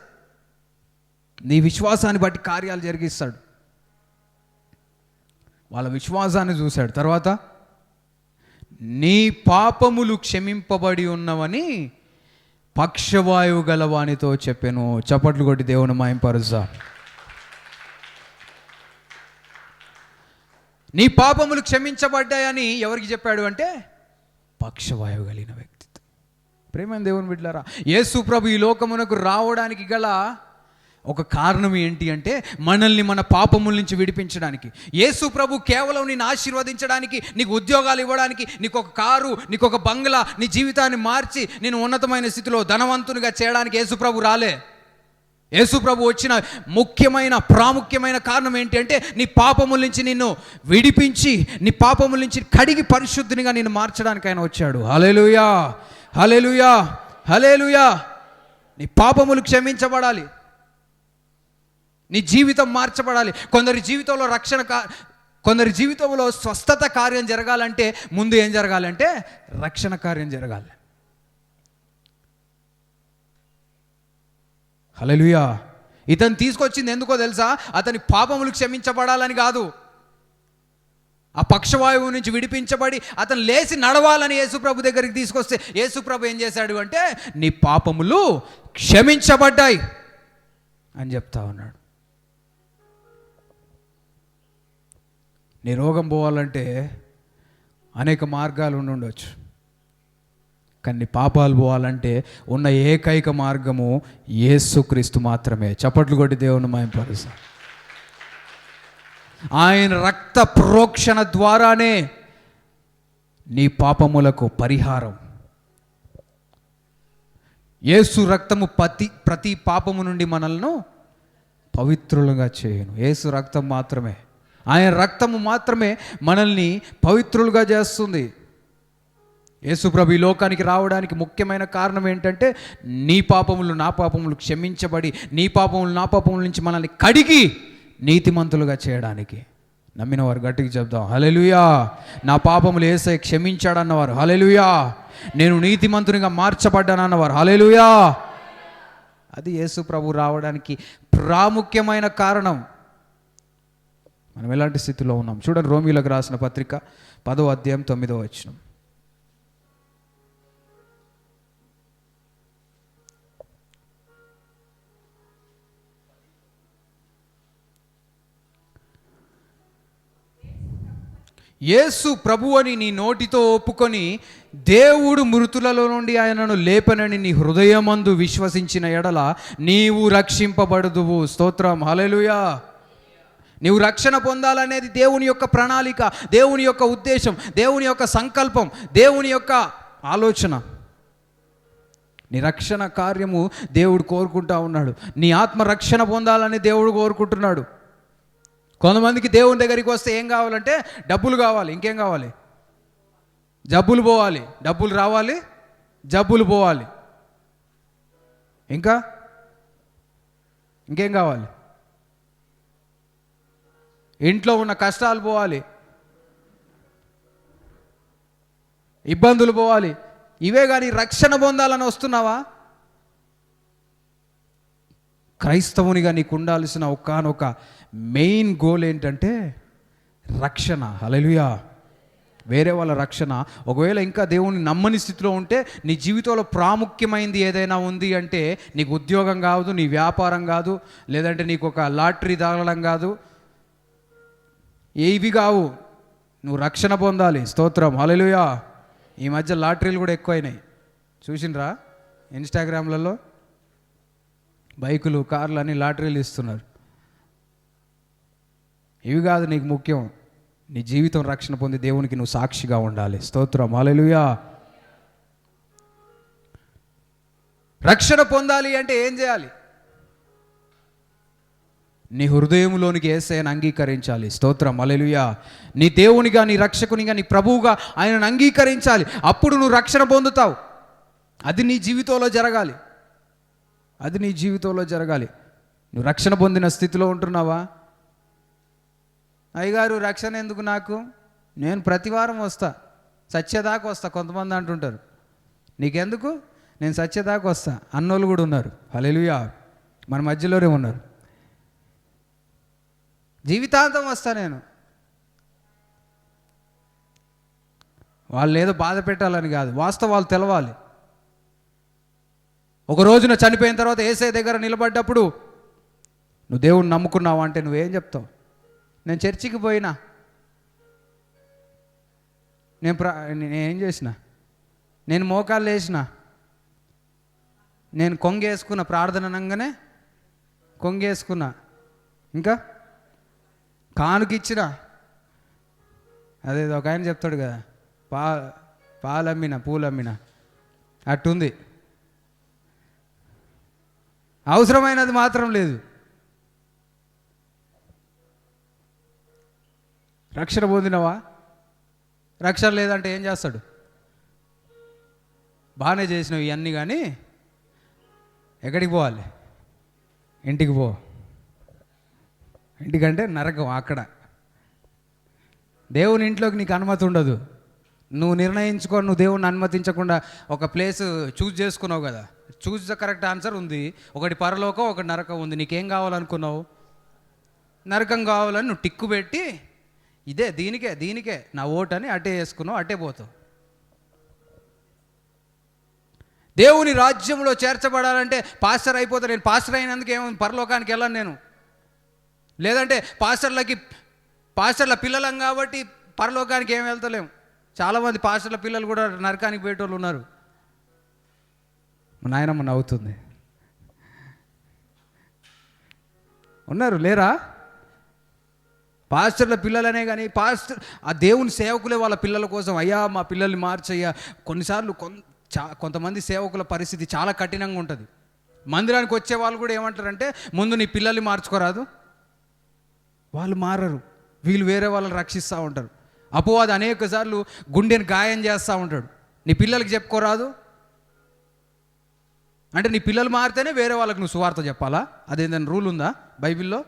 నీ విశ్వాసాన్ని బట్టి కార్యాలు జరిగిస్తాడు. వాళ్ళ విశ్వాసాన్ని చూశాడు. తర్వాత నీ పాపములు క్షమింపబడి ఉన్నవని పక్షవాయువు గలవానితో చెప్పాను. చప్పట్లు కొట్టి దేవుని మహిమపరుస్తా. నీ పాపములు క్షమించబడ్డాయని ఎవరికి చెప్పాడు అంటే పక్షవాయువు కలిగిన వ్యక్తి. ప్రేమైన దేవుని బిడ్డలారా, యేసు ప్రభు ఈ లోకమునకు రావడానికి గల ఒక కారణం ఏంటి అంటే మనల్ని మన పాపముల నుంచి విడిపించడానికి. యేసు ప్రభు కేవలం నిన్ను ఆశీర్వదించడానికి, నీకు ఉద్యోగాలు ఇవ్వడానికి, నీకు ఒక కారు, నీకు ఒక బంగ్లా, నీ జీవితాన్ని మార్చి నేను ఉన్నతమైన స్థితిలో ధనవంతునిగా చేయడానికి యేసు ప్రభు రాలే. యేసు ప్రభు వచ్చిన ప్రాముఖ్యమైన కారణం ఏంటి అంటే నీ పాపముల నుంచి నిన్ను విడిపించి, నీ పాపముల నుంచి కడిగి పరిశుద్ధినిగా నిన్ను మార్చడానికి ఆయన వచ్చాడు. హల్లెలూయా, హల్లెలూయా, హల్లెలూయా. నీ పాపములు క్షమించబడాలి, నీ జీవితం మార్చబడాలి. కొందరి జీవితంలో స్వస్థత కార్యం జరగాలంటే ముందు ఏం జరగాలంటే రక్షణ కార్యం జరగాలి. హల్లెలూయా. ఇతను తీసుకొచ్చింది ఎందుకో తెలుసా? అతని పాపములు క్షమించబడాలని కాదు, ఆ పక్షవాయువు నుంచి విడిపించబడి అతను లేచి నడవాలని యేసుప్రభు దగ్గరికి తీసుకొస్తే యేసుప్రభు ఏం చేశాడు అంటే నీ పాపములు క్షమించబడ్డాయి అని చెప్తా ఉన్నాడు. నీ రోగం పోవాలంటే అనేక మార్గాలు ఉండొచ్చు, కానీ నీ పాపాలు పోవాలంటే ఉన్న ఏకైక మార్గము యేసుక్రీస్తు మాత్రమే. చప్పట్లు కొట్టి దేవుని మహిమపరుస్తా. ఆయన రక్త ప్రోక్షణ ద్వారానే నీ పాపములకు పరిహారం. యేసు రక్తము ప్రతి పాపము నుండి మనల్ని పవిత్రులుగా చేయను. యేసు రక్తం మాత్రమే. ఆయన రక్తము మాత్రమే మనల్ని పవిత్రులుగా చేస్తుంది. యేసుప్రభు ఈ లోకానికి రావడానికి ముఖ్యమైన కారణం ఏంటంటే నీ పాపములు నా పాపములు క్షమించబడి, నీ పాపములు నా పాపముల నుంచి మనల్ని కడిగి నీతిమంతులుగా చేయడానికి. నమ్మిన వారు గట్టిగా చెప్దాం హల్లెలూయా. నా పాపములు యేసయ్య క్షమించాడన్నవారు హల్లెలూయా. నేను నీతిమంతునిగా మార్చబడ్డానన్నవారు హల్లెలూయా. అది యేసు ప్రభు రావడానికి ప్రాముఖ్యమైన కారణం. మనం ఎలాంటి స్థితిలో ఉన్నాం చూడండి. రోమీయులకు రాసిన పత్రిక 10వ అధ్యాయం 9వ వచనం. యేసు ప్రభు అని నీ నోటితో ఒప్పుకొని దేవుడు మృతులలో నుండి ఆయనను లేపనని నీ హృదయమందు విశ్వసించిన ఎడల నీవు రక్షింపబడుదువు. స్తోత్రం హల్లెలూయా. నీవు రక్షణ పొందాలనేది దేవుని యొక్క ప్రణాళిక, దేవుని యొక్క ఉద్దేశం, దేవుని యొక్క సంకల్పం, దేవుని యొక్క ఆలోచన. నీ రక్షణ కార్యము దేవుడు కోరుకుంటా ఉన్నాడు. నీ ఆత్మ రక్షణ పొందాలని దేవుడు కోరుకుంటున్నాడు. కొంతమందికి దేవుని దగ్గరికి వస్తే ఏం కావాలంటే డబ్బులు కావాలి, ఇంకేం కావాలి? జబ్బులు పోవాలి, డబ్బులు రావాలి, జబ్బులు పోవాలి, ఇంకేం కావాలి? ఇంట్లో ఉన్న కష్టాలు పోవాలి, ఇబ్బందులు పోవాలి. ఇవే కానీ రక్షణ పొందాలని వస్తున్నావా? క్రైస్తవునిగా నీకు ఉండాల్సిన ఒకానొక మెయిన్ గోల్ ఏంటంటే రక్షణ. హల్లెలూయా. వేరే వాళ్ళ రక్షణ. ఒకవేళ ఇంకా దేవుని నమ్మని స్థితిలో ఉంటే నీ జీవితంలో ప్రాముఖ్యమైనది ఏదైనా ఉంది అంటే నీకు ఉద్యోగం కాదు, నీ వ్యాపారం కాదు, లేదంటే నీకు ఒక లాటరీ తగలడం కాదు, ఏవి కావు. నువ్వు రక్షణ పొందాలి. స్తోత్రం హల్లెలూయా. ఈ మధ్య లాటరీలు కూడా ఎక్కువైనాయి, చూసిండ్రా? ఇన్స్టాగ్రామ్లలో బైకులు, కార్లు అన్ని లాటరీలు ఇస్తున్నారు. ఇవి కాదు నీకు ముఖ్యం. నీ జీవితం రక్షణ పొంది దేవునికి నువ్వు సాక్షిగా ఉండాలి. స్తోత్రం హల్లెలూయా. రక్షణ పొందాలి అంటే ఏం చేయాలి? నీ హృదయంలోనికి యేసయ్యను అంగీకరించాలి. స్తోత్రం హల్లెలూయా. నీ దేవునిగా, నీ రక్షకునిగా, నీ ప్రభువుగా ఆయనను అంగీకరించాలి. అప్పుడు నువ్వు రక్షణ పొందుతావు. అది నీ జీవితంలో జరగాలి. అది నీ జీవితంలో జరగాలి. నువ్వు రక్షణ పొందిన స్థితిలో ఉంటున్నావా? అయ్యగారు రక్షణ ఎందుకు నాకు? నేను ప్రతివారం వస్తా, సత్యదాకా వస్తా. కొంతమంది అంటుంటారు నీకెందుకు? నేను సత్యదాకా వస్తా అన్నోళ్ళు కూడా ఉన్నారు. హల్లెలూయా. మన మధ్యలోనే ఉన్నారు. జీవితాంతం వస్తా నేను. వాళ్ళు ఏదో బాధ పెట్టాలని కాదు, వాస్తవాలు తెలవాలి. ఒక రోజున చనిపోయిన తర్వాత యేసయ్య దగ్గర నిలబడ్డప్పుడు నువ్వు దేవుణ్ణి నమ్ముకున్నావు అంటే నువ్వేం చెప్తావు? నేను చర్చికి పోయినా, నేనేం చేసిన, నేను మోకాళ్ళు వేసిన, నేను కొంగేసుకున్న, ప్రార్థన అనగానే కొంగేసుకున్నా, ఇంకా కానుకిచ్చిన. అదేదో ఒక ఆయన చెప్తాడు కదా, పాలమ్మిన పూలమ్మిన అట్టుంది. అవసరమైనది మాత్రం లేదు. రక్షణ పొందినవా? రక్షణ లేదంటే ఏం చేస్తాడు? బాగానే చేసినవి ఇవన్నీ, కానీ ఎక్కడికి పోవాలి? ఇంటికి పో. ఇంటికంటే నరకం అక్కడ. దేవుని ఇంట్లోకి నీకు అనుమతి ఉండదు. నువ్వు నిర్ణయించుకో. నువ్వు దేవుణ్ణి అనుమతించకుండా ఒక ప్లేస్ చూజ్ చేసుకున్నావు కదా. చూజ్ ద కరెక్ట్ ఆన్సర్ ఉంది. ఒకటి పరలోకం, ఒకటి నరకం ఉంది. నీకేం కావాలనుకున్నావు? నరకం కావాలని నువ్వు టిక్కు పెట్టి ఇదే దీనికే నా ఓటు అని అటే వేసుకున్నావు, అటే పోతావు. దేవుని రాజ్యంలో చేర్చబడాలంటే పాస్టర్ అయిపోతా. నేను పాస్టర్ అయినందుకు ఏమో పరలోకానికి వెళ్ళను నేను. లేదంటే పాస్టర్ల పిల్లలం కాబట్టి పరలోకానికి ఏం వెళ్తలేము. చాలామంది పాస్టర్ల పిల్లలు కూడా నరకానికి పోయేటోళ్ళు ఉన్నారు. మా నాయనమ్మ నవ్వుతుంది. ఉన్నారు, లేరా? పాస్టర్ల పిల్లలనే కానీ ఆ దేవుని సేవకులే వాళ్ళ పిల్లల కోసం, అయ్యా మా పిల్లల్ని మార్చయ్యా. కొన్నిసార్లు కొంతమంది సేవకుల పరిస్థితి చాలా కఠినంగా ఉంటుంది. మందిరానికి వచ్చే వాళ్ళు కూడా ఏమంటారంటే, ముందు నీ పిల్లల్ని మార్చుకోరాదు. వాళ్ళు మారరు. వీళ్ళు వేరే వాళ్ళని రక్షిస్తూ ఉంటారు. అపవాది అనేక సార్లు గుండెని గాయం చేస్తూ ఉంటాడు. నీ పిల్లలకి చెప్పుకోరాదు అంటే నీ పిల్లలు మారితేనే వేరే వాళ్ళకి నువ్వు సువార్త చెప్పాలా? అదేందని రూల్ ఉందా బైబిల్లో?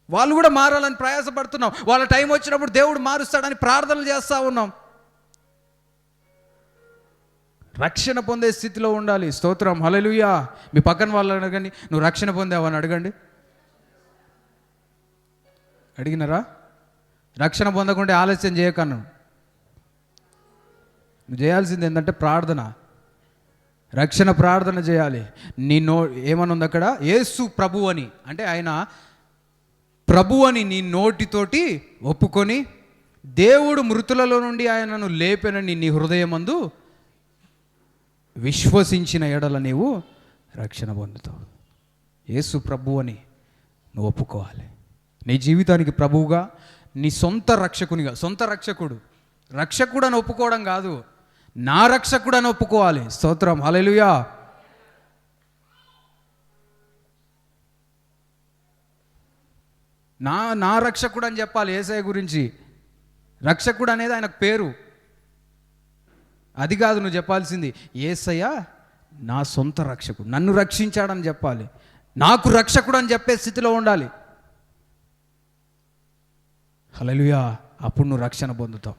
వాళ్ళు కూడా మారాలని ప్రయాసపడుతున్నాం. వాళ్ళ టైం వచ్చినప్పుడు దేవుడు మారుస్తాడని ప్రార్థనలు చేస్తూ ఉన్నాం. రక్షణ పొందే స్థితిలో ఉండాలి. స్తోత్రం, హల్లెలూయా. మీ పక్కన వాళ్ళని అడగండి, నువ్వు రక్షణ పొందావని అడగండి. అడిగినారా? రక్షణ పొందకుంటే ఆలస్యం చేయకన్నాను. నువ్వు చేయాల్సింది ఏంటంటే ప్రార్థన, రక్షణ ప్రార్థన చేయాలి. నీ ఏమని ఉంది అక్కడ? యేసు ప్రభు అని, అంటే ఆయన ప్రభు అని నీ నోటితోటి ఒప్పుకొని దేవుడు మృతులలో నుండి ఆయనను లేపెనని నీ హృదయమందు విశ్వసించిన ఎడల నీవు రక్షణ పొందుతావు. యేసు ప్రభు అని నువ్వు ఒప్పుకోవాలి. నీ జీవితానికి ప్రభువుగా, నీ సొంత రక్షకునిగా. సొంత రక్షకుడు అని ఒప్పుకోవడం కాదు, నా రక్షకుడు అని ఒప్పుకోవాలి. స్తోత్రం, హల్లెలూయా. నా రక్షకుడు అని చెప్పాలి. యేసయ్య గురించి రక్షకుడు అనేది ఆయనకు పేరు, అది కాదు నువ్వు చెప్పాల్సింది. యేసయ్య నా సొంత రక్షకుడు, నన్ను రక్షించాడని చెప్పాలి. నాకు రక్షకుడు అని చెప్పే స్థితిలో ఉండాలి. హల్లెలూయా. అప్పుడు నువ్వు రక్షణ పొందుతావు.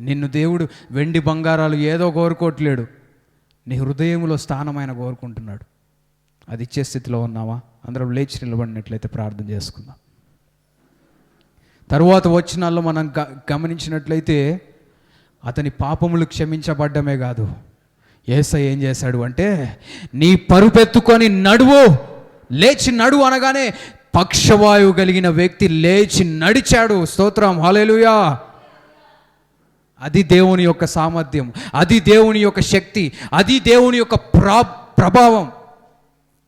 నిన్ను దేవుడు వెండి బంగారాలు ఏదో కోరుకోవట్లేడు, నీ హృదయంలో స్థానమైన కోరుకుంటున్నాడు. అది ఇచ్చే స్థితిలో ఉన్నావా? అందరం లేచి నిలబడినట్లయితే ప్రార్థన చేసుకుందాం. తరువాత వచనాల్లో మనం గమనించినట్లయితే అతని పాపములు క్షమించబడ్డమే కాదు, యేసయ్య ఏం చేశాడు అంటే, నీ పరుపెత్తుకొని నడువు, లేచి నడువు అనగానే పక్షవాయువు కలిగిన వ్యక్తి లేచి నడిచాడు. స్తోత్రం, హల్లెలూయా. అది దేవుని యొక్క సామర్థ్యం, అది దేవుని యొక్క శక్తి, అది దేవుని యొక్క ప్రభావం.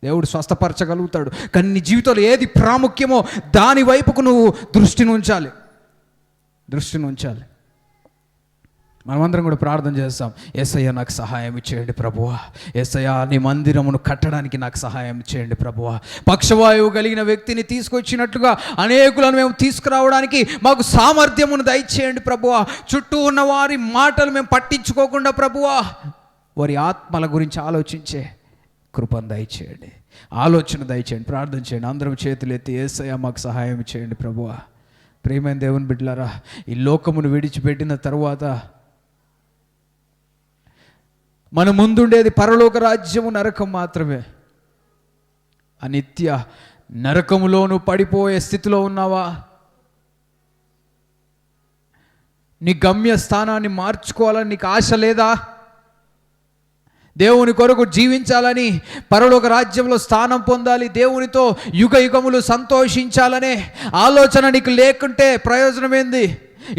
దేవుడు స్వస్థపరచగలుగుతాడు. కానీ నీ జీవితంలో ఏది ప్రాముఖ్యమో దాని వైపుకు నువ్వు దృష్టిని ఉంచాలి. మనమందరం కూడా ప్రార్థన చేస్తాం. యేసయ్య నాకు సహాయం చేయండి ప్రభువా. యేసయ్య నీ మందిరమును కట్టడానికి నాకు సహాయం చేయండి ప్రభువా. పక్షవాయువు కలిగిన వ్యక్తిని తీసుకొచ్చినట్లుగా అనేకులను మేము తీసుకురావడానికి మాకు సామర్థ్యమును దయచేయండి ప్రభువా. చుట్టూ ఉన్న వారి మాటలు మేము పట్టించుకోకుండా ప్రభువా, వారి ఆత్మల గురించి ఆలోచించే కృపను దయచేయండి, ఆలోచన దయచేయండి. ప్రార్థన చేయండి. అందరం చేతులు ఎత్తి యేసయ్య మాకు సహాయం చేయండి ప్రభువా. ప్రియమైన దేవుని బిడ్డలారా, ఈ లోకమును విడిచిపెట్టిన తరువాత మన ముందుండేది పరలోక రాజ్యము, నరకం మాత్రమే. అనిత్య నరకములోను పడిపోయే స్థితిలో ఉన్నావా? నీ గమ్య స్థానాన్ని మార్చుకోవాలని నీకు ఆశ లేదా? దేవుని కొరకు జీవించాలని, పరలోక రాజ్యంలో స్థానం పొందాలి, దేవునితో యుగ యుగములు సంతోషించాలనే ఆలోచన నీకు లేకుంటే ప్రయోజనం ఏంది?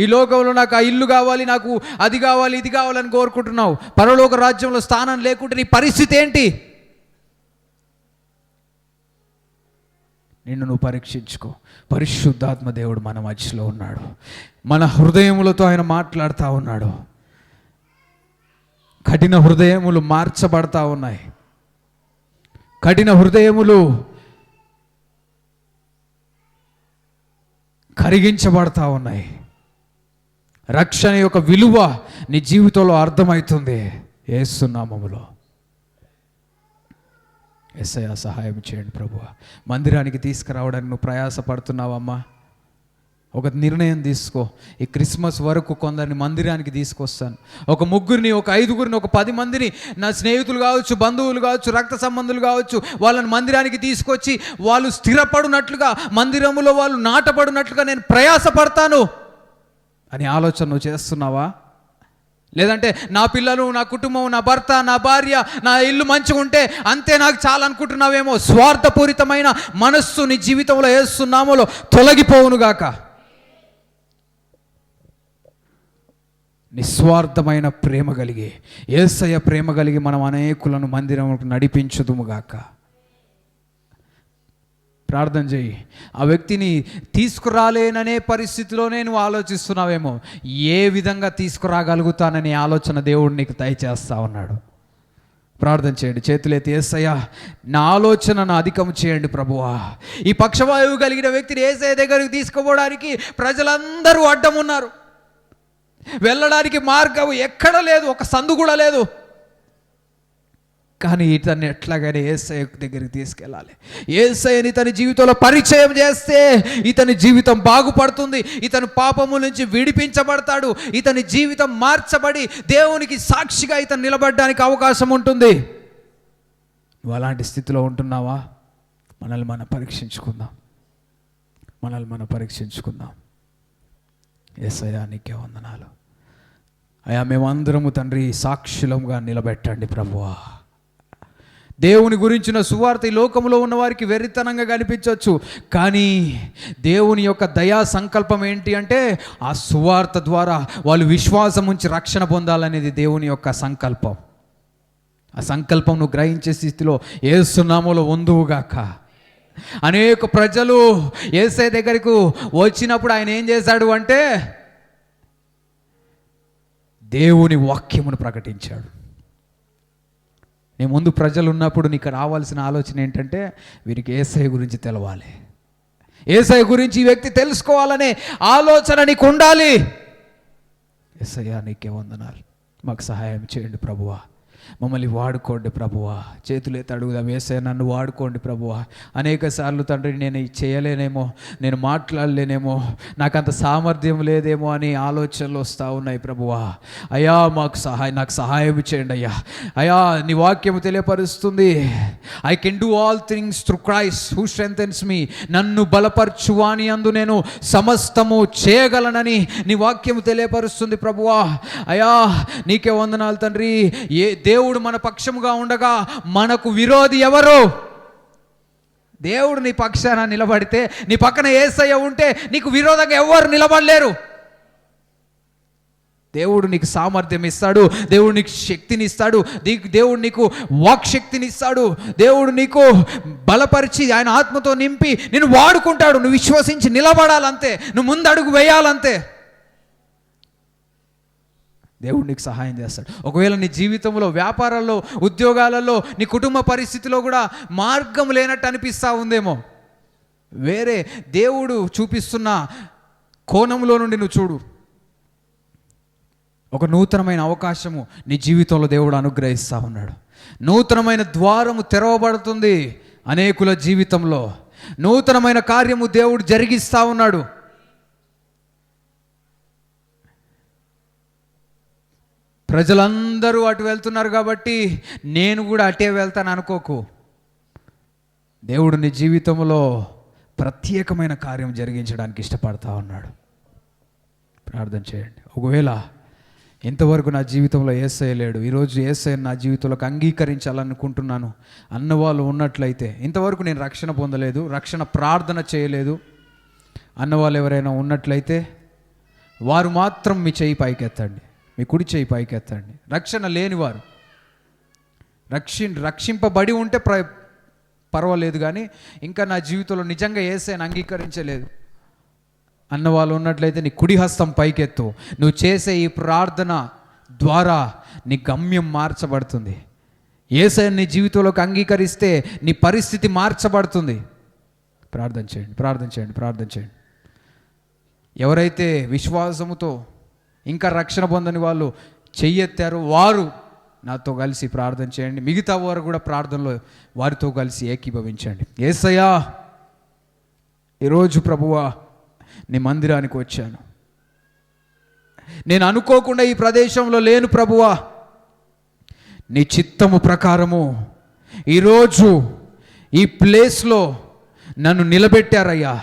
ఈ లోకంలో నాకు ఆ ఇల్లు కావాలి, నాకు అది కావాలి, ఇది కావాలని కోరుకుంటున్నావు. పరలోక రాజ్యంలో స్థానం లేకుంటే నీ పరిస్థితి ఏంటి? నిన్ను నువ్వు పరీక్షించుకో. పరిశుద్ధాత్మ దేవుడు మన మధ్యలో ఉన్నాడు, మన హృదయములతో ఆయన మాట్లాడుతూ ఉన్నాడు. కఠిన హృదయములు మార్చబడతా ఉన్నాయి, కఠిన హృదయములు కరిగించబడతా ఉన్నాయి. రక్షణ యొక్క విలువ నీ జీవితంలో అర్థమవుతుంది యేసు నామములో. యేసయ్య సహాయం చేయండి ప్రభువా. మందిరానికి తీసుకురావడానికి నువ్వు ప్రయాసపడుతున్నావమ్మా, ఒక నిర్ణయం తీసుకో. ఈ క్రిస్మస్ వరకు కొందరిని మందిరానికి తీసుకొస్తాను, ఒక ముగ్గురిని, ఒక ఐదుగురిని, ఒక 10 మందిని, నా స్నేహితులు కావచ్చు, బంధువులు కావచ్చు, రక్త సంబంధులు కావచ్చు, వాళ్ళని మందిరానికి తీసుకొచ్చి వాళ్ళు స్థిరపడినట్లుగా, మందిరములో వాళ్ళు నాటపడినట్లుగా నేను ప్రయాసపడతాను అని ఆలోచన నువ్వు చేస్తున్నావా? లేదంటే నా పిల్లలు, నా కుటుంబం, నా భర్త, నా భార్య, నా ఇల్లు మంచిగా ఉంటే అంతే నాకు చాలా అనుకుంటున్నావేమో. స్వార్థపూరితమైన మనస్సు నీ జీవితంలో యేసు నామములో తొలగిపోవునుగాక. నిస్వార్థమైన ప్రేమ కలిగి, యేసయ్య ప్రేమ కలిగి మనం అనేకులను మందిరముకు నడిపించుదుముగాక. ప్రార్థన చేయి. ఆ వ్యక్తిని తీసుకురాలేననే పరిస్థితిలోనే నువ్వు ఆలోచిస్తున్నావేమో, ఏ విధంగా తీసుకురాగలుగుతాననే ఆలోచన దేవుడు నీకు దయచేస్తా ఉన్నాడు. ప్రార్థన చేయండి. చేతులెత్తి, యేసయ్యా నా ఆలోచనను అధికం చేయండి ప్రభువా. ఈ పక్షవాయువు కలిగిన వ్యక్తిని యేసయ్య దగ్గరికి తీసుకుపోవడానికి ప్రజలందరూ అడ్డం ఉన్నారు. వెళ్ళడానికి మార్గం ఎక్కడ లేదు, ఒక సందు కూడా లేదు. కానీ ఇతన్ని ఎట్లాగైనా యేసయ్య దగ్గరికి తీసుకెళ్ళాలి. యేసయ్యని తన జీవితంలో పరిచయం చేస్తే ఇతని జీవితం బాగుపడుతుంది, ఇతను పాపము నుంచి విడిపించబడతాడు, ఇతని జీవితం మార్చబడి దేవునికి సాక్షిగా ఇతను నిలబడడానికి అవకాశం ఉంటుంది. నువ్వు అలాంటి స్థితిలో ఉంటున్నావా? మనల్ని మనం పరీక్షించుకుందాం. యేసయ్యా నీకే వందనాలు అయ్యా. మేమందరము తండ్రి సాక్షులంగా నిలబెట్టండి ప్రభువా. దేవుని గురించిన సువార్త ఈ లోకంలో ఉన్న వారికి వెర్రితనంగా కనిపించవచ్చు, కానీ దేవుని యొక్క దయా సంకల్పం ఏంటి అంటే ఆ సువార్త ద్వారా వాళ్ళు విశ్వాసం ఉంచి రక్షణ పొందాలనేది దేవుని యొక్క సంకల్పం. ఆ సంకల్పం నువ్వు గ్రహించే స్థితిలో యేసు నామములో ఉందువుగాక. అనేక ప్రజలు యేసయ్య దగ్గరకు వచ్చినప్పుడు ఆయన ఏం చేశాడు అంటే దేవుని వాక్యమును ప్రకటించాడు. నీ ముందు ప్రజలు ఉన్నప్పుడు నీకు రావాల్సిన ఆలోచన ఏంటంటే వీరికి యేసయ్య గురించి తెలవాలి, యేసయ్య గురించి ఈ వ్యక్తి తెలుసుకోవాలనే ఆలోచన నీకు ఉండాలి. యేసయ్యా నీకే వందనాలు, మాకు సహాయం చేయండి ప్రభువా. మమ్మల్ని వాడుకోండి ప్రభువా. చేతులైతే అడుగుదాం, యేసయ్య నన్ను వాడుకోండి ప్రభువా. అనేక సార్లు తండ్రి నేను చేయలేనేమో, నేను మాట్లాడలేనేమో, నాకు అంత సామర్థ్యం లేదేమో అని ఆలోచనలు వస్తూ ఉన్నాయి ప్రభువా. అయ్యా నాకు సహాయం చేయండి అయ్యా. అయ్యా నీ వాక్యం తెలియపరుస్తుంది, I can do all things through Christ who strengthens me. నన్ను బలపరచువాని అందు నేను సమస్తము చేయగలనని నీ వాక్యం తెలియపరుస్తుంది ప్రభువా. అయ్యా నీకే వందనాలు తండ్రి. దేవుడు మన పక్షముగా ఉండగా మనకు విరోధి ఎవరు? దేవుడు నీ పక్షాన నిలబడితే, నీ పక్కన యేసయ్య ఉంటే నీకు విరోధంగా ఎవరు నిలబడలేరు. దేవుడు నీకు సామర్థ్యం ఇస్తాడు, దేవుడు నీకు శక్తిని ఇస్తాడు, దేవుడు నీకు వాక్ శక్తిని ఇస్తాడు, దేవుడు నీకు బలపరిచి ఆయన ఆత్మతో నింపి నిన్ను వాడుకుంటాడు. నువ్వు విశ్వసించి నిలబడాలంతే, నువ్వు ముందు అడుగు వేయాలంతే. దేవుడు నీకు సహాయం చేస్తాడు. ఒకవేళ నీ జీవితంలో, వ్యాపారాల్లో, ఉద్యోగాలలో, నీ కుటుంబ పరిస్థితిలో కూడా మార్గం లేనట్టు అనిపిస్తూ ఉందేమో, వేరే దేవుడు చూపిస్తున్న కోణంలో నుండి నువ్వు చూడు. ఒక నూతనమైన అవకాశము నీ జీవితంలో దేవుడు అనుగ్రహిస్తూ ఉన్నాడు. నూతనమైన ద్వారము తెరవబడుతుంది అనేకుల జీవితంలో. నూతనమైన కార్యము దేవుడు జరిగిస్తూ ఉన్నాడు. ప్రజలందరూ అటు వెళ్తున్నారు కాబట్టి నేను కూడా అటే వెళ్తాను అనుకోకు. దేవుడు నీ జీవితంలో ప్రత్యేకమైన కార్యం జరిగించడానికి ఇష్టపడతా ఉన్నాడు. ప్రార్థన చేయండి. ఒకవేళ ఇంతవరకు నా జీవితంలో యేసయ్య లేడు, ఈరోజు యేసయ్య నా జీవితంలోకి అంగీకరించాలనుకుంటున్నాను అన్నవాళ్ళు ఉన్నట్లయితే, ఇంతవరకు నేను రక్షణ పొందలేదు, రక్షణ ప్రార్థన చేయలేదు అన్నవాళ్ళు ఎవరైనా ఉన్నట్లయితే వారు మాత్రం మీ చేయి పైకెత్తండి, మీ కుడి చేయి పైకెత్తండి. రక్షణ లేనివారు, రక్షింపబడి ఉంటే పర్వాలేదు, కానీ ఇంకా నా జీవితంలో నిజంగా యేసయ్యను అంగీకరించలేదు అన్నవాళ్ళు ఉన్నట్లయితే నీ కుడి హస్తం పైకెత్తు. నువ్వు చేసే ఈ ప్రార్థన ద్వారా నీ గమ్యం మార్చబడుతుంది. యేసయ్యను నీ జీవితంలోకి అంగీకరిస్తే నీ పరిస్థితి మార్చబడుతుంది. ప్రార్థన చేయండి, ప్రార్థన చేయండి, ప్రార్థన చేయండి. ఎవరైతే విశ్వాసముతో ఇంకా రక్షణ పొందని వాళ్ళు చెయ్యెత్తారో వారు నాతో కలిసి ప్రార్థన చేయండి. మిగతా వారు కూడా ప్రార్థనలో వారితో కలిసి ఏకీభవించండి. యేసయ్యా, ఈరోజు ప్రభువా నీ మందిరానికి వచ్చాను. నేను అనుకోకుండా ఈ ప్రదేశంలో లేను ప్రభువా. నీ చిత్తము ప్రకారము ఈరోజు ఈ ప్లేస్లో నన్ను నిలబెట్టారయ్యా.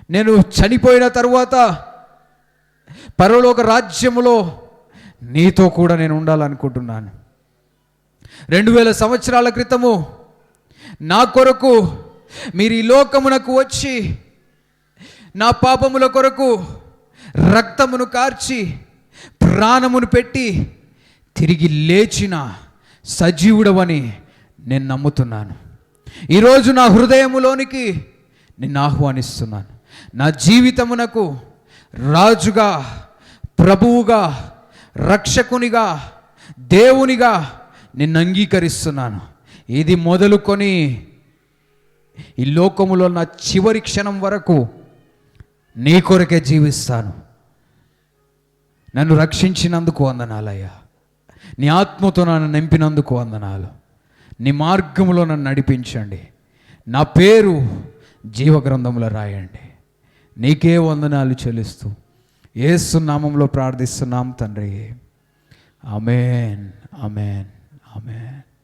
నేను చనిపోయిన తరువాత పరలోక రాజ్యములో నీతో కూడా నేను ఉండాలనుకుంటున్నాను. 2000 సంవత్సరాల క్రితము నా కొరకు మీరు ఈ లోకమునకు వచ్చి నా పాపముల కొరకు రక్తమును కార్చి ప్రాణమును పెట్టి తిరిగి లేచిన సజీవుడవని నేను నమ్ముతున్నాను. ఈరోజు నా హృదయములోనికి నిన్ను ఆహ్వానిస్తున్నాను. నా జీవితమునకు రాజుగా, ప్రభువుగా, రక్షకునిగా, దేవునిగా, నిన్ను అంగీకరిస్తున్నాను. ఇది మొదలుకొని ఈ లోకములో నా చివరి క్షణం వరకు నీ కొరకే జీవిస్తాను. నన్ను రక్షించినందుకు వందనాలయ్యా. నీ ఆత్మతో నన్ను నింపినందుకు వందనాలు. నీ మార్గంలో నన్ను నడిపించండి. నా పేరు జీవగ్రంథంలో రాయండి. నీకే వందనాలు చెల్లిస్తూ యేసు నామంలో ప్రార్థిస్తున్నాం తండ్రి. ఆమేన్, ఆమేన్, ఆమేన్.